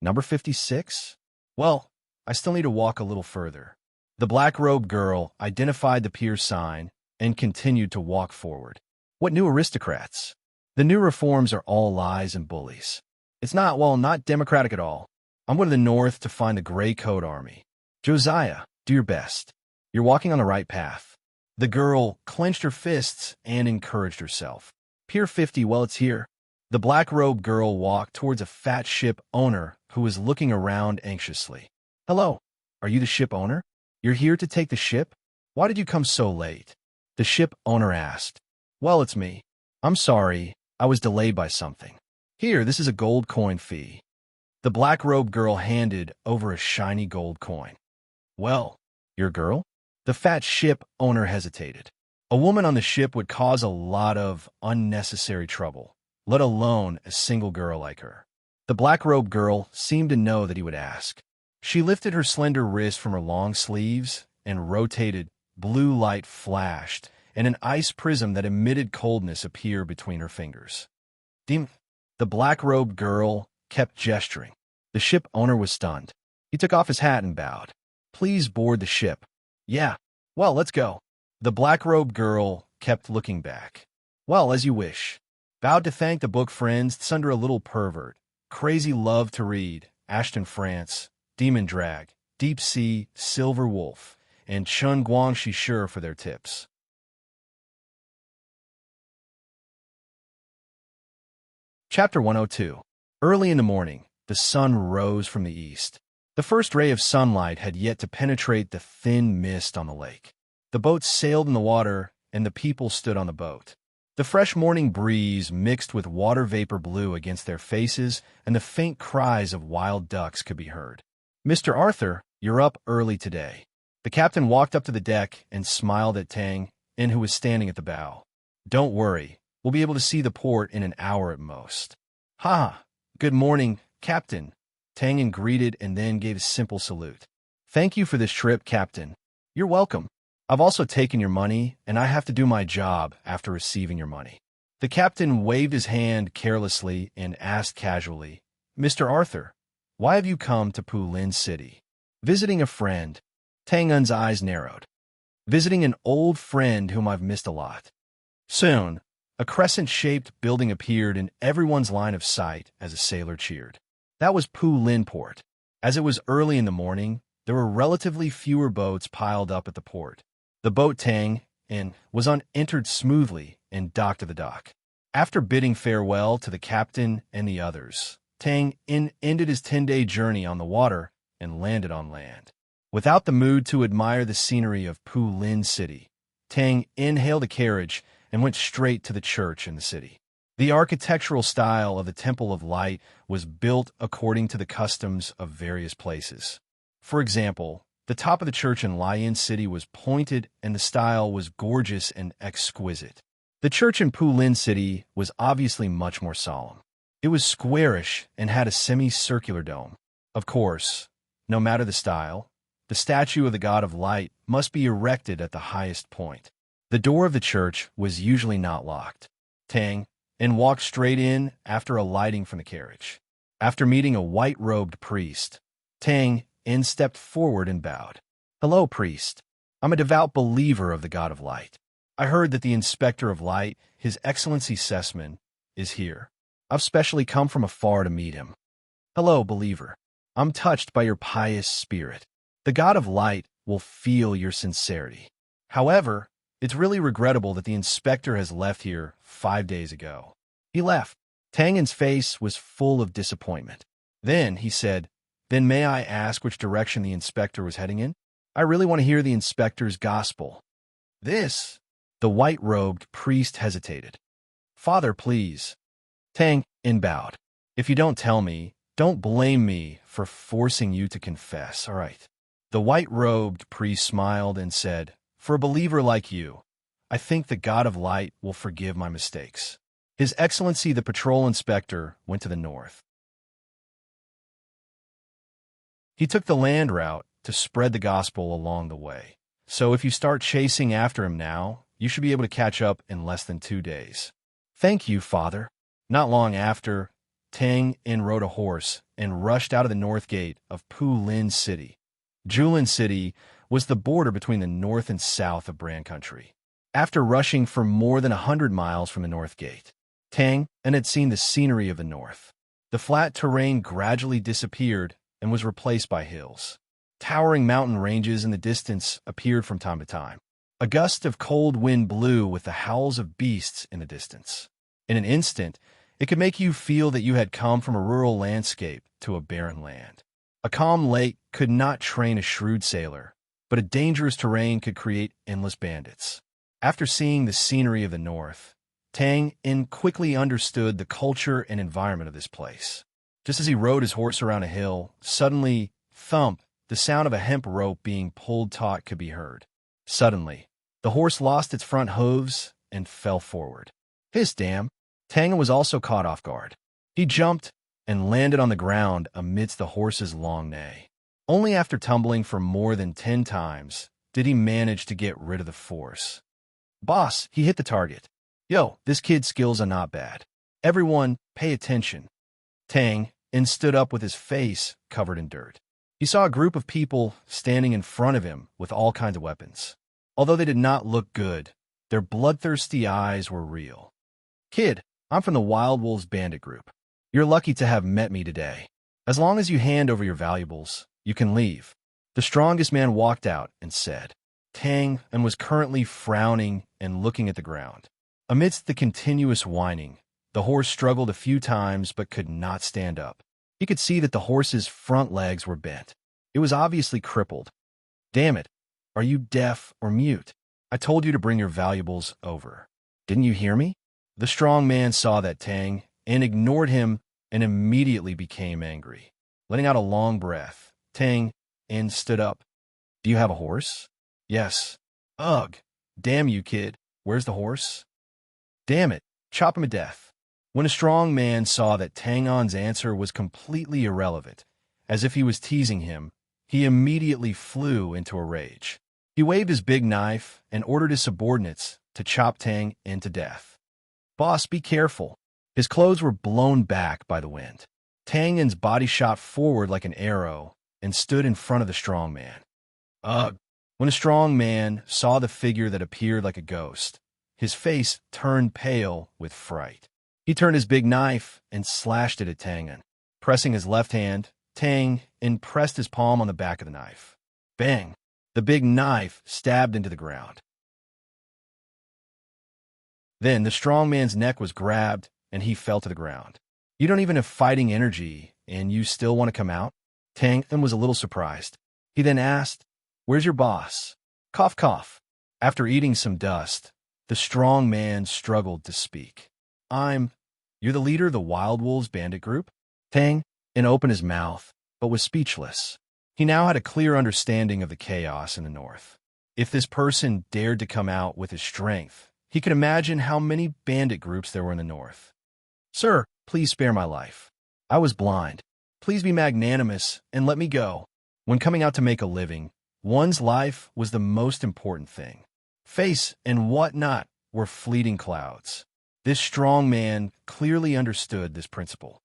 Number 56? Well, I still need to walk a little further. The black-robed girl identified the pier sign and continued to walk forward. What new aristocrats? The new reforms are all lies and bullies. It's not democratic at all. I'm going to the north to find the Gray Coat Army. Josiah, do your best. You're walking on the right path. The girl clenched her fists and encouraged herself. Pier 50, well, it's here. The black-robed girl walked towards a fat ship owner who was looking around anxiously. Hello, are you the ship owner? You're here to take the ship? Why did you come so late? The ship owner asked. Well, it's me. I'm sorry, I was delayed by something. Here, this is a gold coin fee. The black-robed girl handed over a shiny gold coin. Well, your girl? The fat ship owner hesitated. A woman on the ship would cause a lot of unnecessary trouble, let alone a single girl like her. The black-robed girl seemed to know that he would ask. She lifted her slender wrist from her long sleeves and rotated. Blue light flashed, and an ice prism that emitted coldness appeared between her fingers. The black-robed girl kept gesturing. The ship owner was stunned. He took off his hat and bowed. Please board the ship. Yeah, well, let's go. The black-robed girl kept looking back. Well, as you wish. Bowed to thank the book friends, Thunder a Little Pervert, Crazy Love to Read, Ashton France, Demon Drag, Deep Sea, Silver Wolf, and Chun Guang Shishur for their tips. Chapter 102. Early in the morning, the sun rose from the east. The first ray of sunlight had yet to penetrate the thin mist on the lake. The boat sailed in the water, and the people stood on the boat. The fresh morning breeze mixed with water vapor blew against their faces, and the faint cries of wild ducks could be heard. Mr. Arthur, you're up early today. The captain walked up to the deck and smiled at Tang In, who was standing at the bow. Don't worry, we'll be able to see the port in an hour at most. Ha! Good morning, Captain. Tang In greeted and then gave a simple salute. Thank you for this trip, Captain. You're welcome. I've also taken your money, and I have to do my job after receiving your money. The captain waved his hand carelessly and asked casually, Mr. Arthur, why have you come to Pulin City? Visiting a friend. Tang In's eyes narrowed. Visiting an old friend whom I've missed a lot. Soon, a crescent-shaped building appeared in everyone's line of sight as a sailor cheered. That was Pu Lin port. As it was early in the morning, there were relatively fewer boats piled up at the port. The boat Tang In was entered smoothly and docked to the dock. After bidding farewell to the captain and the others, Tang In ended his 10-day journey on the water and landed on land. Without the mood to admire the scenery of Pu Lin City, Tang In hailed a carriage and went straight to the church in the city. The architectural style of the Temple of Light was built according to the customs of various places. For example, the top of the church in Lian City was pointed and the style was gorgeous and exquisite. The church in Pu Lin City was obviously much more solemn. It was squarish and had a semicircular dome. Of course, no matter the style, the statue of the god of light must be erected at the highest point. The door of the church was usually not locked. Tang In walked straight in after alighting from the carriage. After meeting a white-robed priest, Tang In stepped forward and bowed. "Hello, priest. I'm a devout believer of the god of light. I heard that the inspector of light, His Excellency Sessman, is here. I've specially come from afar to meet him." "Hello, believer. I'm touched by your pious spirit. The god of light will feel your sincerity. However, it's really regrettable that the inspector has left here 5 days ago." He left. Tang In's face was full of disappointment. Then he said, "Then may I ask which direction the inspector was heading in? I really want to hear the inspector's gospel." "This?" The white-robed priest hesitated. "Father, please." Tang In bowed. "If you don't tell me, don't blame me for forcing you to confess, all right?" The white-robed priest smiled and said, "For a believer like you, I think the God of Light will forgive my mistakes." His Excellency the patrol inspector went to the north. He took the land route to spread the gospel along the way. So if you start chasing after him now, you should be able to catch up in less than 2 days. "Thank you, Father." Not long after, Tang In rode a horse and rushed out of the north gate of Pu Lin City. Julin City was the border between the north and south of Bran Country. After rushing for more than 100 miles from the north gate, Tang In had seen the scenery of the north. The flat terrain gradually disappeared and was replaced by hills. Towering mountain ranges in the distance appeared from time to time. A gust of cold wind blew with the howls of beasts in the distance. In an instant, it could make you feel that you had come from a rural landscape to a barren land. A calm lake could not train a shrewd sailor, but a dangerous terrain could create endless bandits. After seeing the scenery of the north, Tang In quickly understood the culture and environment of this place. Just as he rode his horse around a hill, suddenly, thump, the sound of a hemp rope being pulled taut could be heard. Suddenly, the horse lost its front hooves and fell forward. His damn! Tang In was also caught off guard. He jumped and landed on the ground amidst the horse's long neigh. Only after tumbling for more than 10 times did he manage to get rid of the force. "Boss, he hit the target. Yo, this kid's skills are not bad. Everyone, pay attention." Tang In stood up with his face covered in dirt. He saw a group of people standing in front of him with all kinds of weapons. Although they did not look good, their bloodthirsty eyes were real. "Kid, I'm from the Wild Wolves Bandit Group. You're lucky to have met me today. As long as you hand over your valuables, you can leave." The strongest man walked out and said. Tang In was currently frowning and looking at the ground. Amidst the continuous whining, the horse struggled a few times but could not stand up. He could see that the horse's front legs were bent. It was obviously crippled. "Damn it, are you deaf or mute? I told you to bring your valuables over. Didn't you hear me?" The strong man saw that Tang In ignored him and immediately became angry. Letting out a long breath, Tang In stood up. "Do you have a horse?" "Yes." "Ugh. Damn you, kid. Where's the horse?" "Damn it. Chop him to death." When a strong man saw that Tang In's answer was completely irrelevant, as if he was teasing him, he immediately flew into a rage. He waved his big knife and ordered his subordinates to chop Tang In to death. "Boss, be careful." His clothes were blown back by the wind. Tang In's body shot forward like an arrow and stood in front of the strong man. Ugh! When the strong man saw the figure that appeared like a ghost, his face turned pale with fright. He turned his big knife and slashed it at Tang In. Pressing his left hand, Tang In pressed his palm on the back of the knife. Bang! The big knife stabbed into the ground. Then the strong man's neck was grabbed, and he fell to the ground. You don't even have fighting energy, and you still want to come out? Tang In was a little surprised. He then asked, "Where's your boss?" Cough, cough. After eating some dust, the strong man struggled to speak. You're the leader of the Wild Wolves bandit group? Tang In opened his mouth, but was speechless. He now had a clear understanding of the chaos in the north. If this person dared to come out with his strength, he could imagine how many bandit groups there were in the north. "Sir, please spare my life. I was blind. Please be magnanimous and let me go." When coming out to make a living, one's life was the most important thing. Face and whatnot were fleeting clouds. This strong man clearly understood this principle.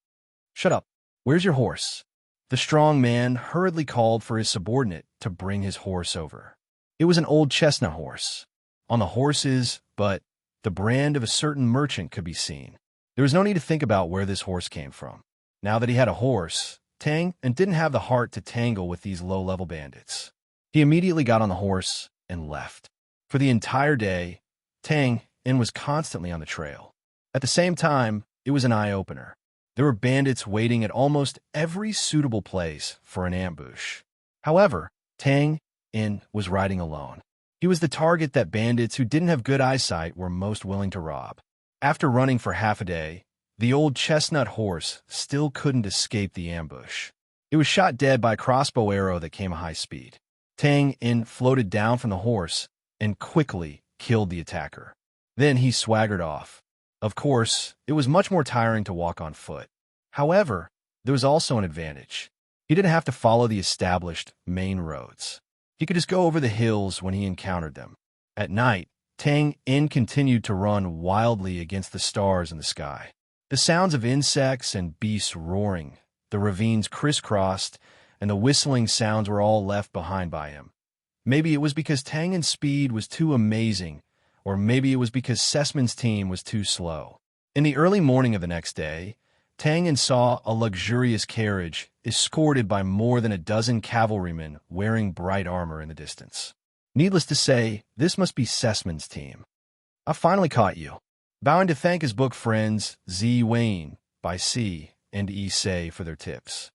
"Shut up. Where's your horse?" The strong man hurriedly called for his subordinate to bring his horse over. It was an old chestnut horse. On the horses, but the brand of a certain merchant could be seen. There was no need to think about where this horse came from. Now that he had a horse, Tang In didn't have the heart to tangle with these low-level bandits. He immediately got on the horse and left. For the entire day, Tang In was constantly on the trail. At the same time, it was an eye-opener. There were bandits waiting at almost every suitable place for an ambush. However, Tang In was riding alone. He was the target that bandits who didn't have good eyesight were most willing to rob. After running for half a day, the old chestnut horse still couldn't escape the ambush. It was shot dead by a crossbow arrow that came at high speed. Tang In floated down from the horse and quickly killed the attacker. Then he swaggered off. Of course, it was much more tiring to walk on foot. However, there was also an advantage. He didn't have to follow the established main roads. He could just go over the hills when he encountered them. At night, Tang In continued to run wildly against the stars in the sky. The sounds of insects and beasts roaring, the ravines crisscrossed, and the whistling sounds were all left behind by him. Maybe it was because Tang In's speed was too amazing, or maybe it was because Sessman's team was too slow. In the early morning of the next day, Tang In saw a luxurious carriage escorted by more than a dozen cavalrymen wearing bright armor in the distance. Needless to say, this must be Sessman's team. "I finally caught you." Bowing to thank his book friends Z. Wayne by C. and E. Say for their tips.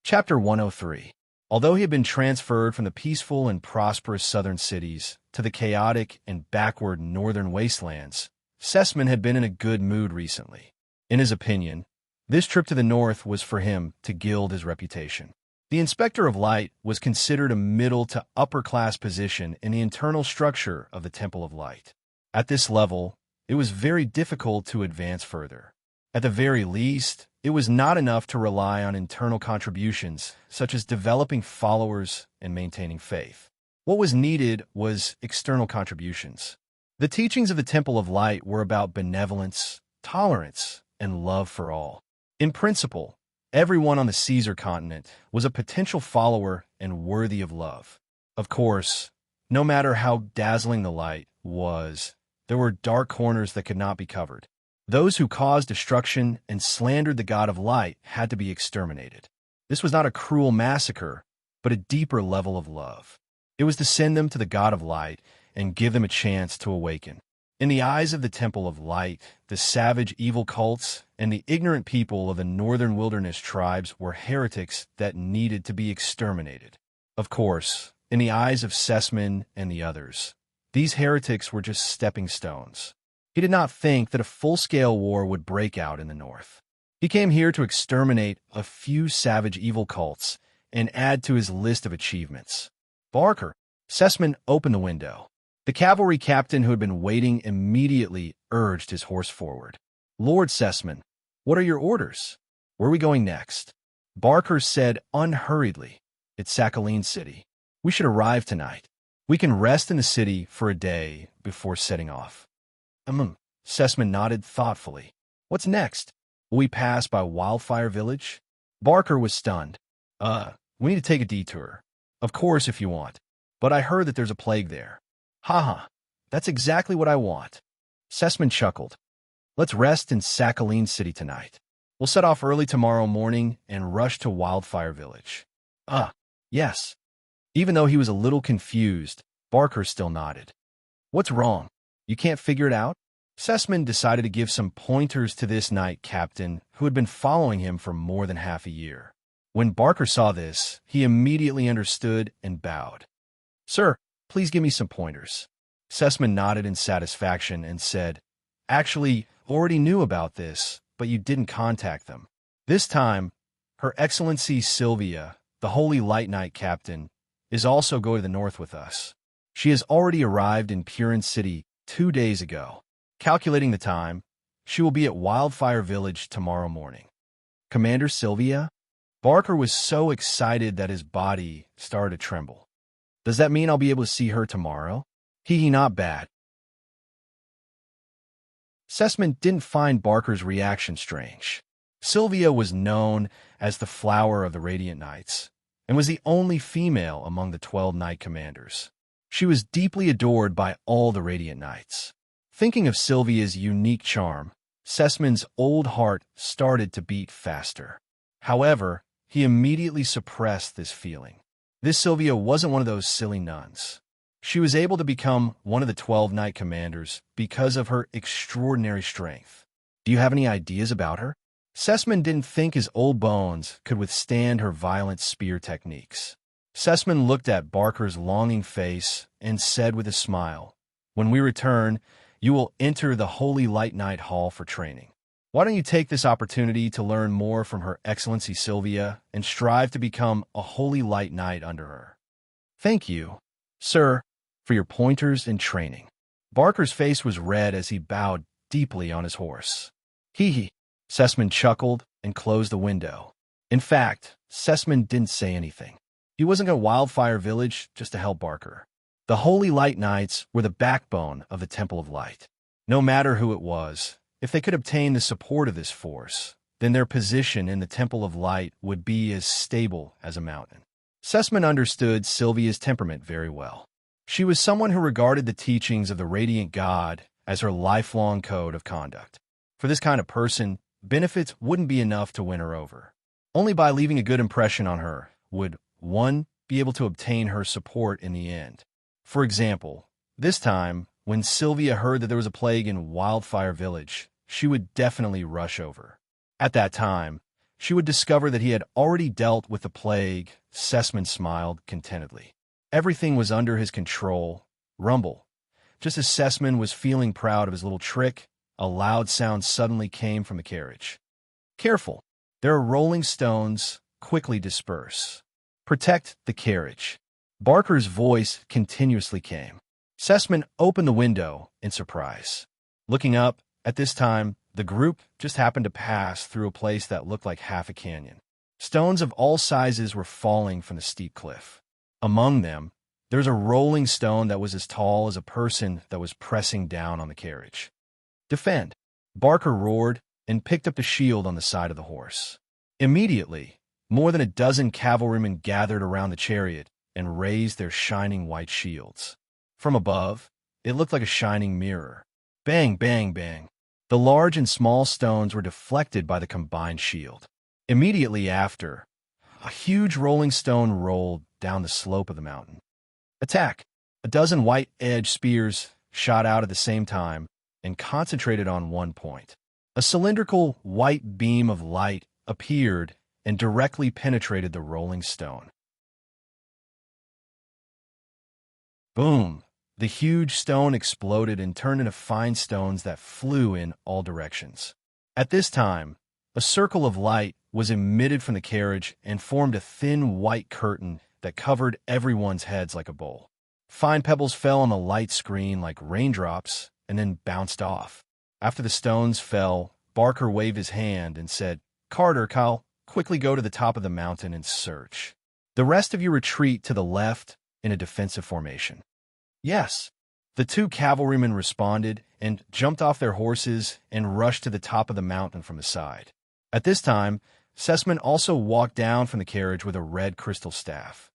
Chapter 103. Although he had been transferred from the peaceful and prosperous southern cities to the chaotic and backward northern wastelands, Sessman had been in a good mood recently. In his opinion, this trip to the north was for him to gild his reputation. The Inspector of Light was considered a middle to upper-class position in the internal structure of the Temple of Light. At this level, it was very difficult to advance further. At the very least, it was not enough to rely on internal contributions, such as developing followers and maintaining faith. What was needed was external contributions. The teachings of the Temple of Light were about benevolence, tolerance, and love for all. In principle, everyone on the Caesar continent was a potential follower and worthy of love. Of course, no matter how dazzling the light was, there were dark corners that could not be covered. Those who caused destruction and slandered the God of Light had to be exterminated. This was not a cruel massacre, but a deeper level of love. It was to send them to the God of Light and give them a chance to awaken. In the eyes of the Temple of Light, the savage evil cults and the ignorant people of the northern wilderness tribes were heretics that needed to be exterminated. Of course, in the eyes of Sessman and the others, these heretics were just stepping stones. He did not think that a full-scale war would break out in the north. He came here to exterminate a few savage evil cults and add to his list of achievements. "Barker." Sessman opened the window. The cavalry captain who had been waiting immediately urged his horse forward. "Lord Sessman, what are your orders? Where are we going next?" Barker said unhurriedly, "It's Sakhalin City. We should arrive tonight. We can rest in the city for a day before setting off." Sessman nodded thoughtfully. "What's next? Will we pass by Wildfire Village?" Barker was stunned. We need to take a detour. Of course, if you want. But I heard that there's a plague there." "Haha, that's exactly what I want." Sessman chuckled. Let's rest in Sakhaline City tonight. We'll set off early tomorrow morning and rush to Wildfire Village. Yes. Even though he was a little confused, Barker still nodded. What's wrong? You can't figure it out? Sessman decided to give some pointers to this knight captain who had been following him for more than half a year. When Barker saw this, he immediately understood and bowed. Sir, please give me some pointers. Sessman nodded in satisfaction and said, Actually, already knew about this, but you didn't contact them. This time, Her Excellency Sylvia, the Holy Light Knight captain, is also going to the north with us. She has already arrived in Purin City 2 days ago. Calculating the time, she will be at Wildfire Village tomorrow morning. Commander Sylvia? Barker was so excited that his body started to tremble. Does that mean I'll be able to see her tomorrow? Not bad. Sessman didn't find Barker's reaction strange. Sylvia was known as the flower of the Radiant Knights, and was the only female among the 12 knight commanders. She was deeply adored by all the Radiant Knights. Thinking of Sylvia's unique charm, Sessman's old heart started to beat faster. However, he immediately suppressed this feeling. This Sylvia wasn't one of those silly nuns. She was able to become one of the 12 knight commanders because of her extraordinary strength. Do you have any ideas about her? Sessman didn't think his old bones could withstand her violent spear techniques. Sessman looked at Barker's longing face and said with a smile, When we return, you will enter the Holy Light Knight Hall for training. Why don't you take this opportunity to learn more from Her Excellency Sylvia and strive to become a Holy Light Knight under her? Thank you, sir, for your pointers and training. Barker's face was red as he bowed deeply on his horse. Sessman chuckled and closed the window. In fact, Sessman didn't say anything. He wasn't going to Wildfire Village just to help Barker. The Holy Light Knights were the backbone of the Temple of Light. No matter who it was, if they could obtain the support of this force, then their position in the Temple of Light would be as stable as a mountain. Sessman understood Sylvia's temperament very well. She was someone who regarded the teachings of the Radiant God as her lifelong code of conduct. For this kind of person, benefits wouldn't be enough to win her over. Only by leaving a good impression on her would one be able to obtain her support in the end. For example, this time, when Sylvia heard that there was a plague in Wildfire Village, she would definitely rush over. At that time, she would discover that he had already dealt with the plague. Sessman smiled contentedly. Everything was under his control. Rumble. Just as Sessman was feeling proud of his little trick, a loud sound suddenly came from the carriage. Careful! There are rolling stones. Quickly disperse. Protect the carriage. Barker's voice continuously came. Sessman opened the window in surprise. Looking up, at this time, the group just happened to pass through a place that looked like half a canyon. Stones of all sizes were falling from the steep cliff. Among them, there was a rolling stone that was as tall as a person that was pressing down on the carriage. Defend! Barker roared and picked up the shield on the side of the horse. Immediately, more than a dozen cavalrymen gathered around the chariot and raised their shining white shields. From above, it looked like a shining mirror. Bang, bang, bang. The large and small stones were deflected by the combined shield. Immediately after, a huge rolling stone rolled down the slope of the mountain. Attack! A dozen white-edged spears shot out at the same time and concentrated on one point. A cylindrical white beam of light appeared and directly penetrated the rolling stone. Boom! The huge stone exploded and turned into fine stones that flew in all directions. At this time, a circle of light was emitted from the carriage and formed a thin white curtain that covered everyone's heads like a bowl. Fine pebbles fell on the light screen like raindrops and then bounced off. After the stones fell, Barker waved his hand and said, Carter, Kyle, quickly go to the top of the mountain and search. The rest of you retreat to the left in a defensive formation. Yes. The 2 cavalrymen responded and jumped off their horses and rushed to the top of the mountain from the side. At this time, Sessman also walked down from the carriage with a red crystal staff.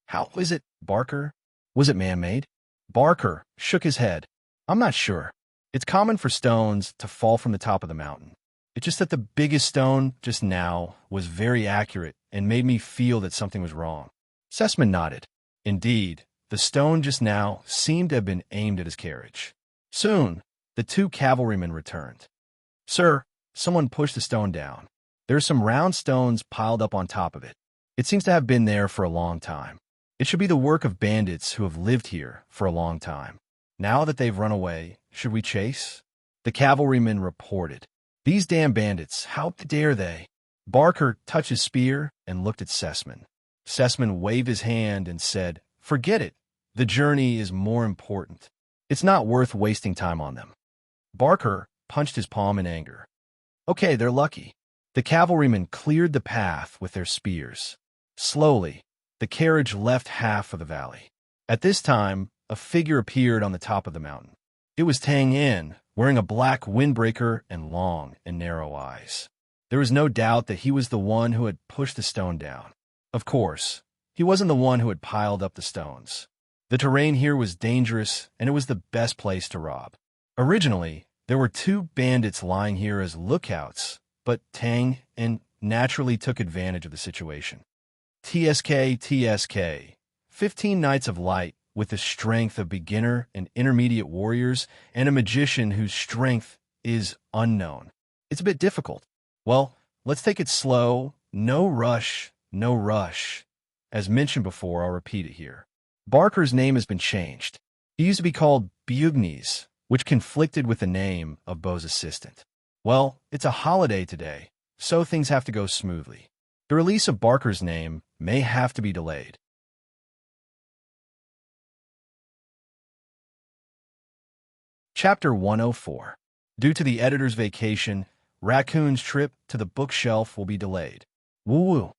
How is it, Barker? Was it man-made? Barker shook his head. I'm not sure. It's common for stones to fall from the top of the mountain. It's just that the biggest stone just now was very accurate and made me feel that something was wrong. Sessman nodded. Indeed, the stone just now seemed to have been aimed at his carriage. Soon, the two cavalrymen returned. Sir, someone pushed the stone down. There are some round stones piled up on top of it. It seems to have been there for a long time. It should be the work of bandits who have lived here for a long time. Now that they've run away, should we chase? The cavalrymen reported. These damn bandits, how dare they? Barker touched his spear and looked at Sessman. Sessman waved his hand and said, Forget it. The journey is more important. It's not worth wasting time on them. Barker punched his palm in anger. Okay, they're lucky. The cavalrymen cleared the path with their spears. Slowly, the carriage left half of the valley. At this time, a figure appeared on the top of the mountain. It was Tang Yin, wearing a black windbreaker and long and narrow eyes. There was no doubt that he was the one who had pushed the stone down. Of course, he wasn't the one who had piled up the stones. The terrain here was dangerous, and it was the best place to rob. Originally, there were two bandits lying here as lookouts, but Tang Yin naturally took advantage of the situation. TSK, 15 Knights of Light with the strength of beginner and intermediate warriors and a magician whose strength is unknown. It's a bit difficult. Well, let's take it slow. No rush, no rush. As mentioned before, I'll repeat it here. Barker's name has been changed. He used to be called Bugnes, which conflicted with the name of Beau's assistant. Well, it's a holiday today, so things have to go smoothly. The release of Barker's name may have to be delayed. Chapter 104. Due to the editor's vacation, Raccoon's trip to the bookshelf will be delayed. Woo-woo.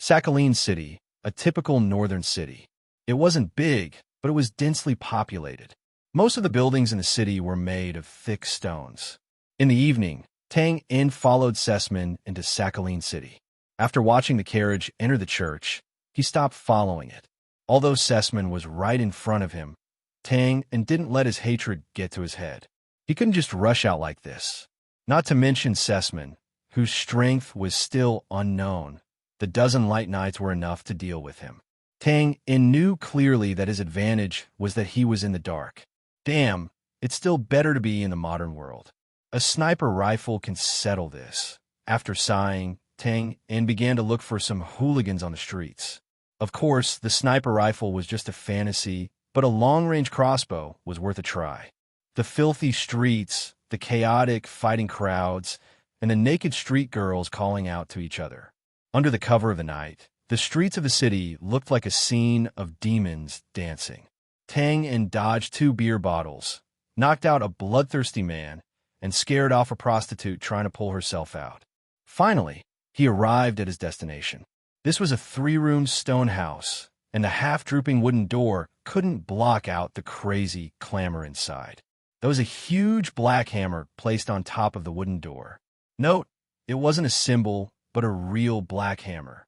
Sakhalin City, a typical northern city. It wasn't big, but it was densely populated. Most of the buildings in the city were made of thick stones. In the evening, Tang Yin followed Sessman into Sakhalin City. After watching the carriage enter the church, he stopped following it. Although Sessman was right in front of him, Tang Yin didn't let his hatred get to his head. He couldn't just rush out like this. Not to mention Sessman, whose strength was still unknown. The dozen light knights were enough to deal with him. Tang Yin knew clearly that his advantage was that he was in the dark. Damn, it's still better to be in the modern world. A sniper rifle can settle this. After sighing, Tang Yin began to look for some hooligans on the streets. Of course, the sniper rifle was just a fantasy, but a long-range crossbow was worth a try. The filthy streets, the chaotic fighting crowds, and the naked street girls calling out to each other. Under the cover of the night, the streets of the city looked like a scene of demons dancing. Tang Yin dodged 2 beer bottles, knocked out a bloodthirsty man, and scared off a prostitute trying to pull herself out. Finally, he arrived at his destination. This was a 3-room stone house, and the half-drooping wooden door couldn't block out the crazy clamor inside. There was a huge black hammer placed on top of the wooden door. Note, it wasn't a symbol, but a real black hammer.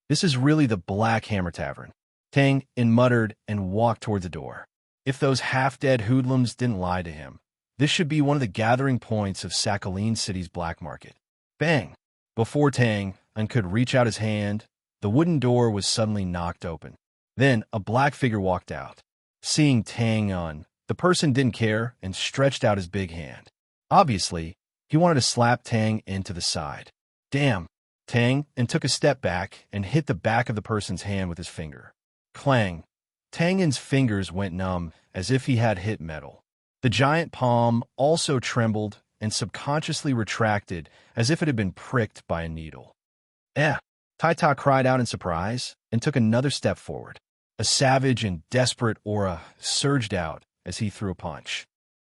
This is really the Black Hammer Tavern. Tang Yin muttered and walked towards the door. If those half-dead hoodlums didn't lie to him, this should be one of the gathering points of Sakhalin City's black market. Bang! Before Tang Yin could reach out his hand, the wooden door was suddenly knocked open. Then a black figure walked out. Seeing Tang Yin, the person didn't care and stretched out his big hand. Obviously, he wanted to slap Tang Yin to the side. Damn! Tang Yin took a step back and hit the back of the person's hand with his finger. Clang! Tang Yin's fingers went numb as if he had hit metal. The giant palm also trembled and subconsciously retracted as if it had been pricked by a needle. Taita cried out in surprise and took another step forward. A savage and desperate aura surged out as he threw a punch.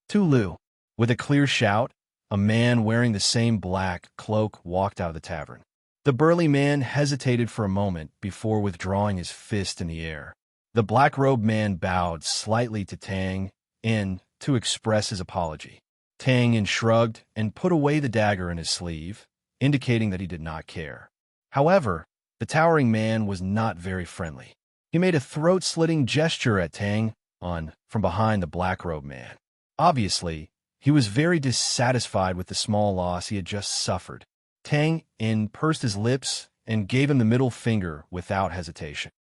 Tulu. With a clear shout, a man wearing the same black cloak walked out of the tavern. The burly man hesitated for a moment before withdrawing his fist in the air. The black-robed man bowed slightly to Tang Yin to express his apology. Tang Yin shrugged and put away the dagger in his sleeve, indicating that he did not care. However, the towering man was not very friendly. He made a throat-slitting gesture at Tang Yin from behind the black-robed man. Obviously, He was very dissatisfied with the small loss he had just suffered. Tang In pursed his lips and gave him the middle finger without hesitation.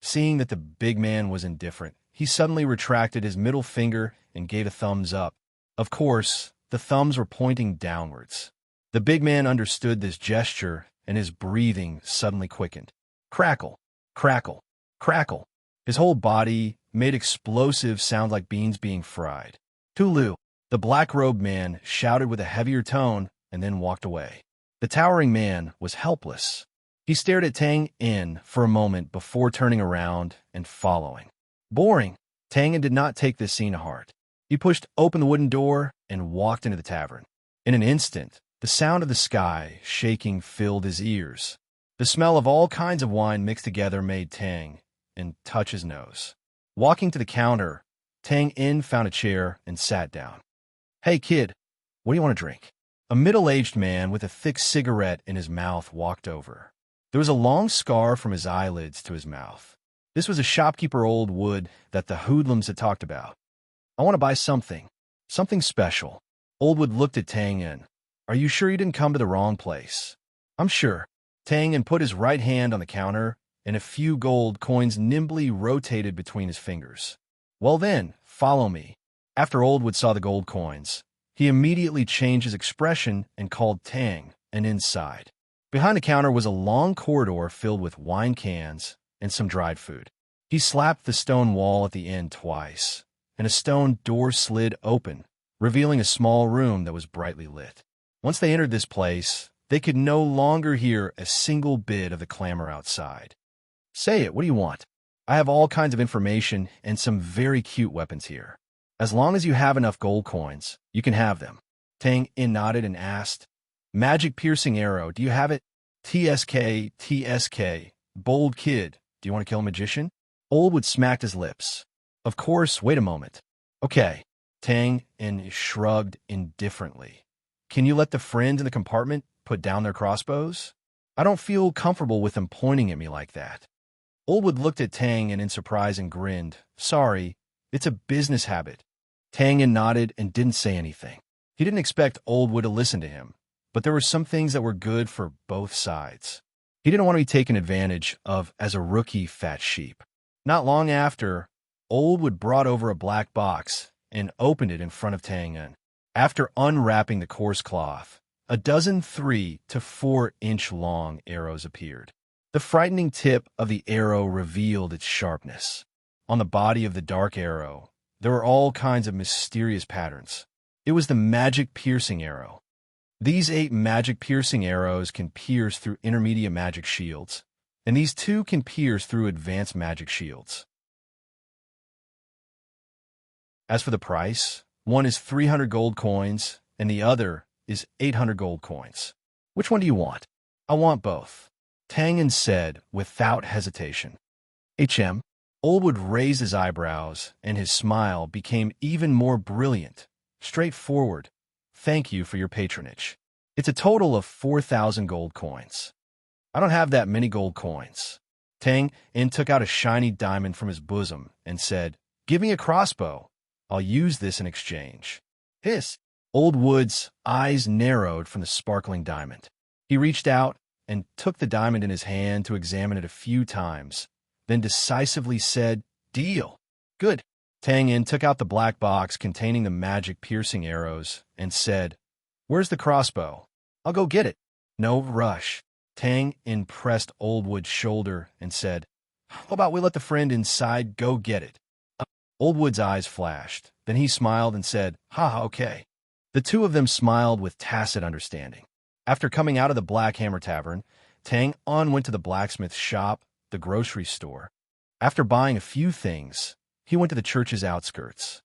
Seeing that the big man was indifferent, he suddenly retracted his middle finger and gave a thumbs up. Of course, the thumbs were pointing downwards. The big man understood this gesture, and his breathing suddenly quickened. Crackle, crackle, crackle. His whole body made explosive sounds like beans being fried. Tulu, the black-robed man, shouted with a heavier tone and then walked away. The towering man was helpless. He stared at Tang In for a moment before turning around and following. Boring. Tang In did not take this scene to heart. He pushed open the wooden door and walked into the tavern. In an instant, the sound of the sky shaking filled his ears. The smell of all kinds of wine mixed together made Tang In touch his nose. Walking to the counter, Tang In found a chair and sat down. Hey, kid, what do you want to drink? A middle-aged man with a thick cigarette in his mouth walked over. There was a long scar from his eyelids to his mouth. This was a shopkeeper Old Wood that the hoodlums had talked about. I want to buy something special. Old Wood looked at Tang In. Are you sure you didn't come to the wrong place? I'm sure. Tang In put his right hand on the counter, and a few gold coins nimbly rotated between his fingers. Well then, follow me. After Old Wood saw the gold coins, he immediately changed his expression and called Tang In inside. Behind the counter was a long corridor filled with wine cans and some dried food. He slapped the stone wall at the end twice, and a stone door slid open, revealing a small room that was brightly lit. Once they entered this place, they could no longer hear a single bit of the clamor outside. Say it, what do you want? I have all kinds of information and some very cute weapons here. As long as you have enough gold coins, you can have them. Tang In nodded and asked, Magic piercing arrow, do you have it? TSK, TSK. Bold kid, do you want to kill a magician? Old Wood smacked his lips. Of course, wait a moment. Okay. Tang In shrugged indifferently. Can you let the friends in the compartment put down their crossbows? I don't feel comfortable with them pointing at me like that. Old Wood looked at Tang In surprise and grinned. Sorry, it's a business habit. Tang In nodded and didn't say anything. He didn't expect Old Wood to listen to him, but there were some things that were good for both sides. He didn't want to be taken advantage of as a rookie fat sheep. Not long after, Old Wood brought over a black box and opened it in front of Tang In. After unwrapping the coarse cloth, a dozen 3 to 4 inch long arrows appeared. The frightening tip of the arrow revealed its sharpness. On the body of the dark arrow, there were all kinds of mysterious patterns. It was the magic piercing arrow. These 8 magic piercing arrows can pierce through intermediate magic shields, and these 2 can pierce through advanced magic shields. As for the price, one is 300 gold coins, and the other is 800 gold coins. Which one do you want? I want both, Tang In said without hesitation. HM. Old Wood raised his eyebrows, and his smile became even more brilliant, straightforward. Thank you for your patronage. It's a total of 4,000 gold coins. I don't have that many gold coins. Tang In took out a shiny diamond from his bosom and said, Give me a crossbow. I'll use this in exchange. Hiss. Old Wood's eyes narrowed from the sparkling diamond. He reached out and took the diamond in his hand to examine it a few times, then decisively said, Deal. Good. Tang In took out the black box containing the magic piercing arrows and said, Where's the crossbow? I'll go get it. No rush. Tang In pressed Old Wood's shoulder and said, How about we let the friend inside go get it? Old Wood's eyes flashed. Then he smiled and said, okay. The two of them smiled with tacit understanding. After coming out of the Black Hammer Tavern, Tang In went to the blacksmith's shop, the grocery store. After buying a few things, he went to the church's outskirts.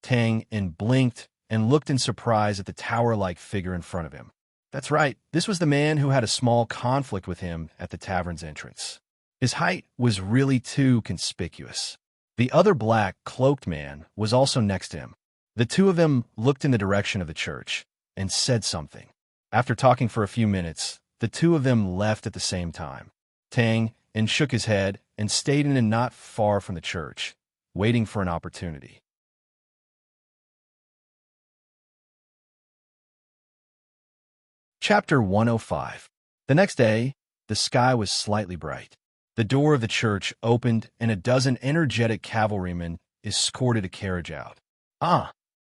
Tang In blinked and looked in surprise at the tower-like figure in front of him. That's right, this was the man who had a small conflict with him at the tavern's entrance. His height was really too conspicuous. The other black, cloaked man was also next to him. The two of them looked in the direction of the church and said something. After talking for a few minutes, the two of them left at the same time. Tang In shook his head and stayed in and not far from the church, waiting for an opportunity. Chapter 105. The next day, the sky was slightly bright. The door of the church opened, and a dozen energetic cavalrymen escorted a carriage out.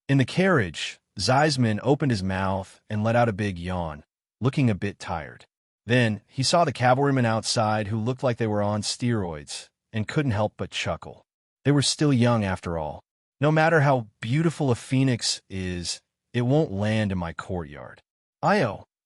In the carriage, Zeisman opened his mouth and let out a big yawn, looking a bit tired. Then he saw the cavalrymen outside who looked like they were on steroids and couldn't help but chuckle. They were still young after all. No matter how beautiful a phoenix is, it won't land in my courtyard.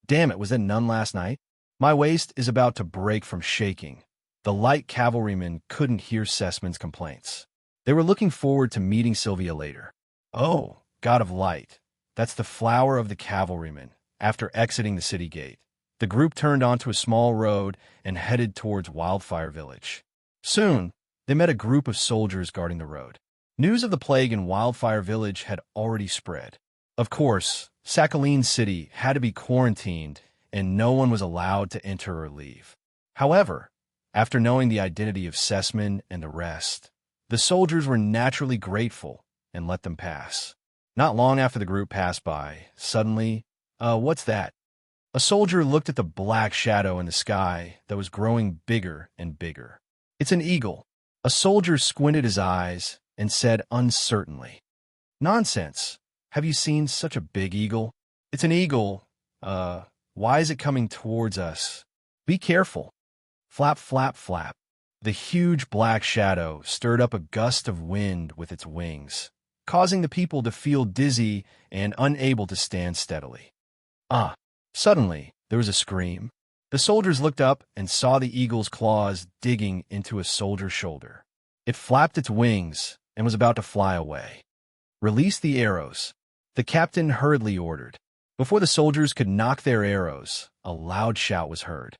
Damn it, was it none last night? My waist is about to break from shaking. The light cavalrymen couldn't hear Sessman's complaints. They were looking forward to meeting Sylvia later. Oh, God of Light, that's the flower of the cavalrymen. After exiting the city gate, the group turned onto a small road and headed towards Wildfire Village. Soon, they met a group of soldiers guarding the road. News of the plague in Wildfire Village had already spread. Of course, Sakhalin City had to be quarantined, and no one was allowed to enter or leave. However, after knowing the identity of Sessman and the rest, the soldiers were naturally grateful and let them pass. Not long after the group passed by, suddenly, what's that? A soldier looked at the black shadow in the sky that was growing bigger and bigger. It's an eagle. A soldier squinted his eyes and said uncertainly, "Nonsense. Have you seen such a big eagle? It's an eagle. Why is it coming towards us? Be careful." Flap, flap, flap. The huge black shadow stirred up a gust of wind with its wings, causing the people to feel dizzy and unable to stand steadily. Suddenly, there was a scream. The soldiers looked up and saw the eagle's claws digging into a soldier's shoulder. It flapped its wings and was about to fly away. "Release the arrows," the captain hurriedly ordered. Before the soldiers could knock their arrows, a loud shout was heard.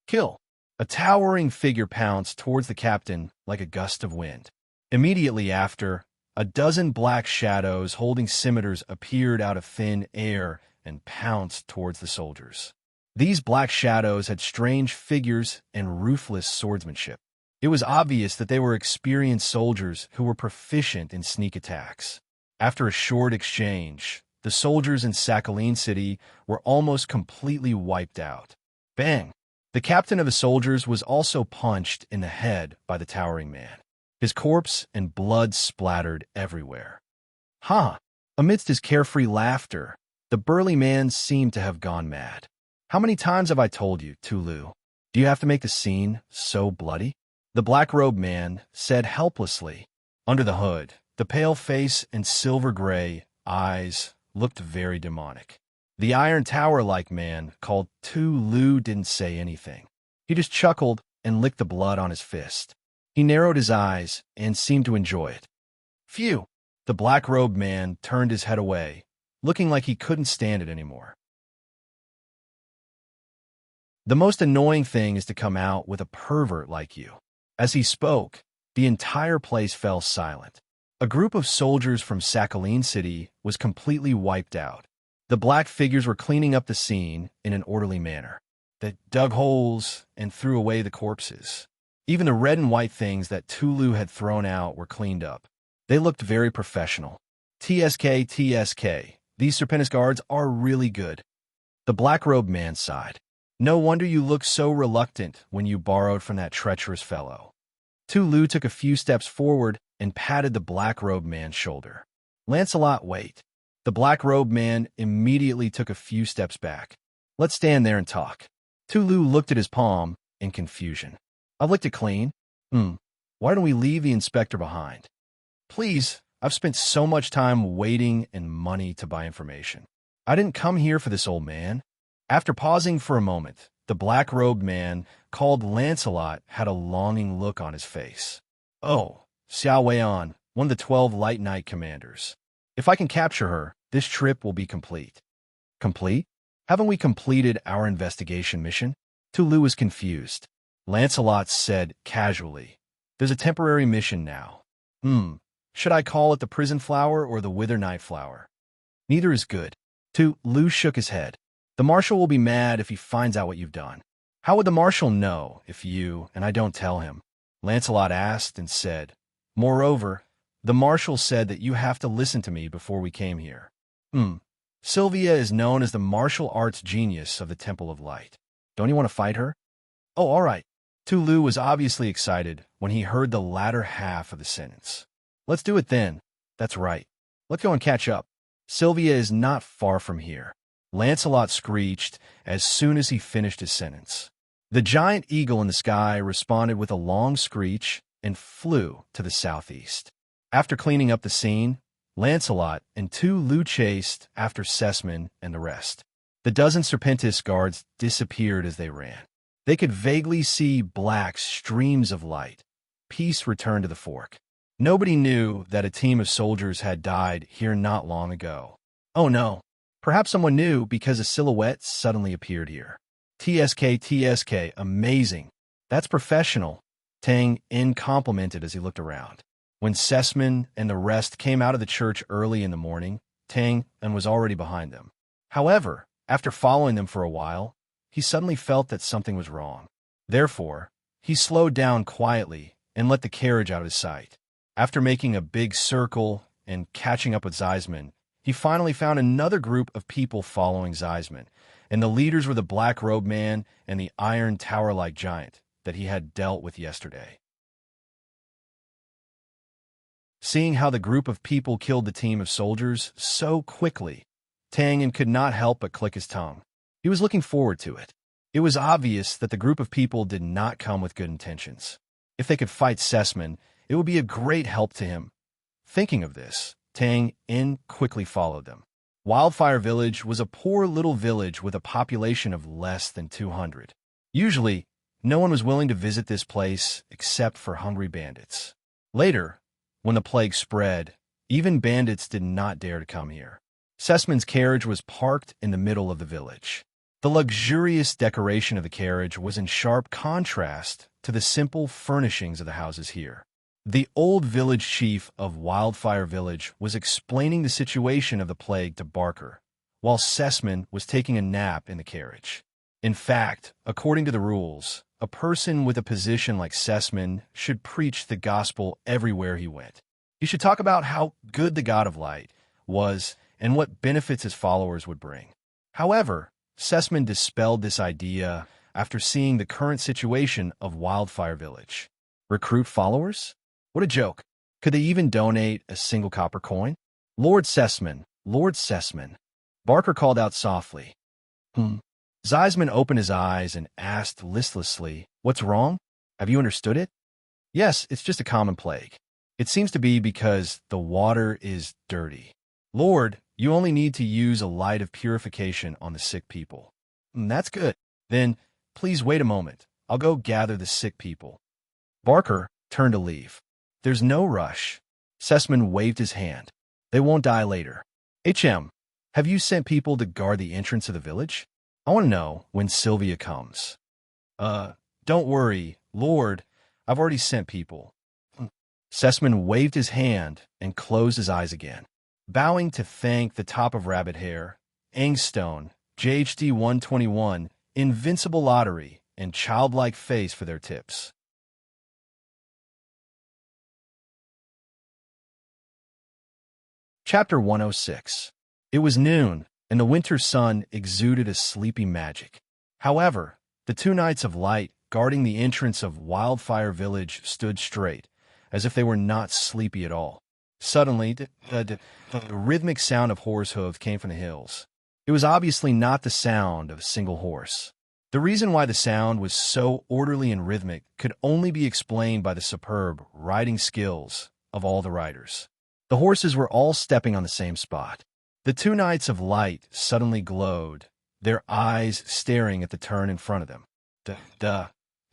"Kill!" A towering figure pounced towards the captain like a gust of wind. Immediately after, a dozen black shadows holding scimitars appeared out of thin air and pounced towards the soldiers. These black shadows had strange figures and ruthless swordsmanship. It was obvious that they were experienced soldiers who were proficient in sneak attacks. After a short exchange, the soldiers in Sakhalin City were almost completely wiped out. Bang! The captain of the soldiers was also punched in the head by the towering man. His corpse and blood splattered everywhere. Amidst his carefree laughter, the burly man seemed to have gone mad. "How many times have I told you, Tulu? Do you have to make the scene so bloody?" The black-robed man said helplessly. Under the hood, the pale face and silver-gray eyes looked very demonic. The Iron Tower-like man called Tulu didn't say anything. He just chuckled and licked the blood on his fist. He narrowed his eyes and seemed to enjoy it. Phew! The black-robed man turned his head away, looking like he couldn't stand it anymore. "The most annoying thing is to come out with a pervert like you." As he spoke, the entire place fell silent. A group of soldiers from Sakhalin City was completely wiped out. The black figures were cleaning up the scene in an orderly manner. They dug holes and threw away the corpses. Even the red and white things that Tulu had thrown out were cleaned up. They looked very professional. TSK, these Serpentis guards are really good." The black-robed man sighed. "No wonder you looked so reluctant when you borrowed from that treacherous fellow." Tulu took a few steps forward and patted the black-robed man's shoulder. "Lancelot, wait." The black-robed man immediately took a few steps back. "Let's stand there and talk." Tulu looked at his palm in confusion. "I've licked it clean. Why don't we leave the inspector behind?" "Please, I've spent so much time waiting and money to buy information. I didn't come here for this old man." After pausing for a moment, the black-robed man called Lancelot had a longing look on his face. "Oh, Xiao Weian, one of the 12 Light Knight commanders. If I can capture her, this trip will be complete." "Complete? Haven't we completed our investigation mission?" Tulu was confused. Lancelot said casually, "There's a temporary mission now. Should I call it the prison flower or the wither night flower?" "Neither is good." Tulu shook his head. "The marshal will be mad if he finds out what you've done." "How would the marshal know if you and I don't tell him?" Lancelot asked and said, "Moreover, the marshal said that you have to listen to me before we came here." Sylvia is known as the martial arts genius of the Temple of Light. Don't you want to fight her? Oh, all right. Tulu was obviously excited when he heard the latter half of the sentence. Let's do it then. That's right. Let's go and catch up. Sylvia is not far from here, Lancelot screeched as soon as he finished his sentence. The giant eagle in the sky responded with a long screech and flew to the southeast. After cleaning up the scene, Lancelot and Tulu chased after Sesmin and the rest. The dozen Serpentis guards disappeared as they ran. They could vaguely see black streams of light. Peace returned to the fork. Nobody knew that a team of soldiers had died here not long ago. Oh no, perhaps someone knew because a silhouette suddenly appeared here. TSK, amazing. That's professional, Tang In complimented as he looked around. When Sesmin and the rest came out of the church early in the morning, Tang In was already behind them. However, after following them for a while, he suddenly felt that something was wrong. Therefore, he slowed down quietly and let the carriage out of his sight. After making a big circle and catching up with Zeisman, he finally found another group of people following Zeisman, and the leaders were the black-robed man and the iron tower-like giant that he had dealt with yesterday. Seeing how the group of people killed the team of soldiers so quickly, Tang In could not help but click his tongue. He was looking forward to it. It was obvious that the group of people did not come with good intentions. If they could fight Sesmin, it would be a great help to him. Thinking of this, Tang In quickly followed them. Wildfire Village was a poor little village with a population of less than 200. Usually, no one was willing to visit this place except for hungry bandits. Later, when the plague spread, even bandits did not dare to come here. Sesmin's carriage was parked in the middle of the village. The luxurious decoration of the carriage was in sharp contrast to the simple furnishings of the houses here. The old village chief of Wildfire Village was explaining the situation of the plague to Barker, while Sesmin was taking a nap in the carriage. In fact, according to the rules, a person with a position like Sesmin should preach the gospel everywhere he went. He should talk about how good the God of Light was and what benefits his followers would bring. However, Sesmin dispelled this idea after seeing the current situation of Wildfire Village. Recruit followers? What a joke. Could they even donate a single copper coin? Lord Sesmin, Lord Sesmin. Barker called out softly. Zeisman opened his eyes and asked listlessly, "What's wrong? Have you understood it?" "Yes, it's just a common plague. It seems to be because the water is dirty. Lord, you only need to use a light of purification on the sick people." "That's good. Then, please wait a moment. I'll go gather the sick people." Barker turned to leave. "There's no rush." Sesmin waved his hand. "They won't die later. HM, have you sent people to guard the entrance of the village? I want to know when Sylvia comes." Don't worry, Lord. I've already sent people." Sesmin waved his hand and closed his eyes again. Bowing to thank the top of Rabbit Hair, Angstone, JHD 121, Invincible Lottery, and Childlike Face for their tips. Chapter 106. It was noon, and the winter sun exuded a sleepy magic. However, the two Knights of Light guarding the entrance of Wildfire Village stood straight, as if they were not sleepy at all. Suddenly, the rhythmic sound of horse hooves came from the hills. It was obviously not the sound of a single horse. The reason why the sound was so orderly and rhythmic could only be explained by the superb riding skills of all the riders. The horses were all stepping on the same spot. The two Knights of Light suddenly glowed, their eyes staring at the turn in front of them.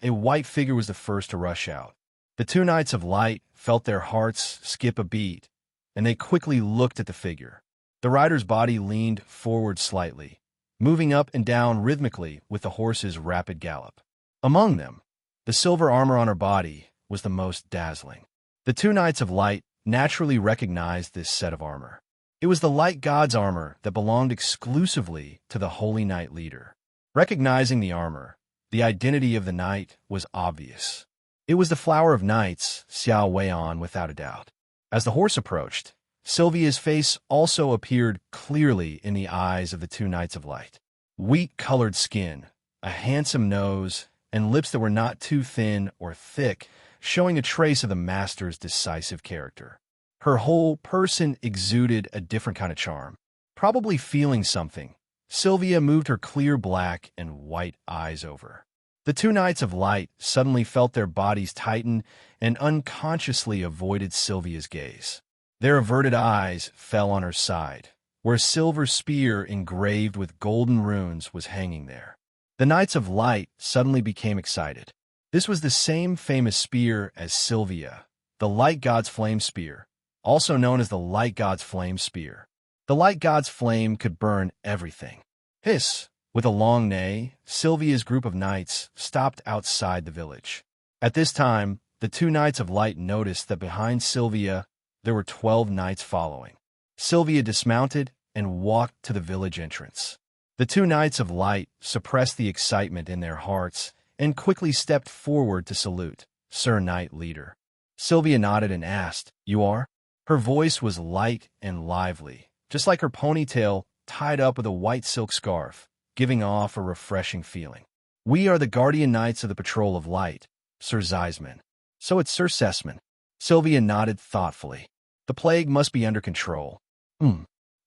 A white figure was the first to rush out. The two Knights of Light felt their hearts skip a beat, and they quickly looked at the figure. The rider's body leaned forward slightly, moving up and down rhythmically with the horse's rapid gallop. Among them, the silver armor on her body was the most dazzling. The two Knights of Light naturally recognized this set of armor. It was the Light God's armor that belonged exclusively to the Holy Knight leader. Recognizing the armor, the identity of the knight was obvious. It was the Flower of Knights, Xiao Weian, without a doubt. As the horse approached, Sylvia's face also appeared clearly in the eyes of the two Knights of Light. Wheat-colored skin, a handsome nose, and lips that were not too thin or thick, showing a trace of the Master's decisive character. Her whole person exuded a different kind of charm. Probably feeling something, Sylvia moved her clear black and white eyes over. The two Knights of Light suddenly felt their bodies tighten and unconsciously avoided Sylvia's gaze. Their averted eyes fell on her side, where a silver spear engraved with golden runes was hanging there. The Knights of Light suddenly became excited. This was the same famous spear as Sylvia, the Light God's Flame Spear, also known as the Light God's Flame Spear. The Light God's flame could burn everything. Hiss! With a long neigh, Sylvia's group of knights stopped outside the village. At this time, the two Knights of Light noticed that behind Sylvia there were 12 knights following. Sylvia dismounted and walked to the village entrance. The two Knights of Light suppressed the excitement in their hearts and quickly stepped forward to salute, "Sir Knight Leader." Sylvia nodded and asked, "You are?" Her voice was light and lively, just like her ponytail tied up with a white silk scarf, giving off a refreshing feeling. "We are the Guardian Knights of the Patrol of Light, Sir Zeisman." "So it's Sir Sessman." Sylvia nodded thoughtfully. "The plague must be under control."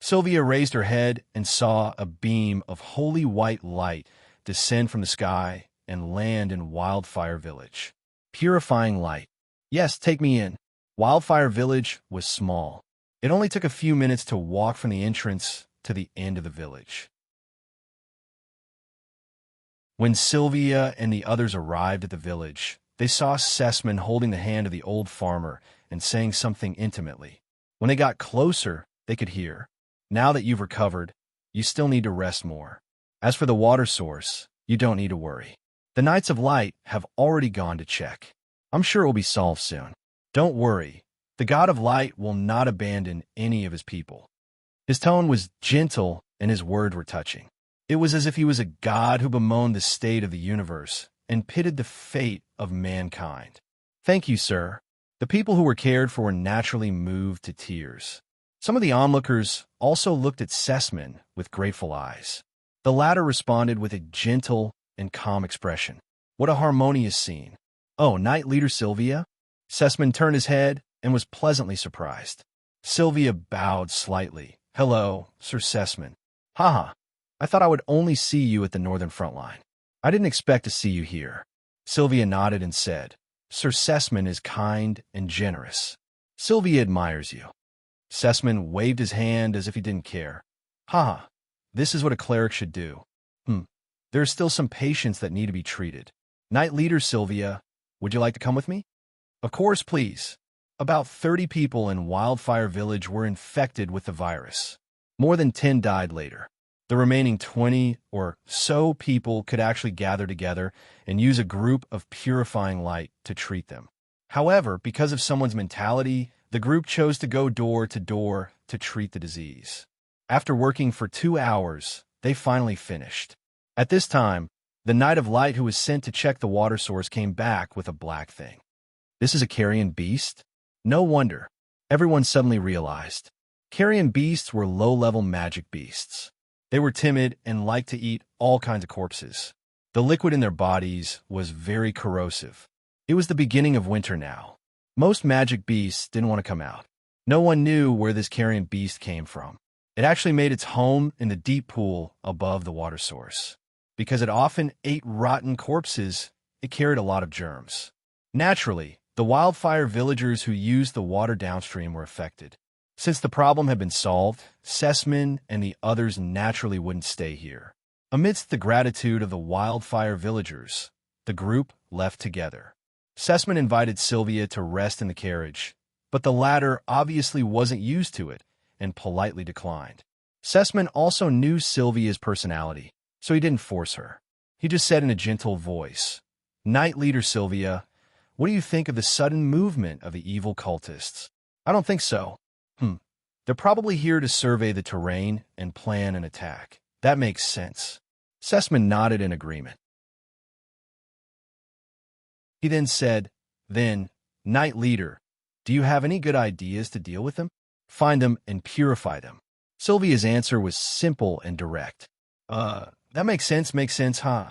Sylvia raised her head and saw a beam of holy white light descend from the sky and land in Wildfire Village. Purifying light. "Yes, take me in." Wildfire Village was small. It only took a few minutes to walk from the entrance to the end of the village. When Sylvia and the others arrived at the village, they saw Sessman holding the hand of the old farmer and saying something intimately. When they got closer, they could hear, "Now that you've recovered, you still need to rest more. As for the water source, you don't need to worry. The Knights of Light have already gone to check. I'm sure it will be solved soon. Don't worry, the God of Light will not abandon any of his people." His tone was gentle and his words were touching. It was as if he was a god who bemoaned the state of the universe and pitied the fate of mankind. "Thank you, sir." The people who were cared for were naturally moved to tears. Some of the onlookers also looked at Sessman with grateful eyes. The latter responded with a gentle and calm expression. "What a harmonious scene." "Oh, Knight Leader Sylvia?" Sessman turned his head and was pleasantly surprised. Sylvia bowed slightly. "Hello, Sir Sessman." "Haha, I thought I would only see you at the northern front line. I didn't expect to see you here." Sylvia nodded and said, "Sir Sessman is kind and generous. Sylvia admires you." Sessman waved his hand as if he didn't care. "Haha, this is what a cleric should do. There is still some patients that need to be treated. Knight Leader Sylvia, would you like to come with me?" "Of course, please." About 30 people in Wildfire Village were infected with the virus. More than 10 died later. The remaining 20 or so people could actually gather together and use a group of purifying light to treat them. However, because of someone's mentality, the group chose to go door to door to treat the disease. After working for 2 hours, they finally finished. At this time, the Knight of Light who was sent to check the water source came back with a black thing. "This is a carrion beast?" No wonder. Everyone suddenly realized. Carrion beasts were low-level magic beasts. They were timid and liked to eat all kinds of corpses. The liquid in their bodies was very corrosive. It was the beginning of winter now. Most magic beasts didn't want to come out. No one knew where this carrion beast came from. It actually made its home in the deep pool above the water source. Because it often ate rotten corpses, it carried a lot of germs. Naturally, the Wildfire villagers who used the water downstream were affected. Since the problem had been solved, Sessman and the others naturally wouldn't stay here. Amidst the gratitude of the Wildfire villagers, the group left together. Sessman invited Sylvia to rest in the carriage, but the latter obviously wasn't used to it and politely declined. Sessman also knew Sylvia's personality, so he didn't force her. He just said in a gentle voice, "Knight Leader Sylvia, what do you think of the sudden movement of the evil cultists?" "I don't think so." They're probably here to survey the terrain and plan an attack. That makes sense." Sessman nodded in agreement. He then said, "Then, Knight Leader, do you have any good ideas to deal with them?" find them and purify them. Sylvia's answer was simple and direct. That makes sense, huh?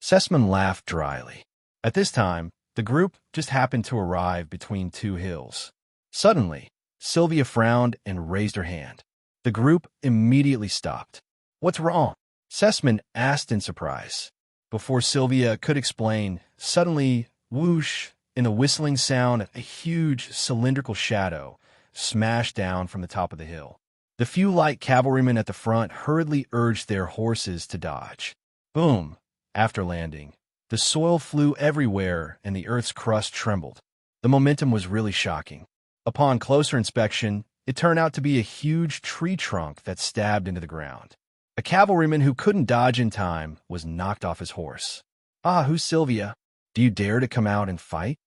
Sessman laughed dryly. At this time, the group just happened to arrive between two hills. Suddenly, Sylvia frowned and raised her hand. The group immediately stopped. What's wrong? Sessman asked in surprise. Before Sylvia could explain, suddenly, whoosh, in a whistling sound, a huge cylindrical shadow smashed down from the top of the hill. The few light cavalrymen at the front hurriedly urged their horses to dodge. Boom! After landing, the soil flew everywhere and the earth's crust trembled. The momentum was really shocking. Upon closer inspection, it turned out to be a huge tree trunk that stabbed into the ground. A cavalryman who couldn't dodge in time was knocked off his horse. Ah, who's Sylvia? Do you dare to come out and fight?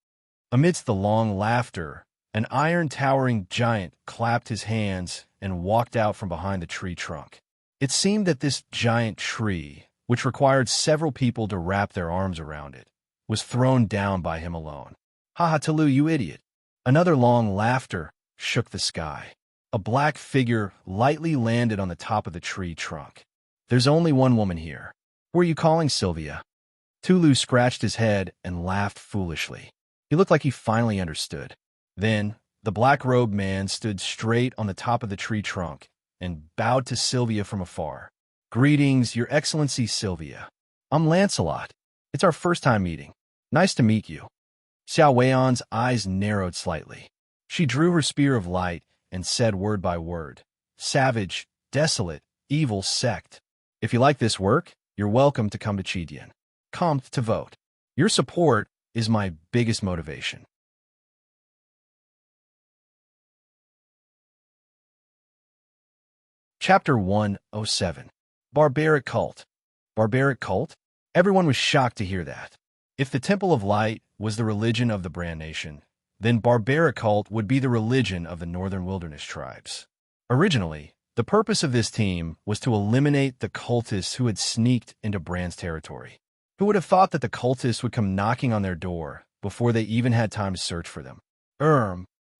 Amidst the long laughter, an iron-towering giant clapped his hands and walked out from behind the tree trunk. It seemed that this giant tree, which required several people to wrap their arms around it, was thrown down by him alone. Ha ha, Tulu, you idiot. Another long laughter shook the sky. A black figure lightly landed on the top of the tree trunk. There's only one woman here. Who are you calling Sylvia? Tulu scratched his head and laughed foolishly. He looked like he finally understood. Then, the black-robed man stood straight on the top of the tree trunk and bowed to Sylvia from afar. Greetings, Your Excellency Sylvia. I'm Lancelot. It's our first time meeting. Nice to meet you. Xiao Weian's eyes narrowed slightly. She drew her spear of light and said word by word, Savage, desolate, evil sect. If you like this work, you're welcome to come to Chidian. Come to vote. Your support is my biggest motivation. Chapter 107. Barbaric Cult. Barbaric Cult? Everyone was shocked to hear that. If the Temple of Light was the religion of the Brand Nation, then Barbaric Cult would be the religion of the Northern Wilderness tribes. Originally, the purpose of this team was to eliminate the cultists who had sneaked into Brand's territory. Who would have thought that the cultists would come knocking on their door before they even had time to search for them?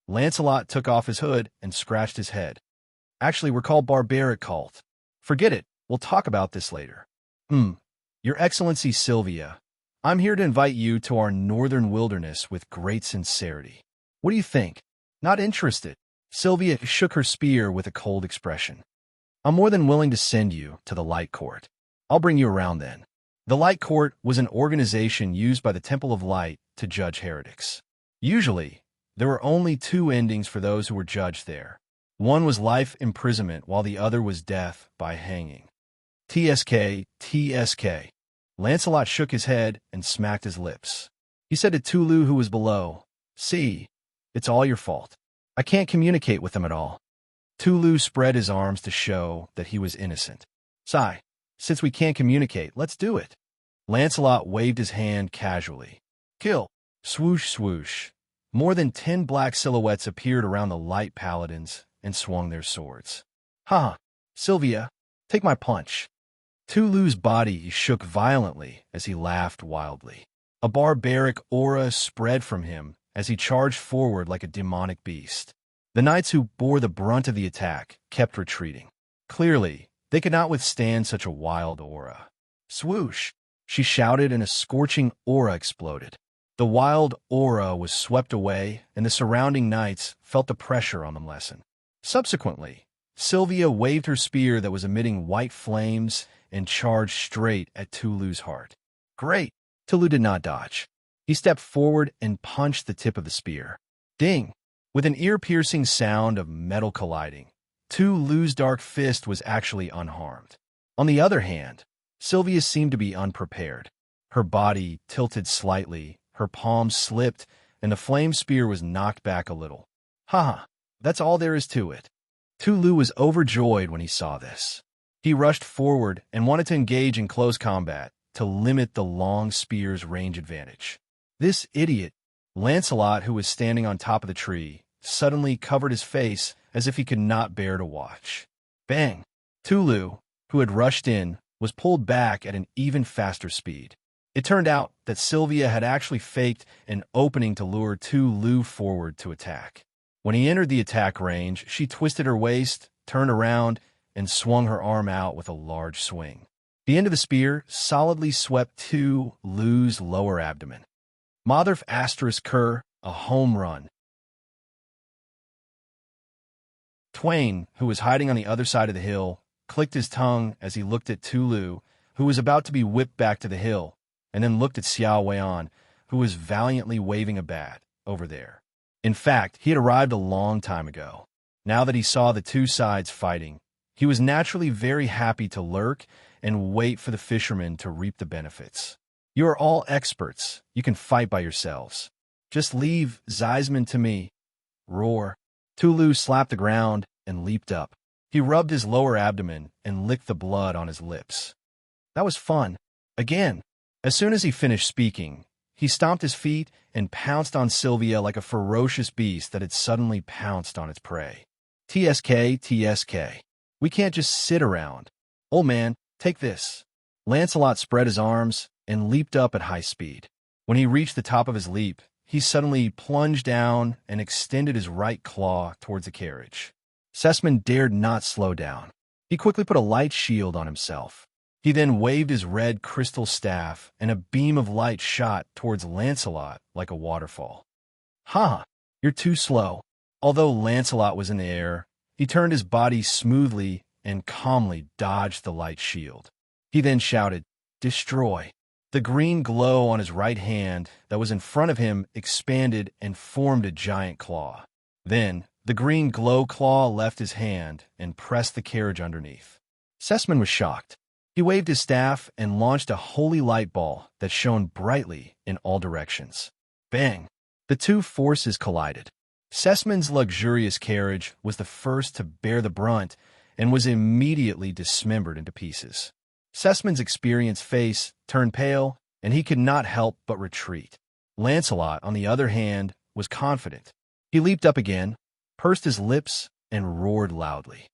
Lancelot took off his hood and scratched his head. Actually, we're called Barbaric Cult. Forget it. We'll talk about this later. Your Excellency Sylvia, I'm here to invite you to our northern wilderness with great sincerity. What do you think? Not interested? Sylvia shook her spear with a cold expression. I'm more than willing to send you to the Light Court. I'll bring you around then. The Light Court was an organization used by the Temple of Light to judge heretics. Usually, there were only two endings for those who were judged there. One was life imprisonment while the other was death by hanging. TSK. Lancelot shook his head and smacked his lips. He said to Tulu, who was below, See, it's all your fault. I can't communicate with them at all. Tulu spread his arms to show that he was innocent. Sigh, since we can't communicate, let's do it. Lancelot waved his hand casually. Kill. Swoosh, swoosh. More than 10 black silhouettes appeared around the light paladins and swung their swords. Ha! Sylvia, take my punch. Tulu's body shook violently as he laughed wildly. A barbaric aura spread from him as he charged forward like a demonic beast. The knights who bore the brunt of the attack kept retreating. Clearly, they could not withstand such a wild aura. Swoosh! She shouted and a scorching aura exploded. The wild aura was swept away and the surrounding knights felt the pressure on them lessen. Subsequently, Sylvia waved her spear that was emitting white flames and charged straight at Tulu's heart. Great! Tulu did not dodge. He stepped forward and punched the tip of the spear. Ding! With an ear-piercing sound of metal colliding, Tulu's dark fist was actually unharmed. On the other hand, Sylvia seemed to be unprepared. Her body tilted slightly, her palms slipped, and the flame spear was knocked back a little. Haha, that's all there is to it. Tulu was overjoyed when he saw this. He rushed forward and wanted to engage in close combat to limit the long spear's range advantage. This idiot, Lancelot, who was standing on top of the tree, suddenly covered his face as if he could not bear to watch. Bang! Tulu, who had rushed in, was pulled back at an even faster speed. It turned out that Sylvia had actually faked an opening to lure Tulu forward to attack. When he entered the attack range, she twisted her waist, turned around, and swung her arm out with a large swing. The end of the spear solidly swept to Lu's lower abdomen. Motherf asterisk Kerr, a home run. Twain, who was hiding on the other side of the hill, clicked his tongue as he looked at Tulu, who was about to be whipped back to the hill, and then looked at Xiao Weian, who was valiantly waving a bat over there. In fact, he had arrived a long time ago. Now that he saw the two sides fighting, he was naturally very happy to lurk and wait for the fishermen to reap the benefits. You are all experts. You can fight by yourselves. Just leave Zeisman to me. Roar. Tulu slapped the ground and leaped up. He rubbed his lower abdomen and licked the blood on his lips. That was fun. Again. As soon as he finished speaking, he stomped his feet and pounced on Sylvia like a ferocious beast that had suddenly pounced on its prey. TSK, TSK. We can't just sit around. Old man, take this. Lancelot spread his arms and leaped up at high speed. When he reached the top of his leap, he suddenly plunged down and extended his right claw towards the carriage. Sessman dared not slow down. He quickly put a light shield on himself. He then waved his red crystal staff, and a beam of light shot towards Lancelot like a waterfall. Ha! You're too slow. Although Lancelot was in the air, he turned his body smoothly and calmly dodged the light shield. He then shouted, "Destroy!" The green glow on his right hand that was in front of him expanded and formed a giant claw. Then, the green glow claw left his hand and pressed the carriage underneath. Sessman was shocked. He waved his staff and launched a holy light ball that shone brightly in all directions. Bang! The two forces collided. Sessman's luxurious carriage was the first to bear the brunt and was immediately dismembered into pieces. Sessman's experienced face turned pale, and he could not help but retreat. Lancelot, on the other hand, was confident. He leaped up again, pursed his lips, and roared loudly.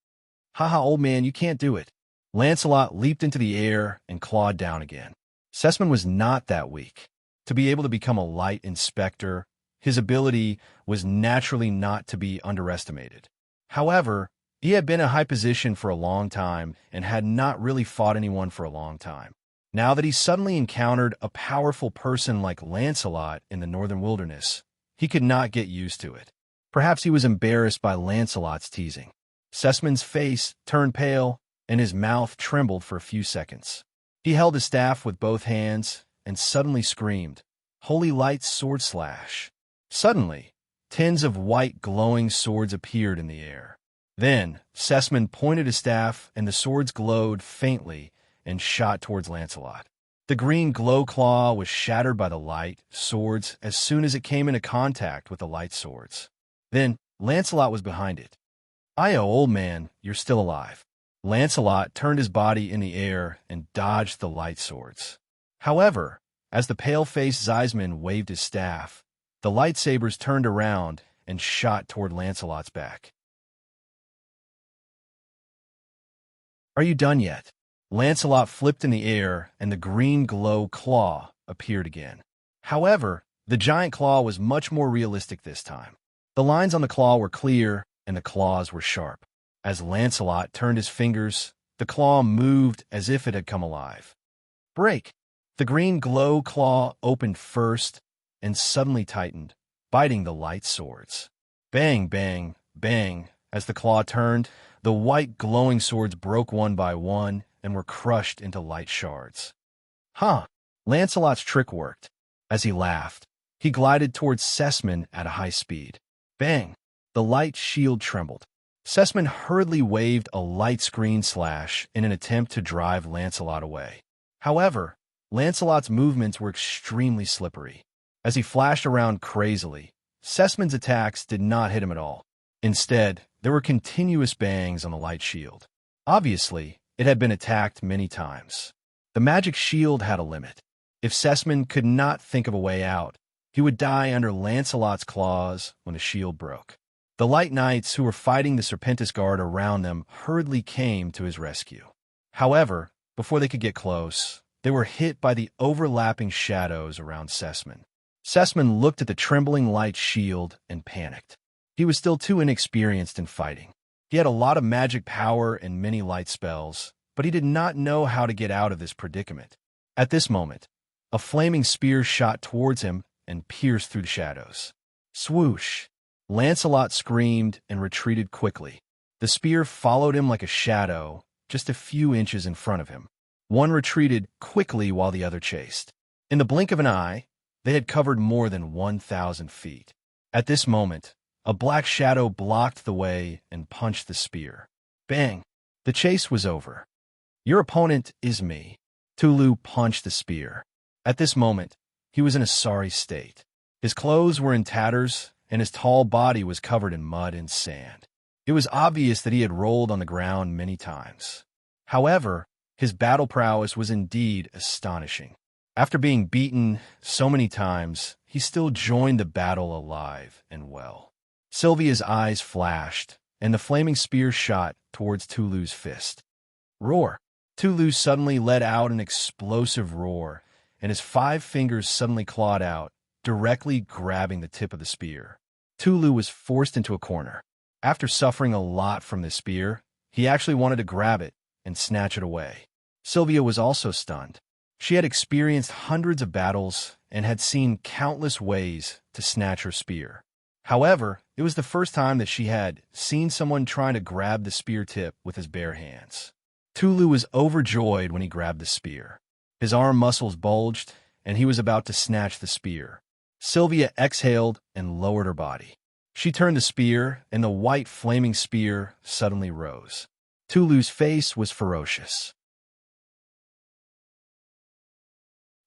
"Ha-ha, old man, you can't do it." Lancelot leaped into the air and clawed down again. Sessman was not that weak. To be able to become a light inspector, his ability was naturally not to be underestimated. However, he had been in a high position for a long time and had not really fought anyone for a long time. Now that he suddenly encountered a powerful person like Lancelot in the northern wilderness, he could not get used to it. Perhaps he was embarrassed by Lancelot's teasing. Sessman's face turned pale, and his mouth trembled for a few seconds. He held his staff with both hands and suddenly screamed, "Holy light sword slash!" Suddenly, tens of white glowing swords appeared in the air. Then, Sessman pointed his staff, and the swords glowed faintly and shot towards Lancelot. The green glow claw was shattered by the light swords as soon as it came into contact with the light swords. Then, Lancelot was behind it. "Io, old man, you're still alive." Lancelot turned his body in the air and dodged the light swords. However, as the pale-faced Zeisman waved his staff, the lightsabers turned around and shot toward Lancelot's back. "Are you done yet?" Lancelot flipped in the air, and the green glow claw appeared again. However, the giant claw was much more realistic this time. The lines on the claw were clear, and the claws were sharp. As Lancelot turned his fingers, the claw moved as if it had come alive. Break! The green glow claw opened first and suddenly tightened, biting the light swords. Bang, bang, bang. As the claw turned, the white glowing swords broke one by one and were crushed into light shards. Huh! Lancelot's trick worked. As he laughed, he glided towards Sessman at a high speed. Bang! The light shield trembled. Sessman hurriedly waved a light screen slash in an attempt to drive Lancelot away. However, Lancelot's movements were extremely slippery. As he flashed around crazily, Sessman's attacks did not hit him at all. Instead, there were continuous bangs on the light shield. Obviously, it had been attacked many times. The magic shield had a limit. If Sessman could not think of a way out, he would die under Lancelot's claws when the shield broke. The Light Knights who were fighting the Serpentis Guard around them hurriedly came to his rescue. However, before they could get close, they were hit by the overlapping shadows around Sessman. Sessman looked at the trembling light shield and panicked. He was still too inexperienced in fighting. He had a lot of magic power and many light spells, but he did not know how to get out of this predicament. At this moment, a flaming spear shot towards him and pierced through the shadows. Swoosh! Lancelot screamed and retreated quickly. The spear followed him like a shadow, just a few inches in front of him. One retreated quickly while the other chased. In the blink of an eye, they had covered more than 1,000 feet. At this moment, a black shadow blocked the way and punched the spear. Bang! The chase was over. Your opponent is me. Tulu punched the spear. At this moment, he was in a sorry state. His clothes were in tatters, and his tall body was covered in mud and sand. It was obvious that he had rolled on the ground many times. However, his battle prowess was indeed astonishing. After being beaten so many times, he still joined the battle alive and well. Sylvia's eyes flashed, and the flaming spear shot towards Tulu's fist. Roar! Tulu suddenly let out an explosive roar, and his 5 fingers suddenly clawed out, directly grabbing the tip of the spear. Tulu was forced into a corner. After suffering a lot from this spear, he actually wanted to grab it and snatch it away. Sylvia was also stunned. She had experienced hundreds of battles and had seen countless ways to snatch her spear. However, it was the first time that she had seen someone trying to grab the spear tip with his bare hands. Tulu was overjoyed when he grabbed the spear. His arm muscles bulged, and he was about to snatch the spear. Sylvia exhaled and lowered her body. She turned the spear, and the white flaming spear suddenly rose. Tulu's face was ferocious.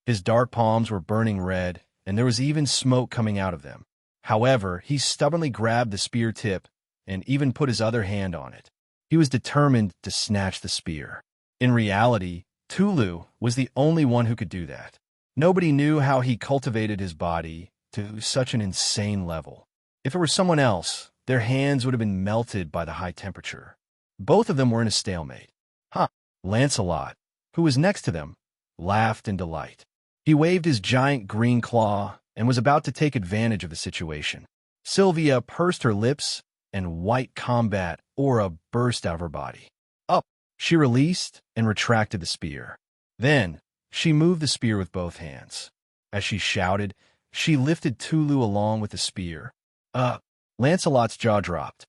His dark palms were burning red, and there was even smoke coming out of them. However, he stubbornly grabbed the spear tip and even put his other hand on it. He was determined to snatch the spear. In reality, Tulu was the only one who could do that. Nobody knew how he cultivated his body to such an insane level. If it were someone else, their hands would have been melted by the high temperature. Both of them were in a stalemate. Lancelot, who was next to them, laughed in delight. He waved his giant green claw and was about to take advantage of the situation. Sylvia pursed her lips, and white combat aura burst out of her body. Up! She released and retracted the spear. Then, she moved the spear with both hands. As she shouted, she lifted Tulu along with the spear. Lancelot's jaw dropped.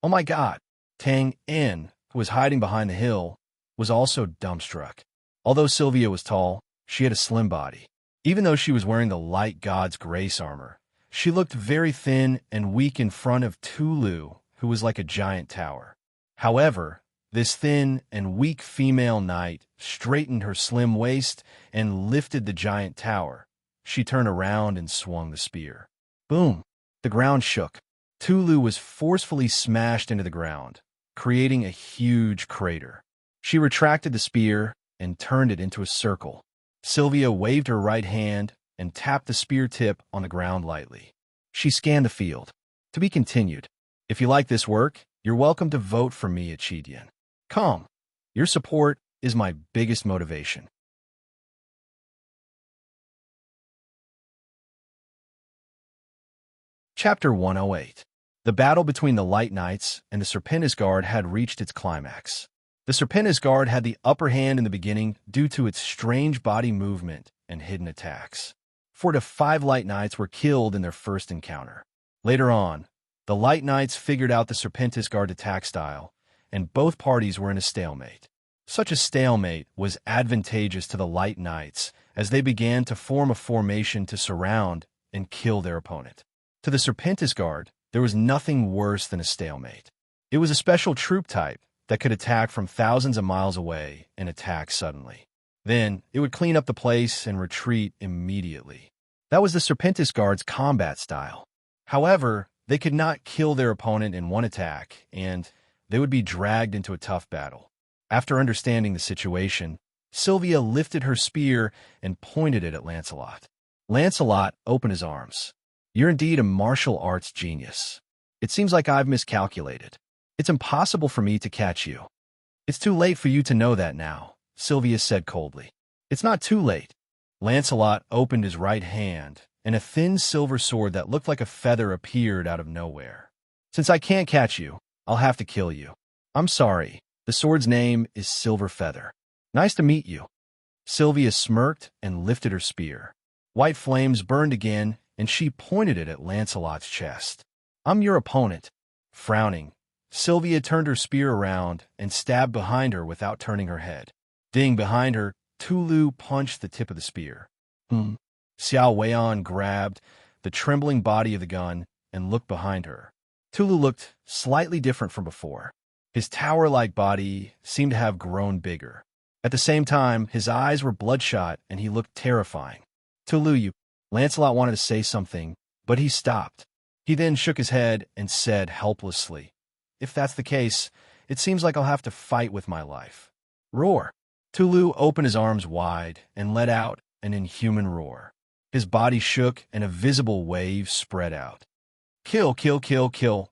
Oh my God! Tang En, who was hiding behind the hill, was also dumbstruck. Although Sylvia was tall, she had a slim body. Even though she was wearing the light god's grace armor, she looked very thin and weak in front of Tulu, who was like a giant tower. However, this thin and weak female knight straightened her slim waist and lifted the giant tower. She turned around and swung the spear. Boom! The ground shook. Tulu was forcefully smashed into the ground, creating a huge crater. She retracted the spear and turned it into a circle. Sylvia waved her right hand and tapped the spear tip on the ground lightly. She scanned the field. To be continued. If you like this work, you're welcome to vote for me at Chidian. Come. Your support is my biggest motivation. Chapter 108. The battle between the Light Knights and the Serpentis Guard had reached its climax. The Serpentis Guard had the upper hand in the beginning due to its strange body movement and hidden attacks. 4 to 5 Light Knights were killed in their first encounter. Later on, the Light Knights figured out the Serpentis Guard attack style, and both parties were in a stalemate. Such a stalemate was advantageous to the Light Knights as they began to form a formation to surround and kill their opponent. To the Serpentis Guard, there was nothing worse than a stalemate. It was a special troop type that could attack from thousands of miles away and attack suddenly. Then, it would clean up the place and retreat immediately. That was the Serpentis Guard's combat style. However, they could not kill their opponent in one attack, and they would be dragged into a tough battle. After understanding the situation, Sylvia lifted her spear and pointed it at Lancelot. Lancelot opened his arms. You're indeed a martial arts genius. It seems like I've miscalculated. It's impossible for me to catch you. It's too late for you to know that now, Sylvia said coldly. It's not too late. Lancelot opened his right hand, and a thin silver sword that looked like a feather appeared out of nowhere. Since I can't catch you, I'll have to kill you. I'm sorry. The sword's name is Silver Feather. Nice to meet you. Sylvia smirked and lifted her spear. White flames burned again, and she pointed it at Lancelot's chest. I'm your opponent. Frowning, Sylvia turned her spear around and stabbed behind her without turning her head. Ding behind her, Tulu punched the tip of the spear. Xiao Weian grabbed the trembling body of the gun and looked behind her. Tulu looked slightly different from before. His tower-like body seemed to have grown bigger. At the same time, his eyes were bloodshot and he looked terrifying. Tulu, you... Lancelot wanted to say something, but he stopped. He then shook his head and said helplessly, if that's the case, it seems like I'll have to fight with my life. Roar. Tulu opened his arms wide and let out an inhuman roar. His body shook and a visible wave spread out. Kill, kill, kill, kill.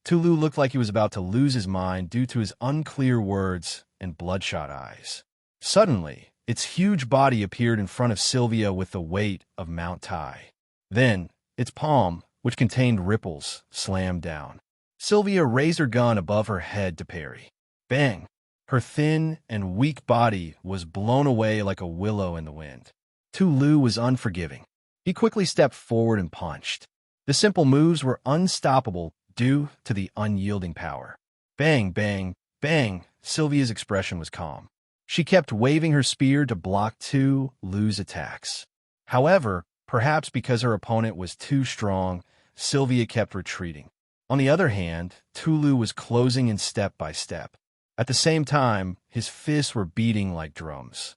Tulu looked like he was about to lose his mind due to his unclear words and bloodshot eyes. Suddenly, its huge body appeared in front of Sylvia with the weight of Mount Tai. Then, its palm, which contained ripples, slammed down. Sylvia raised her gun above her head to parry. Bang! Her thin and weak body was blown away like a willow in the wind. Tulu was unforgiving. He quickly stepped forward and punched. The simple moves were unstoppable due to the unyielding power. Bang, bang, bang! Sylvia's expression was calm. She kept waving her spear to block Tulu's attacks. However, perhaps because her opponent was too strong, Sylvia kept retreating. On the other hand, Tulu was closing in step by step. At the same time, his fists were beating like drums.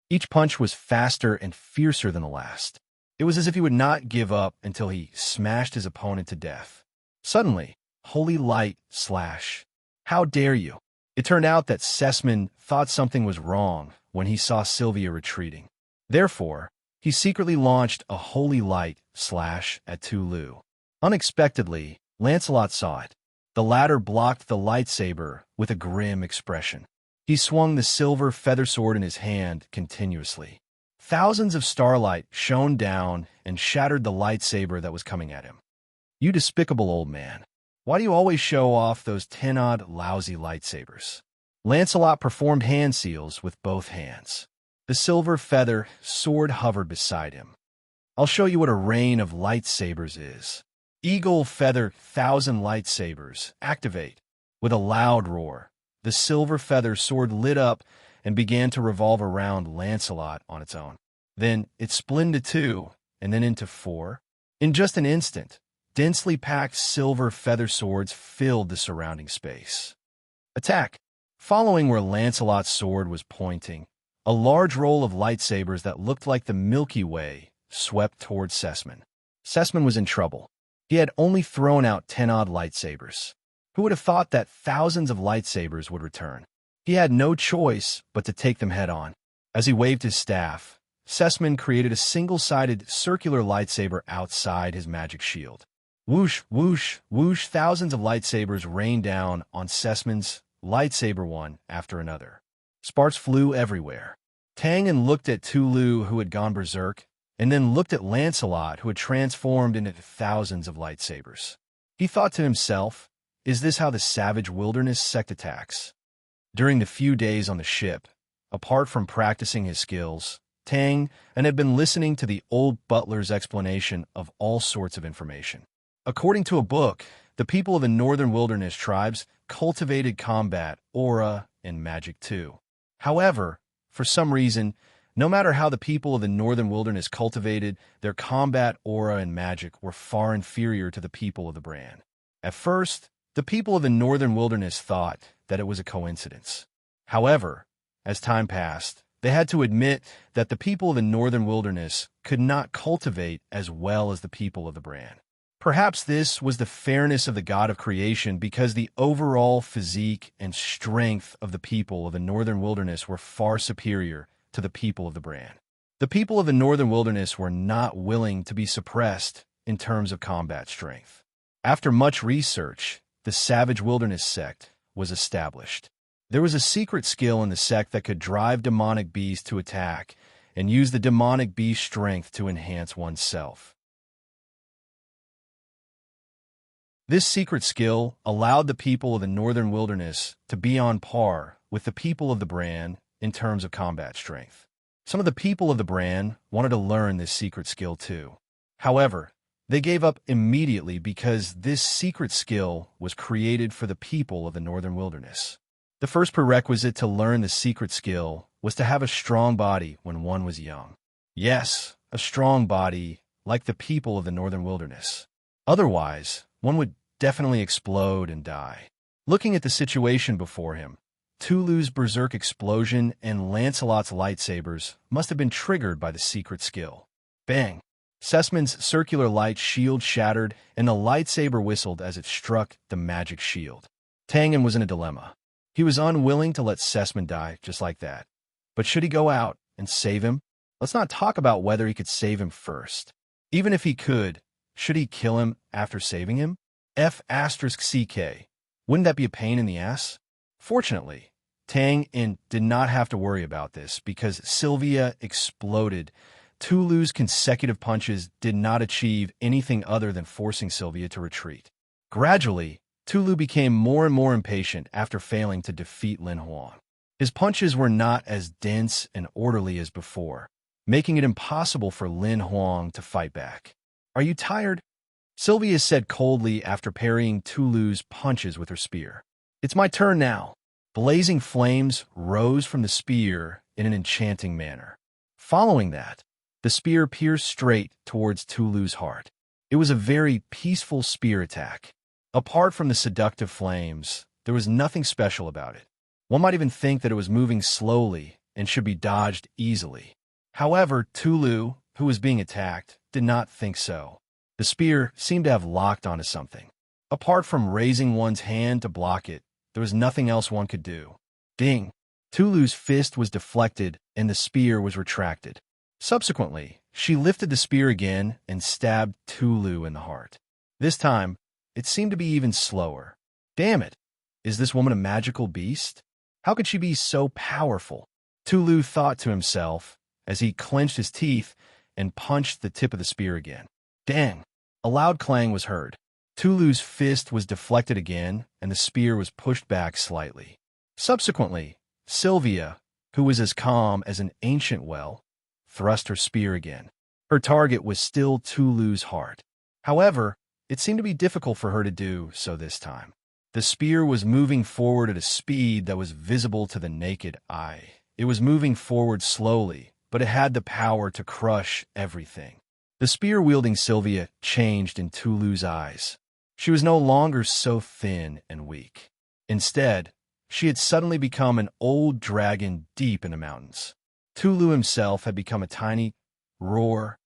Each punch was faster and fiercer than the last. It was as if he would not give up until he smashed his opponent to death. Suddenly, holy light slash. How dare you? It turned out that Sesman thought something was wrong when he saw Sylvia retreating. Therefore, he secretly launched a holy light slash at Tulu. Unexpectedly, Lancelot saw it. The latter blocked the lightsaber with a grim expression. He swung the silver feather sword in his hand continuously. Thousands of starlight shone down and shattered the lightsaber that was coming at him. You despicable old man. Why do you always show off those 10-odd lousy lightsabers? Lancelot performed hand seals with both hands. The silver feather sword hovered beside him. I'll show you what a rain of lightsabers is. Eagle feather 1,000 lightsabers. Activate. With a loud roar, the silver feather sword lit up and began to revolve around Lancelot on its own. Then it split into 2, and then into 4. In just an instant, densely packed silver feather swords filled the surrounding space. Attack! Following where Lancelot's sword was pointing, a large roll of lightsabers that looked like the Milky Way swept towards Sesman. Sesman was in trouble. He had only thrown out 10-odd lightsabers. Who would have thought that thousands of lightsabers would return? He had no choice but to take them head-on. As he waved his staff, Sesman created a single-sided circular lightsaber outside his magic shield. Whoosh, whoosh, whoosh, thousands of lightsabers rained down on Sesman's lightsaber one after another. Sparks flew everywhere. Tangan looked at Tulu, who had gone berserk, and then looked at Lancelot, who had transformed into thousands of lightsabers. He thought to himself, is this how the savage wilderness sect attacks? During the few days on the ship, apart from practicing his skills, Tang had been listening to the old butler's explanation of all sorts of information. According to a book, the people of the northern wilderness tribes cultivated combat, aura, and magic too. However, for some reason, no matter how the people of the northern wilderness cultivated, their combat, aura, and magic were far inferior to the people of the Bran. At first, the people of the northern wilderness thought that it was a coincidence. However, as time passed, they had to admit that the people of the northern wilderness could not cultivate as well as the people of the Bran. Perhaps this was the fairness of the god of creation, because the overall physique and strength of the people of the northern wilderness were far superior to the people of the Bran. The people of the northern wilderness were not willing to be suppressed in terms of combat strength. After much research, the Savage Wilderness sect was established. There was a secret skill in the sect that could drive demonic beasts to attack and use the demonic beast strength to enhance oneself. This secret skill allowed the people of the northern wilderness to be on par with the people of the Bran in terms of combat strength. Some of the people of the Bran wanted to learn this secret skill too. However, they gave up immediately because this secret skill was created for the people of the northern wilderness. The first prerequisite to learn the secret skill was to have a strong body when one was young. Yes, a strong body like the people of the northern wilderness. Otherwise, one would definitely explode and die. Looking at the situation before him, Tulu's berserk explosion and Lancelot's lightsabers must have been triggered by the secret skill. Bang! Sessman's circular light shield shattered, and the lightsaber whistled as it struck the magic shield. Tangan was in a dilemma. He was unwilling to let Sessman die just like that. But should he go out and save him? Let's not talk about whether he could save him first. Even if he could, should he kill him after saving him? F***CK. Wouldn't that be a pain in the ass? Fortunately, Tangan did not have to worry about this because Sylvia exploded. Tulu's consecutive punches did not achieve anything other than forcing Sylvia to retreat. Gradually, Tulu became more and more impatient after failing to defeat Lin Huang. His punches were not as dense and orderly as before, making it impossible for Lin Huang to fight back. "Are you tired?" Sylvia said coldly after parrying Tulu's punches with her spear. "It's my turn now." Blazing flames rose from the spear in an enchanting manner. Following that, the spear pierced straight towards Tulu's heart. It was a very peaceful spear attack. Apart from the seductive flames, there was nothing special about it. One might even think that it was moving slowly and should be dodged easily. However, Tulu, who was being attacked, did not think so. The spear seemed to have locked onto something. Apart from raising one's hand to block it, there was nothing else one could do. Ding! Tulu's fist was deflected and the spear was retracted. Subsequently, she lifted the spear again and stabbed Tulu in the heart. This time, it seemed to be even slower. Damn it! Is this woman a magical beast? How could she be so powerful? Tulu thought to himself as he clenched his teeth and punched the tip of the spear again. Dang! A loud clang was heard. Tulu's fist was deflected again, and the spear was pushed back slightly. Subsequently, Sylvia, who was as calm as an ancient well, thrust her spear again. Her target was still Tulu's heart. However, it seemed to be difficult for her to do so this time. The spear was moving forward at a speed that was visible to the naked eye. It was moving forward slowly, but it had the power to crush everything. The spear-wielding Sylvia changed in Tulu's eyes. She was no longer so thin and weak. Instead, she had suddenly become an old dragon deep in the mountains. Tulu himself had become a tiny roar.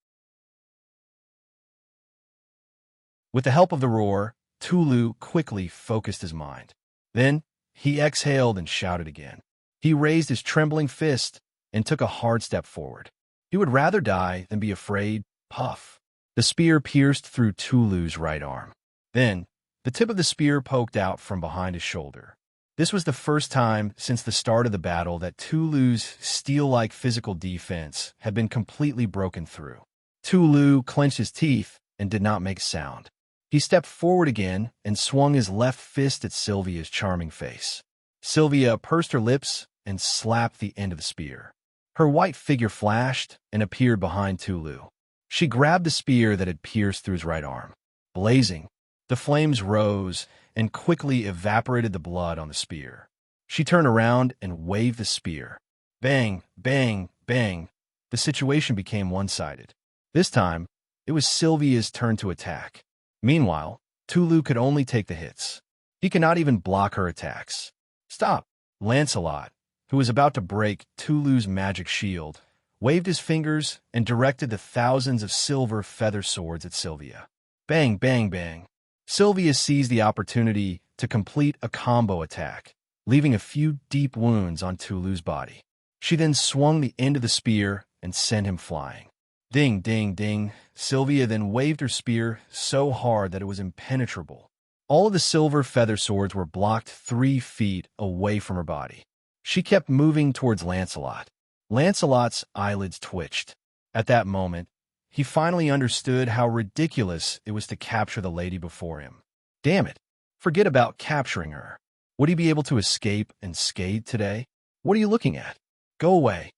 With the help of the roar, Tulu quickly focused his mind. Then, he exhaled and shouted again. He raised his trembling fist and took a hard step forward. He would rather die than be afraid. Puff! The spear pierced through Tulu's right arm. Then, the tip of the spear poked out from behind his shoulder. This was the first time since the start of the battle that Tulu's steel-like physical defense had been completely broken through. Tulu clenched his teeth and did not make a sound. He stepped forward again and swung his left fist at Sylvia's charming face. Sylvia pursed her lips and slapped the end of the spear. Her white figure flashed and appeared behind Tulu. She grabbed the spear that had pierced through his right arm. Blazing, the flames rose and quickly evaporated the blood on the spear. She turned around and waved the spear. Bang, bang, bang. The situation became one-sided. This time, it was Sylvia's turn to attack. Meanwhile, Tulu could only take the hits. He could not even block her attacks. Stop! Lancelot, who was about to break Tulu's magic shield, waved his fingers and directed the thousands of silver feather swords at Sylvia. Bang, bang, bang. Sylvia seized the opportunity to complete a combo attack, leaving a few deep wounds on Tulu's body. She then swung the end of the spear and sent him flying. Ding, ding, ding. Sylvia then waved her spear so hard that it was impenetrable. All of the silver feather swords were blocked 3 feet away from her body. She kept moving towards Lancelot. Lancelot's eyelids twitched. At that moment, he finally understood how ridiculous it was to capture the lady before him. Damn it. Forget about capturing her. Would he be able to escape unscathed today? What are you looking at? Go away.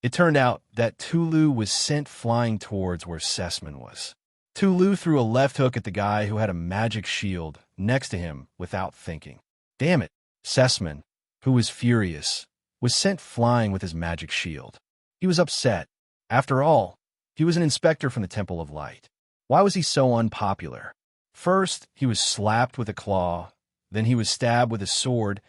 It turned out that Tulu was sent flying towards where Sessman was. Tulu threw a left hook at the guy who had a magic shield next to him without thinking. Damn it. Sessman, who was furious, was sent flying with his magic shield. He was upset. After all, he was an inspector from the Temple of Light. Why was he so unpopular? First, he was slapped with a claw, then he was stabbed with a sword,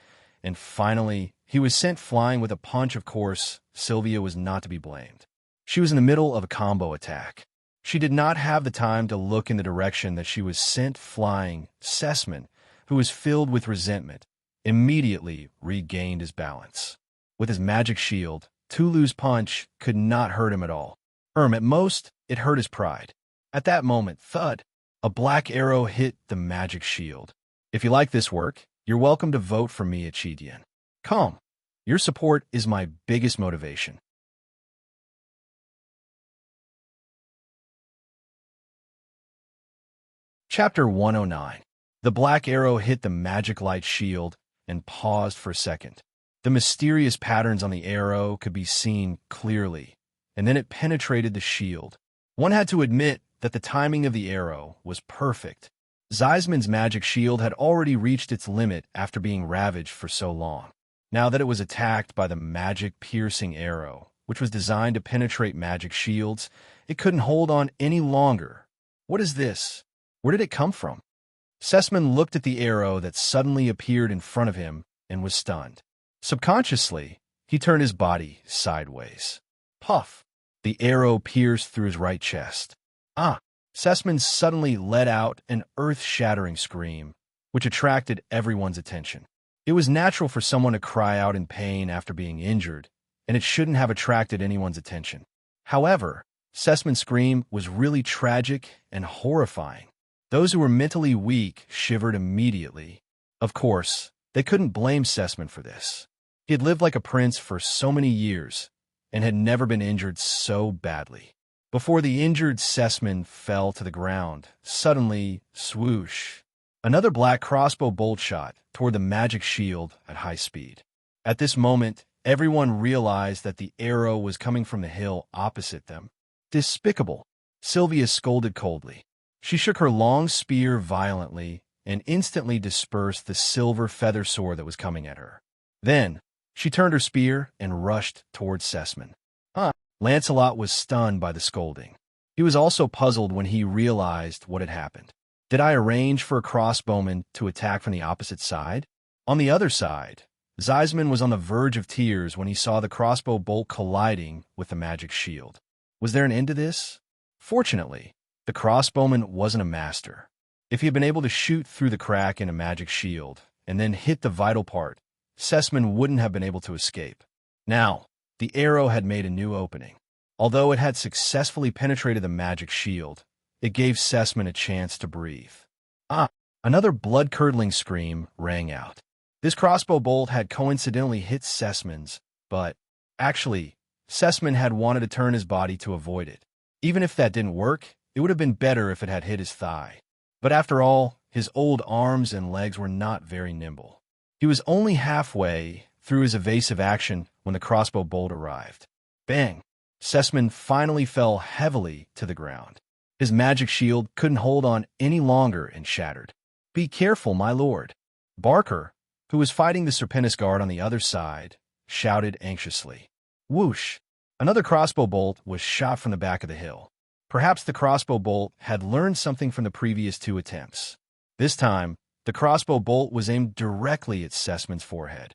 and finally, he was sent flying with a punch. Of course, Sylvia was not to be blamed. She was in the middle of a combo attack. She did not have the time to look in the direction that she was sent flying. Sessman, who was filled with resentment, immediately regained his balance. With his magic shield, Tulu's punch could not hurt him at all. At most, it hurt his pride. At that moment, thud, a black arrow hit the magic shield. If you like this work, you're welcome to vote for me at Chidian. Come, your support is my biggest motivation. Chapter 109. The black arrow hit the magic light shield and paused for a second. The mysterious patterns on the arrow could be seen clearly, and then it penetrated the shield. One had to admit that the timing of the arrow was perfect. Zeisman's magic shield had already reached its limit after being ravaged for so long. Now that it was attacked by the magic-piercing arrow, which was designed to penetrate magic shields, it couldn't hold on any longer. What is this? Where did it come from? Sessman looked at the arrow that suddenly appeared in front of him and was stunned. Subconsciously, he turned his body sideways. Puff! The arrow pierced through his right chest. Sessman suddenly let out an earth-shattering scream, which attracted everyone's attention. It was natural for someone to cry out in pain after being injured, and it shouldn't have attracted anyone's attention. However, Sessman's scream was really tragic and horrifying. Those who were mentally weak shivered immediately. Of course, they couldn't blame Sessman for this. He had lived like a prince for so many years and had never been injured so badly. Before the injured Sessman fell to the ground, suddenly, swoosh, another black crossbow bolt shot toward the magic shield at high speed. At this moment, everyone realized that the arrow was coming from the hill opposite them. Despicable, Sylvia scolded coldly. She shook her long spear violently and instantly dispersed the silver feather sword that was coming at her. Then, she turned her spear and rushed towards Sessman. Lancelot was stunned by the scolding. He was also puzzled when he realized what had happened. Did I arrange for a crossbowman to attack from the opposite side? On the other side, Zeisman was on the verge of tears when he saw the crossbow bolt colliding with the magic shield. Was there an end to this? Fortunately, the crossbowman wasn't a master. If he had been able to shoot through the crack in a magic shield and then hit the vital part, Sessman wouldn't have been able to escape. Now, the arrow had made a new opening. Although it had successfully penetrated the magic shield, it gave Sessman a chance to breathe. Another blood-curdling scream rang out. This crossbow bolt had coincidentally hit Sessman's, but actually, Sessman had wanted to turn his body to avoid it. Even if that didn't work, it would have been better if it had hit his thigh. But after all, his old arms and legs were not very nimble. He was only halfway through his evasive action when the crossbow bolt arrived. Bang! Sessman finally fell heavily to the ground. His magic shield couldn't hold on any longer and shattered. Be careful, my lord. Barker, who was fighting the Serpentis guard on the other side, shouted anxiously. Whoosh! Another crossbow bolt was shot from the back of the hill. Perhaps the crossbow bolt had learned something from the previous two attempts. This time, the crossbow bolt was aimed directly at Sessman's forehead.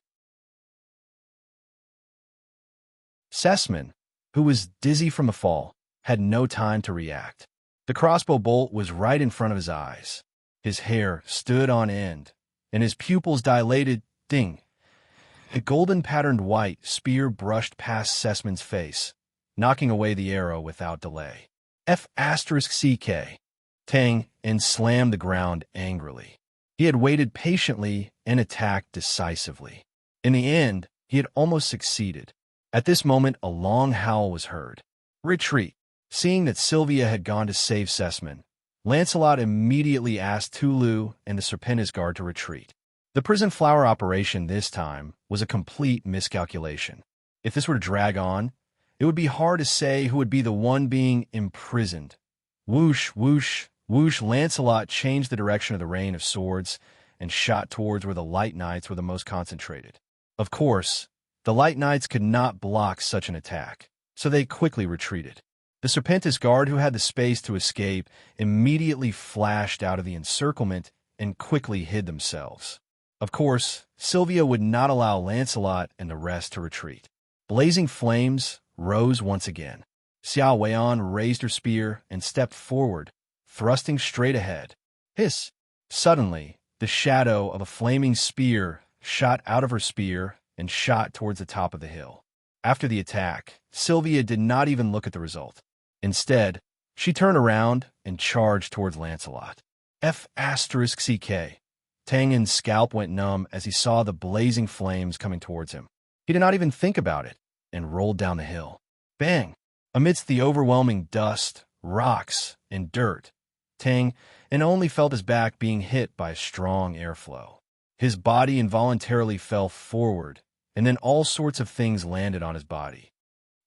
Sessman, who was dizzy from the fall, had no time to react. The crossbow bolt was right in front of his eyes. His hair stood on end, and his pupils dilated. Ding! A golden-patterned white spear brushed past Sessman's face, knocking away the arrow without delay. F***CK. Tang, and slammed the ground angrily. He had waited patiently and attacked decisively. In the end, he had almost succeeded. At this moment, a long howl was heard. Retreat! Seeing that Sylvia had gone to save Sessman, Lancelot immediately asked Tulu and the Serpentis guard to retreat. The prison flower operation this time was a complete miscalculation. If this were to drag on, it would be hard to say who would be the one being imprisoned. Whoosh, whoosh, whoosh, Lancelot changed the direction of the rain of swords and shot towards where the Light Knights were the most concentrated. Of course, the Light Knights could not block such an attack, so they quickly retreated. The Serpentis guard, who had the space to escape, immediately flashed out of the encirclement and quickly hid themselves. Of course, Sylvia would not allow Lancelot and the rest to retreat. Blazing flames rose once again. Xiao Weian raised her spear and stepped forward, thrusting straight ahead. Hiss! Suddenly, the shadow of a flaming spear shot out of her spear and shot towards the top of the hill. After the attack, Sylvia did not even look at the result. Instead, she turned around and charged towards Lancelot. F***CK. Tangen's scalp went numb as he saw the blazing flames coming towards him. He did not even think about it and rolled down the hill. Bang! Amidst the overwhelming dust, rocks, and dirt, Tang only felt his back being hit by a strong airflow. His body involuntarily fell forward, and then all sorts of things landed on his body.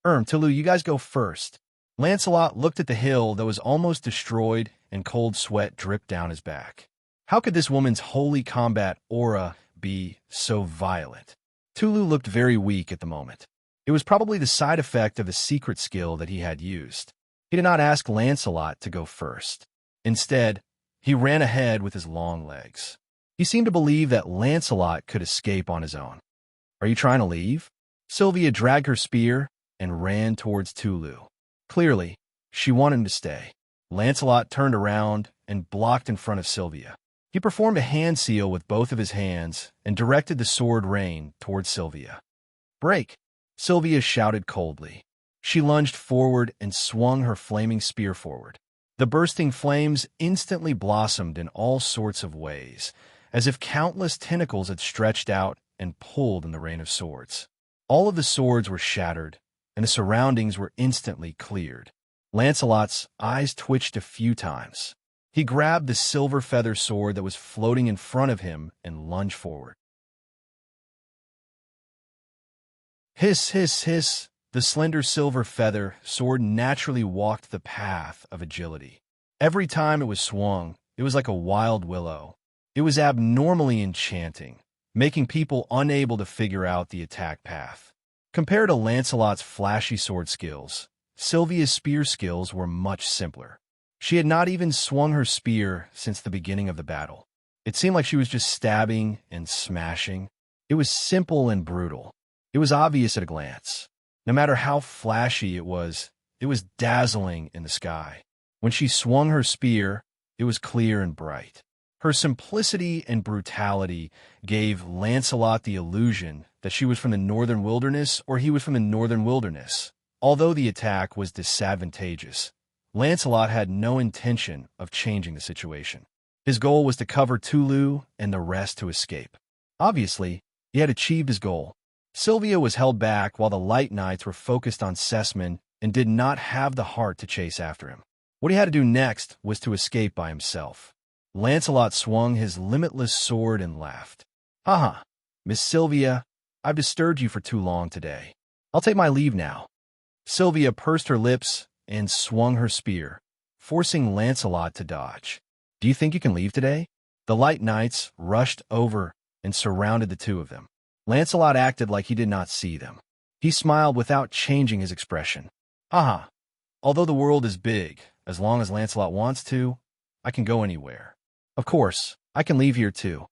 Tulu, you guys go first. Lancelot looked at the hill that was almost destroyed, and cold sweat dripped down his back. How could this woman's holy combat aura be so violent? Tulu looked very weak at the moment. It was probably the side effect of a secret skill that he had used. He did not ask Lancelot to go first. Instead, he ran ahead with his long legs. He seemed to believe that Lancelot could escape on his own. Are you trying to leave? Sylvia dragged her spear and ran towards Tulu. Clearly, she wanted him to stay. Lancelot turned around and blocked in front of Sylvia. He performed a hand seal with both of his hands and directed the sword rain towards Sylvia. Break! Sylvia shouted coldly. She lunged forward and swung her flaming spear forward. The bursting flames instantly blossomed in all sorts of ways, as if countless tentacles had stretched out and pulled in the rain of swords. All of the swords were shattered, and the surroundings were instantly cleared. Lancelot's eyes twitched a few times. He grabbed the silver feather sword that was floating in front of him and lunged forward. Hiss, hiss, hiss! The slender silver feather sword naturally walked the path of agility. Every time it was swung, it was like a wild willow. It was abnormally enchanting, making people unable to figure out the attack path. Compared to Lancelot's flashy sword skills, Sylvia's spear skills were much simpler. She had not even swung her spear since the beginning of the battle. It seemed like she was just stabbing and smashing. It was simple and brutal. It was obvious at a glance. No matter how flashy it was dazzling in the sky. When she swung her spear, it was clear and bright. Her simplicity and brutality gave Lancelot the illusion that she was from the northern wilderness or he was from the northern wilderness. Although the attack was disadvantageous, Lancelot had no intention of changing the situation. His goal was to cover Tulu and the rest to escape. Obviously, he had achieved his goal. Sylvia was held back while the Light Knights were focused on Sessman and did not have the heart to chase after him. What he had to do next was to escape by himself. Lancelot swung his limitless sword and laughed. Haha, Miss Sylvia, I've disturbed you for too long today. I'll take my leave now. Sylvia pursed her lips and swung her spear, forcing Lancelot to dodge. Do you think you can leave today? The Light Knights rushed over and surrounded the two of them. Lancelot acted like he did not see them. He smiled without changing his expression. Haha, although the world is big, as long as Lancelot wants to, I can go anywhere. Of course, I can leave here too.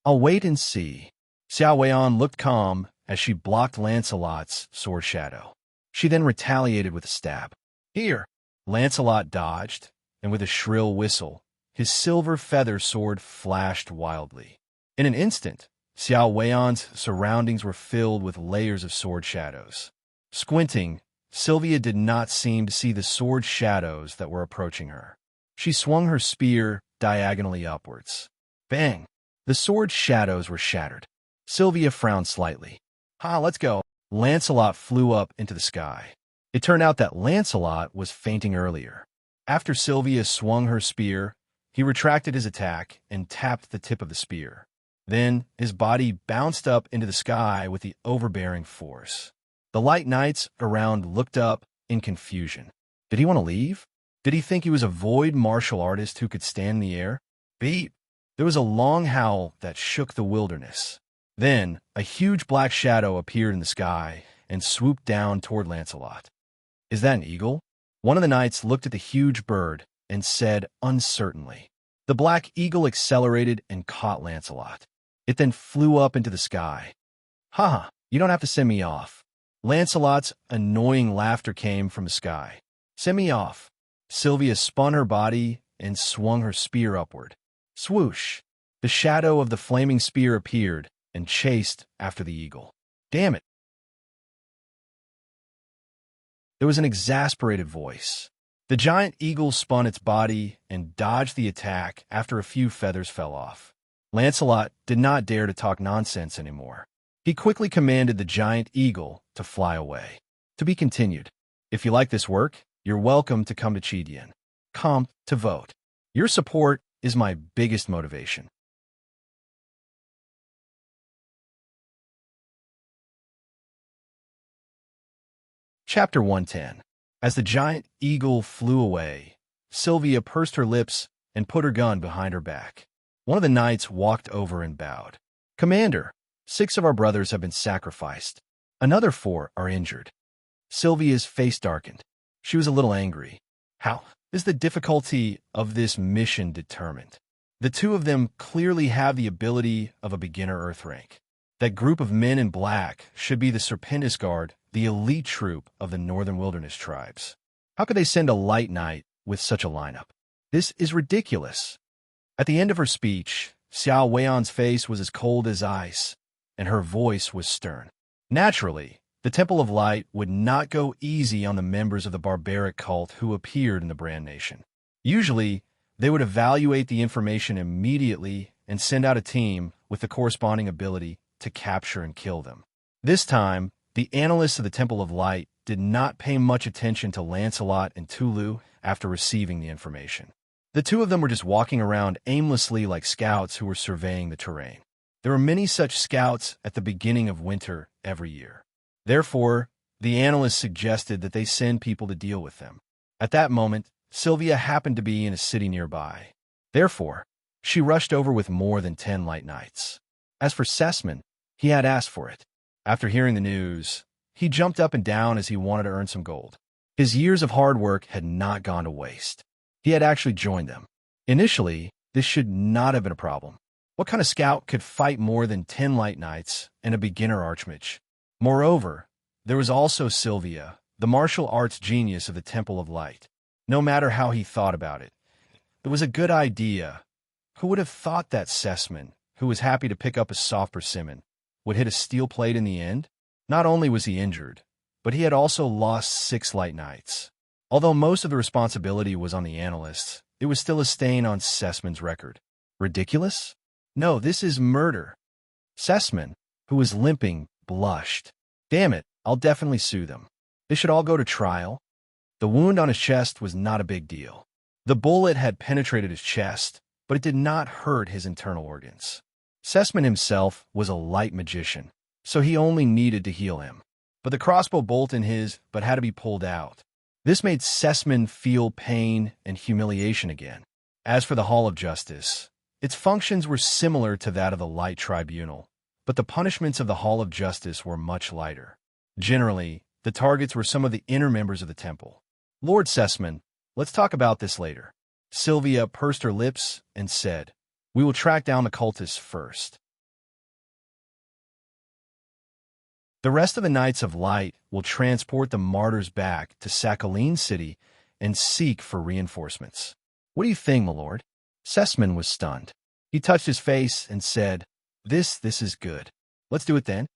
I'll wait and see. Xiao Weian looked calm as she blocked Lancelot's sword shadow. She then retaliated with a stab. Here! Lancelot dodged, and with a shrill whistle, his silver feather sword flashed wildly. In an instant, Xiao Weian's surroundings were filled with layers of sword shadows. Squinting, Sylvia did not seem to see the sword shadows that were approaching her. She swung her spear diagonally upwards. Bang! The sword shadows were shattered. Sylvia frowned slightly. Let's go. Lancelot flew up into the sky. It turned out that Lancelot was fainting earlier. After Sylvia swung her spear, he retracted his attack and tapped the tip of the spear. Then his body bounced up into the sky with the overbearing force. The light knights around looked up in confusion. Did he want to leave? Did he think he was a void martial artist who could stand in the air? Beep! There was a long howl that shook the wilderness. Then a huge black shadow appeared in the sky and swooped down toward Lancelot. "Is that an eagle?" One of the knights looked at the huge bird and said uncertainly. The black eagle accelerated and caught Lancelot. It then flew up into the sky. "Ha! You don't have to send me off." Lancelot's annoying laughter came from the sky. "Send me off." Sylvia spun her body and swung her spear upward. Swoosh! The shadow of the flaming spear appeared and chased after the eagle. "Damn it!" There was an exasperated voice. The giant eagle spun its body and dodged the attack after a few feathers fell off. Lancelot did not dare to talk nonsense anymore. He quickly commanded the giant eagle to fly away. To be continued. If you like this work, you're welcome to come to Chidian. Come to vote. Your support is my biggest motivation. Chapter 110. As the giant eagle flew away, Sylvia pursed her lips and put her gun behind her back. One of the knights walked over and bowed. "Commander, 6 of our brothers have been sacrificed. Another 4 are injured." Sylvia's face darkened. She was a little angry. How is the difficulty of this mission determined? The 2 of them clearly have the ability of a beginner Earth rank. That group of men in black should be the Serpentis Guard, the elite troop of the Northern Wilderness tribes. How could they send a light knight with such a lineup? This is ridiculous. At the end of her speech, Xiao Weian's face was as cold as ice, and her voice was stern. Naturally, the Temple of Light would not go easy on the members of the barbaric cult who appeared in the Brand Nation. Usually, they would evaluate the information immediately and send out a team with the corresponding ability to capture and kill them. This time, the analysts of the Temple of Light did not pay much attention to Lancelot and Tulu after receiving the information. The 2 of them were just walking around aimlessly like scouts who were surveying the terrain. There were many such scouts at the beginning of winter every year. Therefore, the analysts suggested that they send people to deal with them. At that moment, Sylvia happened to be in a city nearby. Therefore, she rushed over with more than 10 light knights. As for Sessman, he had asked for it. After hearing the news, he jumped up and down as he wanted to earn some gold. His years of hard work had not gone to waste. He had actually joined them. Initially, this should not have been a problem. What kind of scout could fight more than 10 light knights and a beginner archmage? Moreover, there was also Sylvia, the martial arts genius of the Temple of Light. No matter how he thought about it, it was a good idea. Who would have thought that Sessman, who was happy to pick up a soft persimmon, would hit a steel plate in the end? Not only was he injured, but he had also lost 6 light knights. Although most of the responsibility was on the analysts, it was still a stain on Sessman's record. Ridiculous? No, this is murder. Sessman, who was limping, blushed. Damn it, I'll definitely sue them. They should all go to trial. The wound on his chest was not a big deal. The bullet had penetrated his chest, but it did not hurt his internal organs. Sessman himself was a light magician, so he only needed to heal him. But the crossbow bolt in his but had to be pulled out. This made Sessman feel pain and humiliation again. As for the Hall of Justice, its functions were similar to that of the Light Tribunal, but the punishments of the Hall of Justice were much lighter. Generally, the targets were some of the inner members of the temple. Lord Sessman, let's talk about this later. Sylvia pursed her lips and said, "We will track down the cultists first. The rest of the Knights of Light will transport the martyrs back to Sakhaline City and seek for reinforcements." "What do you think, my lord?" Sessman was stunned. He touched his face and said, This is good. Let's do it then."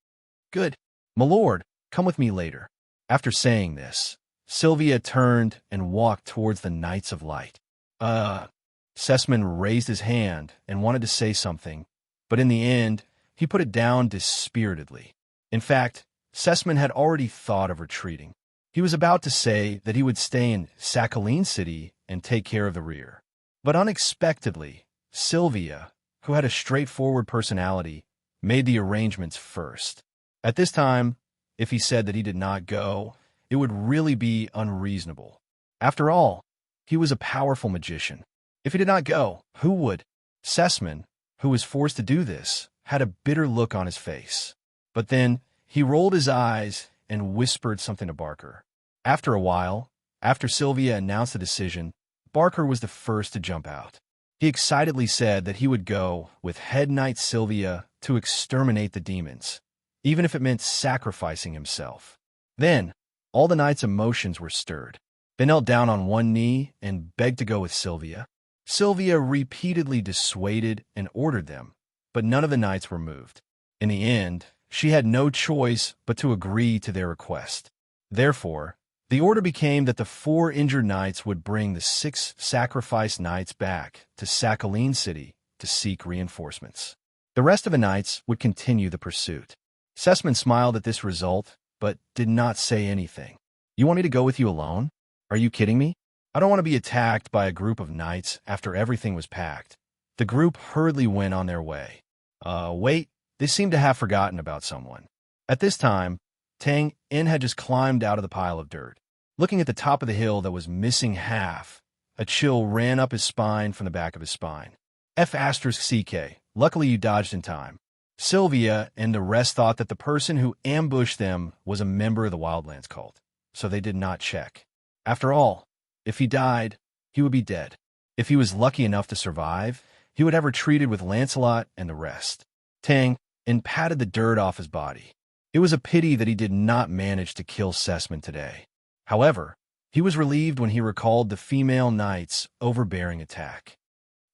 "Good. My lord, come with me later." After saying this, Sylvia turned and walked towards the Knights of Light. Sessman raised his hand and wanted to say something, but in the end, he put it down dispiritedly. In fact, Sessman had already thought of retreating. He was about to say that he would stay in Sakhaline City and take care of the rear. But unexpectedly, Sylvia, who had a straightforward personality, made the arrangements first. At this time, if he said that he did not go, it would really be unreasonable. After all, he was a powerful magician. If he did not go, who would? Sessman, who was forced to do this, had a bitter look on his face. But then he rolled his eyes and whispered something to Barker. After a while, after Sylvia announced the decision, Barker was the first to jump out. He excitedly said that he would go with head knight Sylvia to exterminate the demons, even if it meant sacrificing himself. Then, all the knights' emotions were stirred. They knelt down on one knee and begged to go with Sylvia. Sylvia repeatedly dissuaded and ordered them, but none of the knights were moved. In the end, she had no choice but to agree to their request. Therefore, the order became that the 4 injured knights would bring the 6 sacrificed knights back to Serene City to seek reinforcements. The rest of the knights would continue the pursuit. Sessman smiled at this result, but did not say anything. "You want me to go with you alone? Are you kidding me? I don't want to be attacked by a group of knights after everything was packed." The group hurriedly went on their way. Wait, they seemed to have forgotten about someone. At this time, Tang In had just climbed out of the pile of dirt. Looking at the top of the hill that was missing half, a chill ran up his spine from the back of his spine. F***CK, luckily you dodged in time. Sylvia and the rest thought that the person who ambushed them was a member of the Wildlands cult, so they did not check. After all, if he died, he would be dead. If he was lucky enough to survive, he would have retreated with Lancelot and the rest. Tang In patted the dirt off his body. It was a pity that he did not manage to kill Sessman today. However, he was relieved when he recalled the female knight's overbearing attack.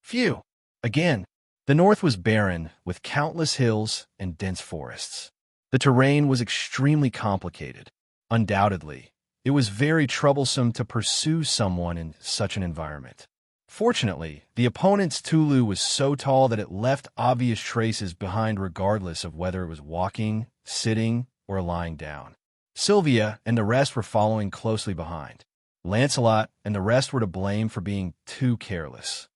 Phew! Again, the north was barren, with countless hills and dense forests. The terrain was extremely complicated. Undoubtedly, it was very troublesome to pursue someone in such an environment. Fortunately, the opponent's Tulu was so tall that it left obvious traces behind regardless of whether it was walking, sitting, or lying down. Sylvia and the rest were following closely behind. Lancelot and the rest were to blame for being too careless.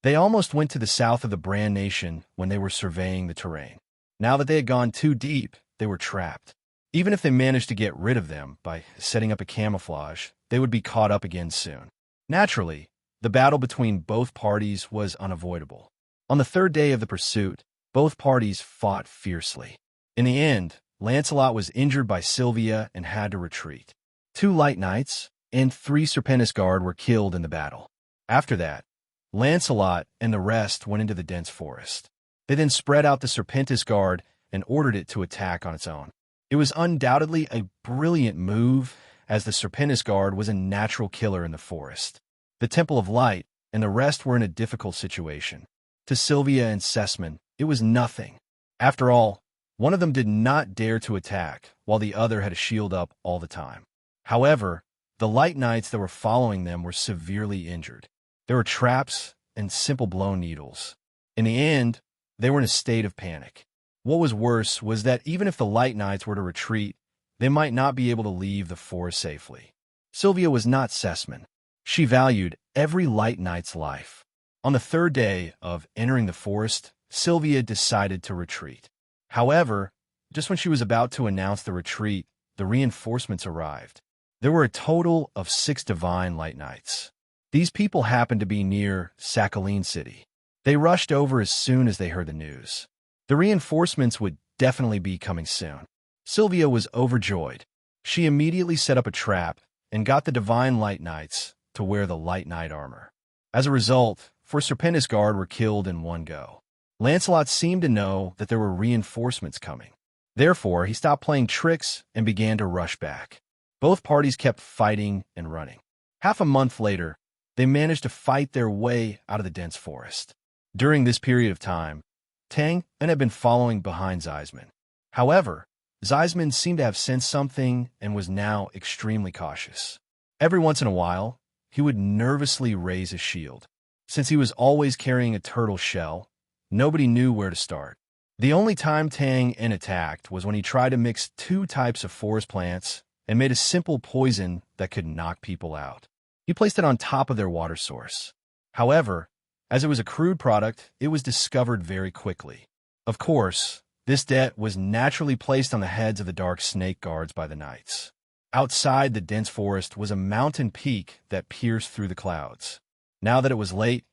They almost went to the south of the Bran Nation when they were surveying the terrain. Now that they had gone too deep, they were trapped. Even if they managed to get rid of them by setting up a camouflage, they would be caught up again soon. Naturally, the battle between both parties was unavoidable. On the 3rd day of the pursuit, both parties fought fiercely. In the end, Lancelot was injured by Sylvia and had to retreat. 2 light knights and 3 Serpentis guard were killed in the battle. After that, Lancelot and the rest went into the dense forest. They then spread out the Serpentis guard and ordered it to attack on its own. It was undoubtedly a brilliant move, as the Serpentis guard was a natural killer in the forest. The Temple of Light and the rest were in a difficult situation. To Sylvia and Sessman, it was nothing. After all, one of them did not dare to attack, while the other had a shield up all the time. However, the light knights that were following them were severely injured. There were traps and simple blow needles. In the end, they were in a state of panic. What was worse was that even if the light knights were to retreat, they might not be able to leave the forest safely. Sylvia was not Sessman. She valued every light knight's life. On the 3rd day of entering the forest, Sylvia decided to retreat. However, just when she was about to announce the retreat, the reinforcements arrived. There were a total of 6 divine light knights. These people happened to be near Serene City. They rushed over as soon as they heard the news. The reinforcements would definitely be coming soon. Sylvia was overjoyed. She immediately set up a trap and got the divine light knights to wear the light knight armor. As a result, 4 Serpentis guard were killed in one go. Lancelot seemed to know that there were reinforcements coming. Therefore, he stopped playing tricks and began to rush back. Both parties kept fighting and running. Half a month later, they managed to fight their way out of the dense forest. During this period of time, Tang had been following behind Zeisman. However, Zeisman seemed to have sensed something and was now extremely cautious. Every once in a while, he would nervously raise his shield. Since he was always carrying a turtle shell, nobody knew where to start. The only time Tang attacked was when he tried to mix 2 types of forest plants and made a simple poison that could knock people out. He placed it on top of their water source. However, as it was a crude product, it was discovered very quickly. Of course, this debt was naturally placed on the heads of the dark snake guards by the knights. Outside the dense forest was a mountain peak that pierced through the clouds. Now that it was late,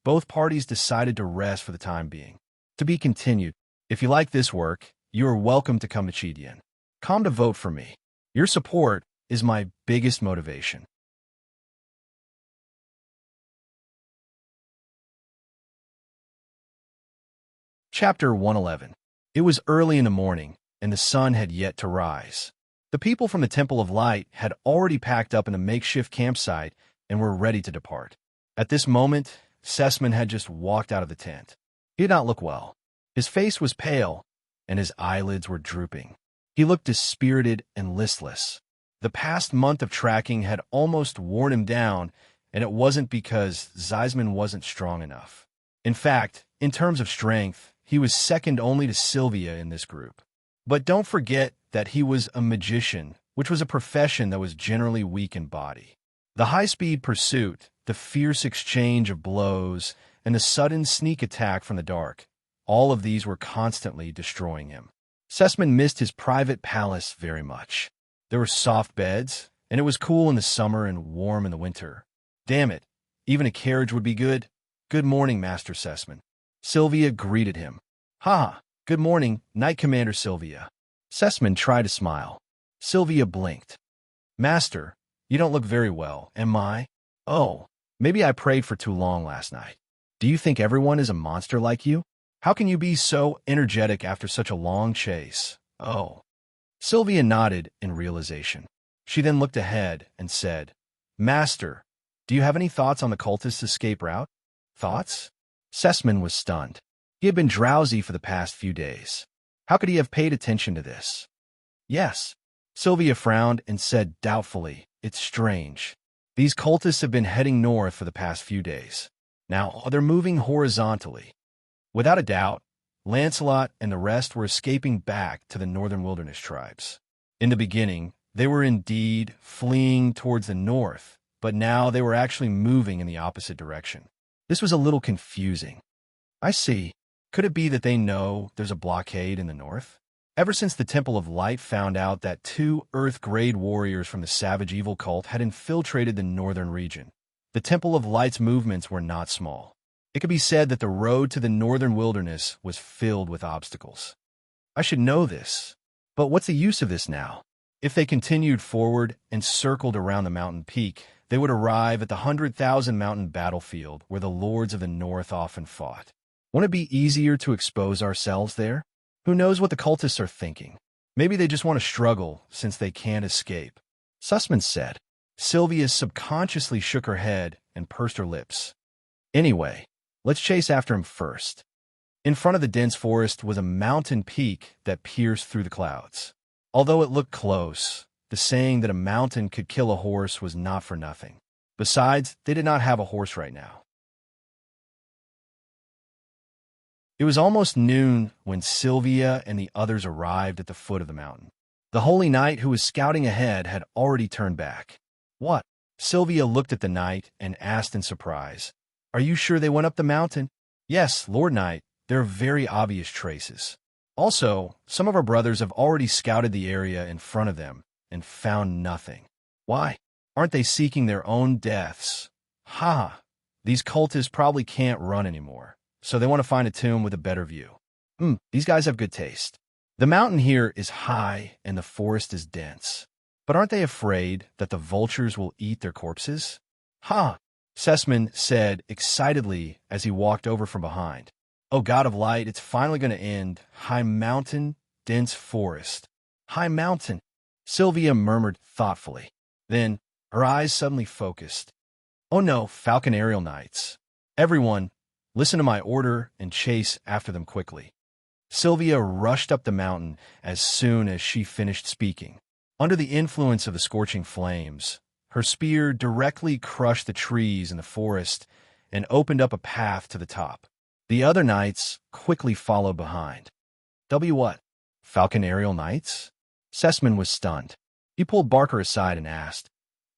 both parties decided to rest for the time being. To be continued. If you like this work, you are welcome to come to Chidian. Come to vote for me. Your support is my biggest motivation. Chapter 111. It was early in the morning, and the sun had yet to rise. The people from the Temple of Light had already packed up in a makeshift campsite and were ready to depart. At this moment, Sessman had just walked out of the tent. He did not look well. His face was pale, and his eyelids were drooping. He looked dispirited and listless. The past month of tracking had almost worn him down, and it wasn't because Zeisman wasn't strong enough. In fact, in terms of strength, he was second only to Sylvia in this group. But don't forget that he was a magician, which was a profession that was generally weak in body. The high-speed pursuit, the fierce exchange of blows, and the sudden sneak attack from the dark, all of these were constantly destroying him. Sessman missed his private palace very much. There were soft beds, and it was cool in the summer and warm in the winter. Damn it, even a carriage would be good. Good morning, Master Sessman. Sylvia greeted him. Ha! Good morning, Knight Commander Sylvia. Sessman tried to smile. Sylvia blinked. Master, you don't look very well, am I? Oh, maybe I prayed for too long last night. Do you think everyone is a monster like you? How can you be so energetic after such a long chase? Oh. Sylvia nodded in realization. She then looked ahead and said, Master, do you have any thoughts on the cultists' escape route? Thoughts? Sessman was stunned. He had been drowsy for the past few days. How could he have paid attention to this? Yes. Sylvia frowned and said doubtfully, It's strange. These cultists have been heading north for the past few days. Now they're moving horizontally. Without a doubt, Lancelot and the rest were escaping back to the northern wilderness tribes. In the beginning, they were indeed fleeing towards the north, but now they were actually moving in the opposite direction. This was a little confusing. I see. Could it be that they know there's a blockade in the north? Ever since the Temple of Light found out that 2 Earth-grade warriors from the Savage Evil cult had infiltrated the northern region, the Temple of Light's movements were not small. It could be said that the road to the northern wilderness was filled with obstacles. I should know this, but what's the use of this now? If they continued forward and circled around the mountain peak, they would arrive at the 100,000 mountain battlefield where the lords of the north often fought. Won't it be easier to expose ourselves there? Who knows what the cultists are thinking? Maybe they just want to struggle since they can't escape. Sussman said. Sylvia subconsciously shook her head and pursed her lips. Anyway, let's chase after him first. In front of the dense forest was a mountain peak that pierced through the clouds. Although it looked close, the saying that a mountain could kill a horse was not for nothing. Besides, they did not have a horse right now. It was almost noon when Sylvia and the others arrived at the foot of the mountain. The holy knight who was scouting ahead had already turned back. What? Sylvia looked at the knight and asked in surprise. Are you sure they went up the mountain? Yes, Lord Knight, there are very obvious traces. Also, some of our brothers have already scouted the area in front of them and found nothing. Why? Aren't they seeking their own deaths? Ha! These cultists probably can't run anymore, so they want to find a tomb with a better view. These guys have good taste. The mountain here is high and the forest is dense. But aren't they afraid that the vultures will eat their corpses? Ha! Sessman said excitedly as he walked over from behind. Oh, God of Light, it's finally going to end. High mountain, dense forest. High mountain, Sylvia murmured thoughtfully. Then, her eyes suddenly focused. Oh no, Falcon Aerial Knights. Everyone, listen to my order and chase after them quickly. Sylvia rushed up the mountain as soon as she finished speaking. Under the influence of the scorching flames, her spear directly crushed the trees in the forest and opened up a path to the top. The other knights quickly followed behind. What? Falcon Aerial Knights? Sessman was stunned. He pulled Barker aside and asked,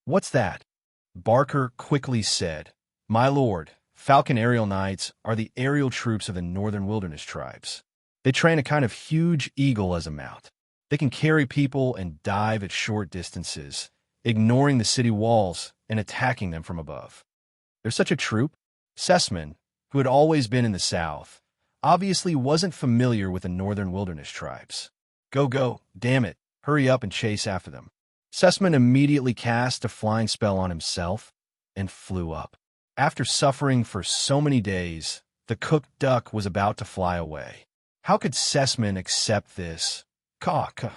"What's that?" Barker quickly said, "My lord, Falcon Aerial Knights are the aerial troops of the northern wilderness tribes. They train a kind of huge eagle as a mount. They can carry people and dive at short distances, ignoring the city walls and attacking them from above." "There's such a troop?" Sessman, who had always been in the south, obviously wasn't familiar with the northern wilderness tribes. "Go, go, damn it, hurry up and chase after them." Sessman immediately cast a flying spell on himself and flew up. After suffering for so many days, the cooked duck was about to fly away. How could Sessman accept this? Caw, caw.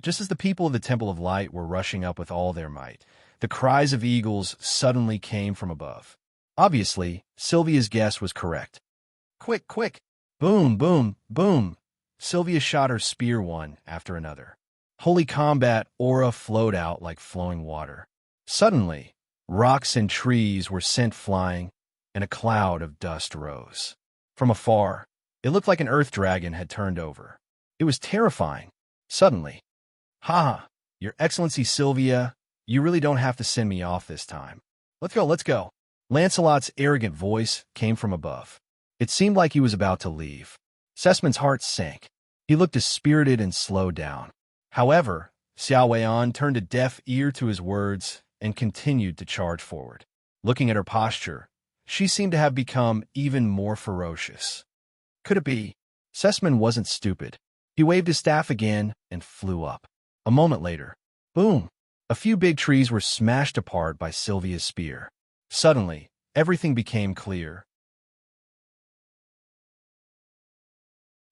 Just as the people of the Temple of Light were rushing up with all their might, the cries of eagles suddenly came from above. Obviously, Sylvia's guess was correct. Quick, quick! Boom, boom, boom! Sylvia shot her spear one after another. Holy combat aura flowed out like flowing water. Suddenly, rocks and trees were sent flying, and a cloud of dust rose. From afar, it looked like an earth dragon had turned over. It was terrifying. Suddenly, "Ha! Your Excellency Sylvia, you really don't have to send me off this time. Let's go, let's go." Lancelot's arrogant voice came from above. It seemed like he was about to leave. Sessman's heart sank. He looked dispirited and slowed down. However, Xiao Weian turned a deaf ear to his words and continued to charge forward. Looking at her posture, she seemed to have become even more ferocious. Could it be? Sessman wasn't stupid. He waved his staff again and flew up. A moment later, boom! A few big trees were smashed apart by Sylvia's spear. Suddenly, everything became clear.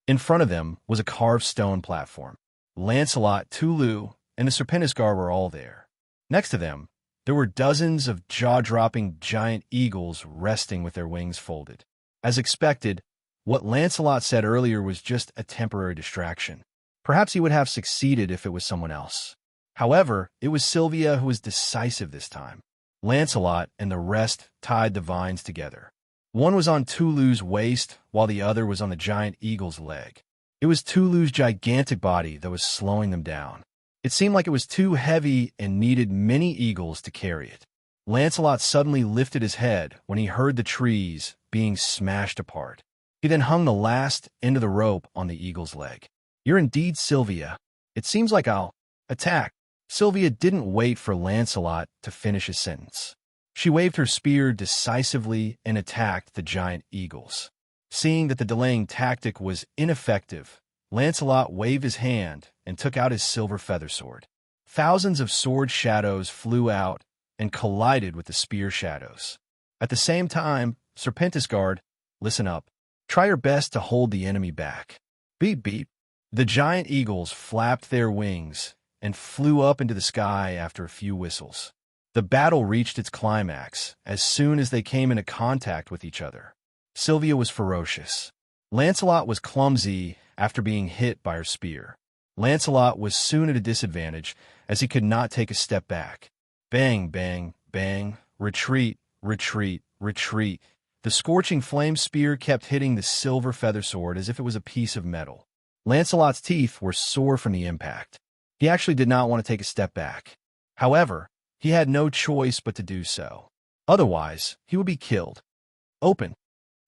In front of them was a carved stone platform. Lancelot, Tulu, and the Serpentisgar were all there. Next to them, there were dozens of jaw-dropping giant eagles resting with their wings folded. As expected, what Lancelot said earlier was just a temporary distraction. Perhaps he would have succeeded if it was someone else. However, it was Sylvia who was decisive this time. Lancelot and the rest tied the vines together. One was on Tulu's waist, while the other was on the giant eagle's leg. It was Tulu's gigantic body that was slowing them down. It seemed like it was too heavy and needed many eagles to carry it. Lancelot suddenly lifted his head when he heard the trees being smashed apart. He then hung the last end of the rope on the eagle's leg. "You're indeed Sylvia. It seems like I'll attack." Sylvia didn't wait for Lancelot to finish his sentence. She waved her spear decisively and attacked the giant eagles. Seeing that the delaying tactic was ineffective, Lancelot waved his hand and took out his silver feather sword. Thousands of sword shadows flew out and collided with the spear shadows. At the same time, Serpentisgar, listen up. Try your best to hold the enemy back. Beep, beep. The giant eagles flapped their wings and flew up into the sky after a few whistles. The battle reached its climax as soon as they came into contact with each other. Sylvia was ferocious. Lancelot was clumsy after being hit by her spear. Lancelot was soon at a disadvantage as he could not take a step back. Bang, bang, bang, retreat, retreat, retreat. The scorching flame spear kept hitting the silver feather sword as if it was a piece of metal. Lancelot's teeth were sore from the impact. He actually did not want to take a step back. However, he had no choice but to do so. Otherwise, he would be killed. Open.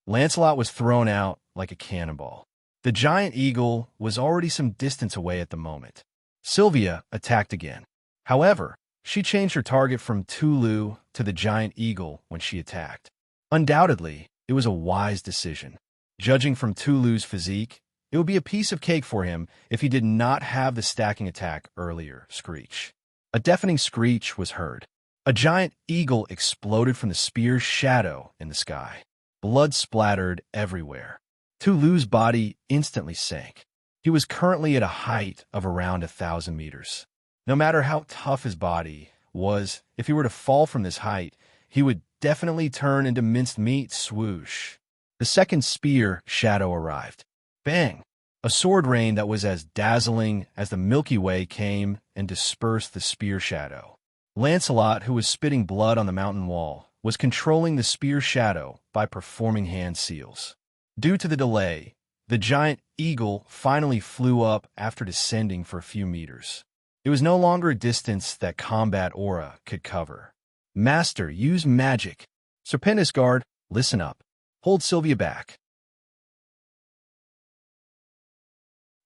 Lancelot was thrown out like a cannonball. The giant eagle was already some distance away at the moment. Sylvia attacked again. However, she changed her target from Tulu to the giant eagle when she attacked. Undoubtedly, it was a wise decision. Judging from Tulu's physique, it would be a piece of cake for him if he did not have the stacking attack earlier. Screech. A deafening screech was heard. A giant eagle exploded from the spear's shadow in the sky. Blood splattered everywhere. Tulu's body instantly sank. He was currently at a height of around 1,000 meters. No matter how tough his body was, if he were to fall from this height, he would definitely turn into minced meat. Swoosh. The second spear shadow arrived. Bang! A sword rain that was as dazzling as the Milky Way came and dispersed the spear shadow. Lancelot, who was spitting blood on the mountain wall, was controlling the spear shadow by performing hand seals. Due to the delay, the giant eagle finally flew up after descending for a few meters. It was no longer a distance that combat aura could cover. Master, use magic. Serpentis guard, listen up. Hold Sylvia back.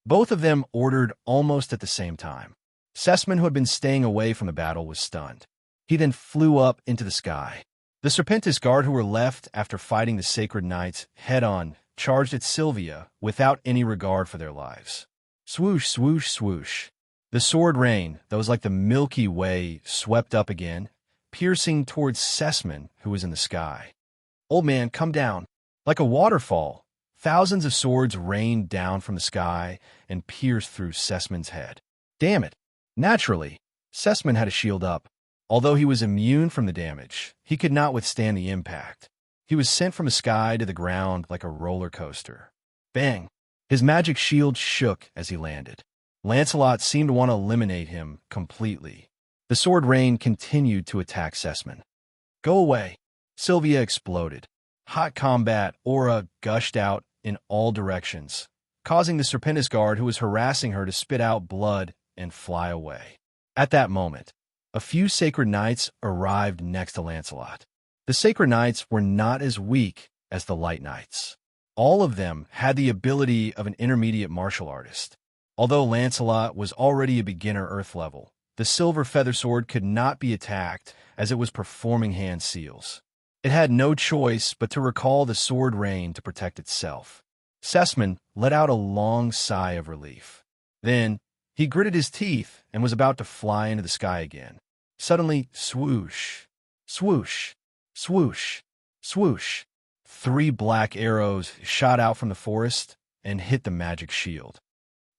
Both of them ordered almost at the same time. Sessman, who had been staying away from the battle, was stunned. He then flew up into the sky. The Serpentis guard, who were left after fighting the Sacred Knights head-on, charged at Sylvia without any regard for their lives. Swoosh, swoosh, swoosh. The sword rain, that was like the Milky Way, swept up again, piercing towards Sessman, who was in the sky. Old man, come down. Like a waterfall, thousands of swords rained down from the sky and pierced through Sessman's head. Damn it. Naturally, Sessman had a shield up. Although he was immune from the damage, he could not withstand the impact. He was sent from the sky to the ground like a roller coaster. Bang! His magic shield shook as he landed. Lancelot seemed to want to eliminate him completely. The sword rain continued to attack Sessman. Go away! Sylvia exploded. Hot combat aura gushed out in all directions, causing the Serpentis guard who was harassing her to spit out blood and fly away. At that moment, a few Sacred Knights arrived next to Lancelot. The Sacred Knights were not as weak as the Light Knights. All of them had the ability of an intermediate martial artist. Although Lancelot was already a beginner Earth level, the silver feather sword could not be attacked as it was performing hand seals. It had no choice but to recall the sword rain to protect itself. Sessman let out a long sigh of relief. Then, he gritted his teeth and was about to fly into the sky again. Suddenly, swoosh, swoosh, swoosh, swoosh. 3 black arrows shot out from the forest and hit the magic shield.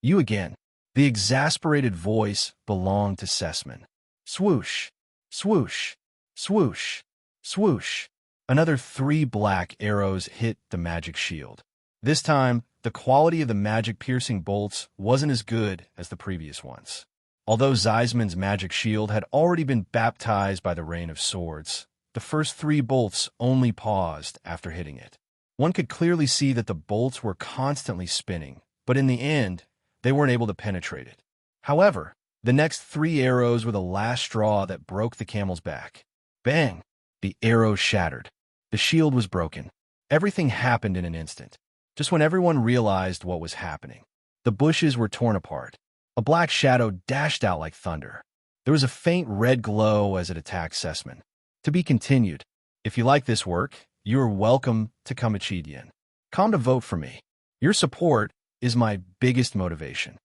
You again. The exasperated voice belonged to Sessman. Swoosh, swoosh, swoosh, swoosh. Another 3 black arrows hit the magic shield. This time, the quality of the magic-piercing bolts wasn't as good as the previous ones. Although Zeisman's magic shield had already been baptized by the rain of swords, the first 3 bolts only paused after hitting it. One could clearly see that the bolts were constantly spinning, but in the end, they weren't able to penetrate it. However, the next 3 arrows were the last straw that broke the camel's back. Bang! The arrows shattered. The shield was broken. Everything happened in an instant. Just when everyone realized what was happening, the bushes were torn apart. A black shadow dashed out like thunder. There was a faint red glow as it attacked Sessman. To be continued. If you like this work, you are welcome to come Achidian. Come to vote for me. Your support is my biggest motivation.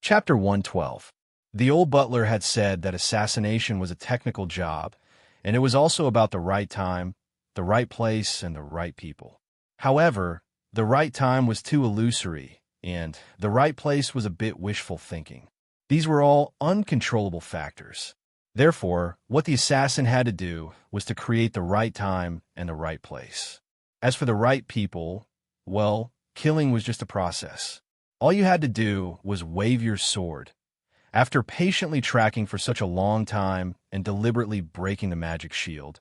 Chapter 112. The old butler had said that assassination was a technical job, and it was also about the right time, the right place, and the right people. However, the right time was too illusory, and the right place was a bit wishful thinking. These were all uncontrollable factors. Therefore, what the assassin had to do was to create the right time and the right place. As for the right people, well, killing was just a process. All you had to do was wave your sword. After patiently tracking for such a long time and deliberately breaking the magic shield,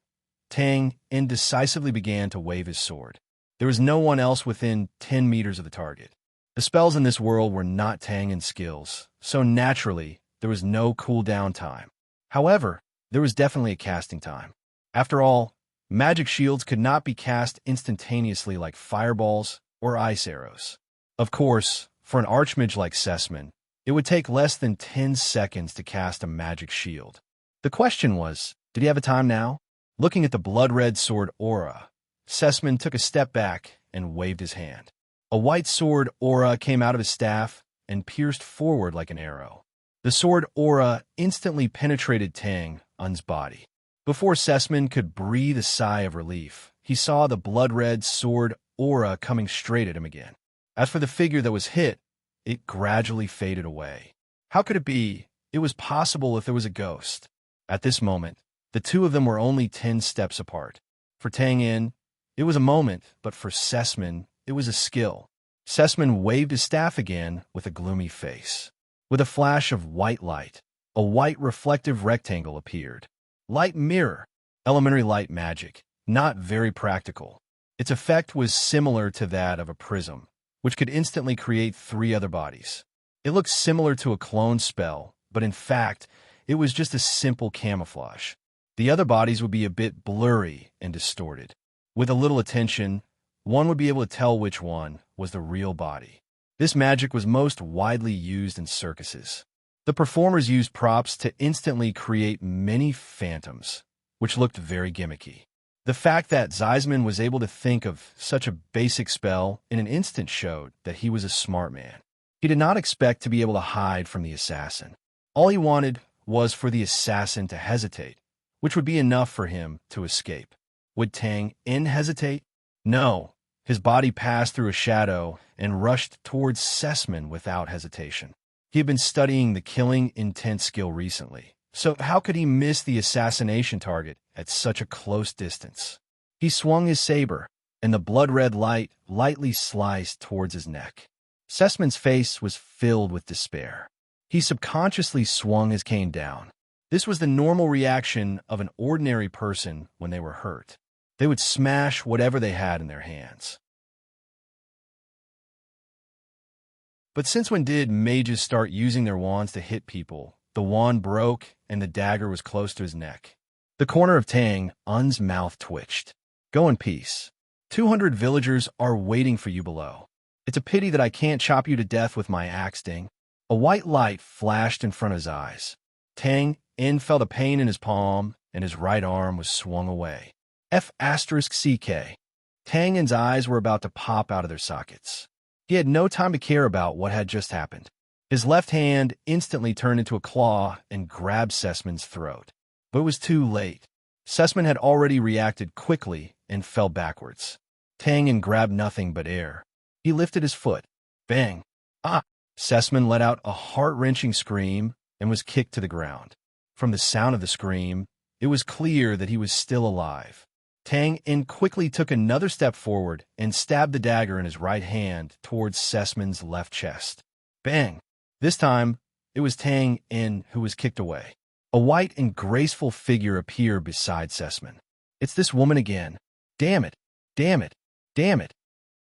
Tang indecisively began to wave his sword. There was no one else within 10 meters of the target. The spells in this world were not Tangan skills, so naturally, there was no cooldown time. However, there was definitely a casting time. After all, magic shields could not be cast instantaneously like fireballs or ice arrows. Of course, for an archmage like Sessman, it would take less than 10 seconds to cast a magic shield. The question was, did he have a time now? Looking at the blood-red sword aura, Sessman took a step back and waved his hand. A white sword aura came out of his staff and pierced forward like an arrow. The sword aura instantly penetrated Tang's body. Before Sessman could breathe a sigh of relief, he saw the blood-red sword aura coming straight at him again. As for the figure that was hit, it gradually faded away. How could it be? It was possible if there was a ghost. At this moment, the two of them were only 10 steps apart. For Tang, it was a moment, but for Sessman, it was a skill. Sessman waved his staff again with a gloomy face. With a flash of white light, a white reflective rectangle appeared. Light mirror. Elementary light magic. Not very practical. Its effect was similar to that of a prism, which could instantly create 3 other bodies. It looked similar to a clone spell, but in fact, it was just a simple camouflage. The other bodies would be a bit blurry and distorted. With a little attention, one would be able to tell which one was the real body. This magic was most widely used in circuses. The performers used props to instantly create many phantoms, which looked very gimmicky. The fact that Zeisman was able to think of such a basic spell in an instant showed that he was a smart man. He did not expect to be able to hide from the assassin. All he wanted was for the assassin to hesitate, which would be enough for him to escape. Would Tang In hesitate? No. His body passed through a shadow and rushed towards Sessman without hesitation. He had been studying the killing intent skill recently, so how could he miss the assassination target at such a close distance? He swung his saber, and the blood-red light lightly sliced towards his neck. Sessman's face was filled with despair. He subconsciously swung his cane down. This was the normal reaction of an ordinary person when they were hurt. They would smash whatever they had in their hands. But since when did mages start using their wands to hit people? The wand broke, and the dagger was close to his neck. The corner of Tang Un's mouth twitched. Go in peace. 200 villagers are waiting for you below. It's a pity that I can't chop you to death with my axe ding. A white light flashed in front of his eyes. Tang In felt a pain in his palm, and his right arm was swung away. F***CK. Tang In's eyes were about to pop out of their sockets. He had no time to care about what had just happened. His left hand instantly turned into a claw and grabbed Sessman's throat. But it was too late. Sessman had already reacted quickly and fell backwards. Tang In grabbed nothing but air. He lifted his foot. Bang! Ah! Sessman let out a heart-wrenching scream and was kicked to the ground. From the sound of the scream, it was clear that he was still alive. Tang In quickly took another step forward and stabbed the dagger in his right hand towards Sessman's left chest. Bang! This time, it was Tang In who was kicked away. A white and graceful figure appeared beside Sessman. It's this woman again. Damn it! Damn it! Damn it!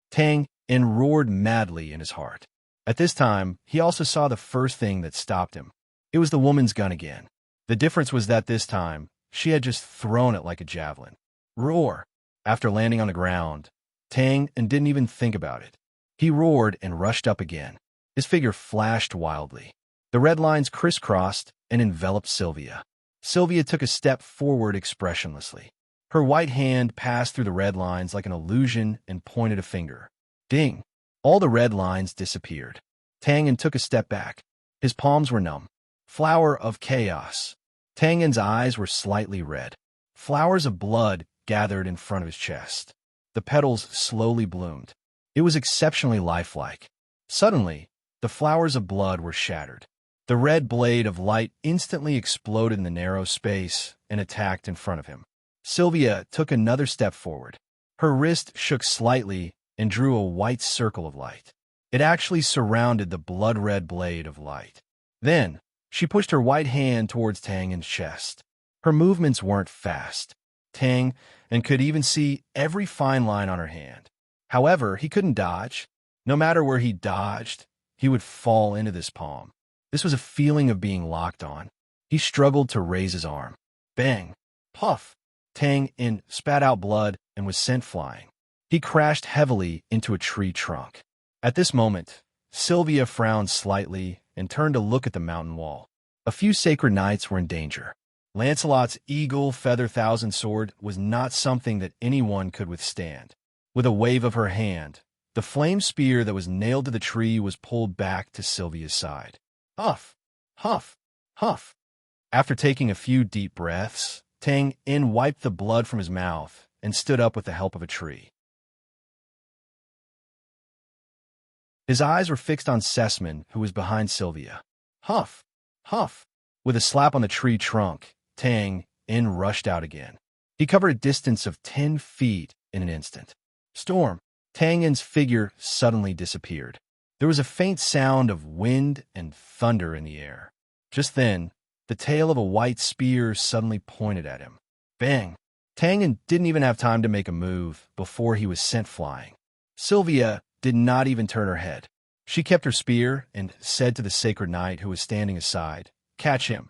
Tang In roared madly in his heart. At this time, he also saw the first thing that stopped him. It was the woman's gun again. The difference was that this time, she had just thrown it like a javelin. Roar! After landing on the ground, Tang In didn't even think about it. He roared and rushed up again. His figure flashed wildly. The red lines crisscrossed and enveloped Sylvia. Sylvia took a step forward expressionlessly. Her white hand passed through the red lines like an illusion and pointed a finger. Ding! All the red lines disappeared. Tang In took a step back. His palms were numb. Flower of chaos. Tang In's eyes were slightly red. Flowers of blood gathered in front of his chest. The petals slowly bloomed. It was exceptionally lifelike. Suddenly, the flowers of blood were shattered. The red blade of light instantly exploded in the narrow space and attacked in front of him. Sylvia took another step forward. Her wrist shook slightly and drew a white circle of light. It actually surrounded the blood-red blade of light. Then, she pushed her white hand towards Tang In's chest. Her movements weren't fast. Tang In could even see every fine line on her hand. However, he couldn't dodge. No matter where he dodged, he would fall into this palm. This was a feeling of being locked on. He struggled to raise his arm. Bang! Puff! Tang In spat out blood and was sent flying. He crashed heavily into a tree trunk. At this moment, Sylvia frowned slightly and turned to look at the mountain wall. A few sacred knights were in danger. Lancelot's eagle feather thousand sword was not something that anyone could withstand. With a wave of her hand, the flame spear that was nailed to the tree was pulled back to Sylvia's side. Huff! Huff! Huff! After taking a few deep breaths, Tang In wiped the blood from his mouth and stood up with the help of a tree. His eyes were fixed on Sessman, who was behind Sylvia. Huff! Huff! With a slap on the tree trunk, Tang In rushed out again. He covered a distance of 10 feet in an instant. Storm! Tang In's figure suddenly disappeared. There was a faint sound of wind and thunder in the air. Just then, the tail of a white spear suddenly pointed at him. Bang! Tang didn't even have time to make a move before he was sent flying. Sylvia did not even turn her head. She kept her spear and said to the sacred knight who was standing aside, "Catch him.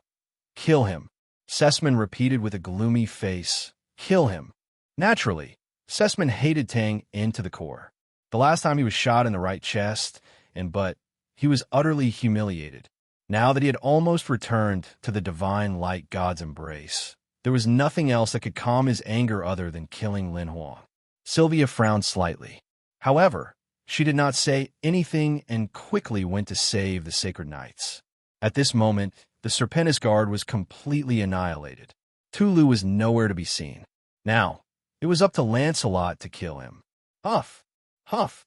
Kill him." Sesman repeated with a gloomy face, "Kill him." Naturally, Sesman hated Tang to the core. The last time he was shot in the right chest, but he was utterly humiliated. Now that he had almost returned to the divine light god's embrace, there was nothing else that could calm his anger other than killing Lin Huang. Sylvia frowned slightly. However, she did not say anything and quickly went to save the sacred knights. At this moment, the Serpentis guard was completely annihilated. Tulu was nowhere to be seen. Now, it was up to Lancelot to kill him. Huff, huff,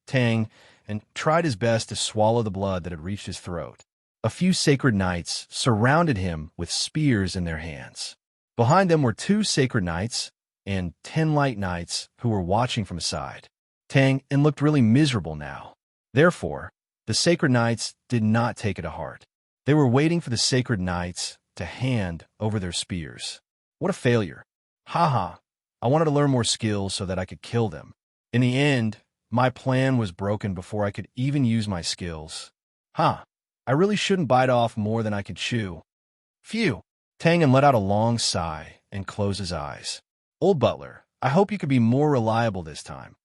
Tang, and tried his best to swallow the blood that had reached his throat. A few sacred knights surrounded him with spears in their hands. Behind them were 2 sacred knights and 10 light knights who were watching from aside. Tang looked really miserable now. Therefore, the sacred knights did not take it to heart. They were waiting for the sacred knights to hand over their spears. What a failure. Haha, I wanted to learn more skills so that I could kill them. In the end, my plan was broken before I could even use my skills. I really shouldn't bite off more than I could chew. Phew. Tang let out a long sigh and closed his eyes. Old butler, I hope you could be more reliable this time.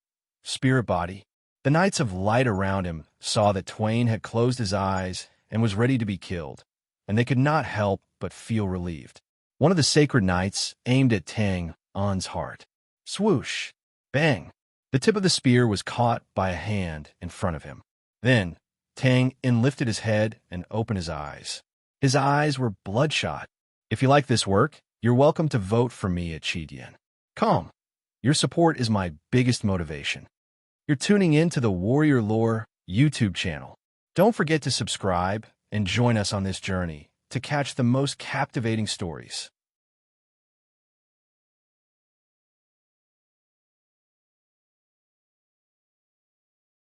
Spirit body. The knights of light around him saw that Twain had closed his eyes and was ready to be killed, and they could not help but feel relieved. One of the sacred knights aimed at Tang's heart. Swoosh! Bang! The tip of the spear was caught by a hand in front of him. Then, Tang lifted his head and opened his eyes. His eyes were bloodshot. If you like this work, you're welcome to vote for me at Chidian. Calm. Your support is my biggest motivation. You're tuning in to the Warrior Lore YouTube channel. Don't forget to subscribe and join us on this journey to catch the most captivating stories.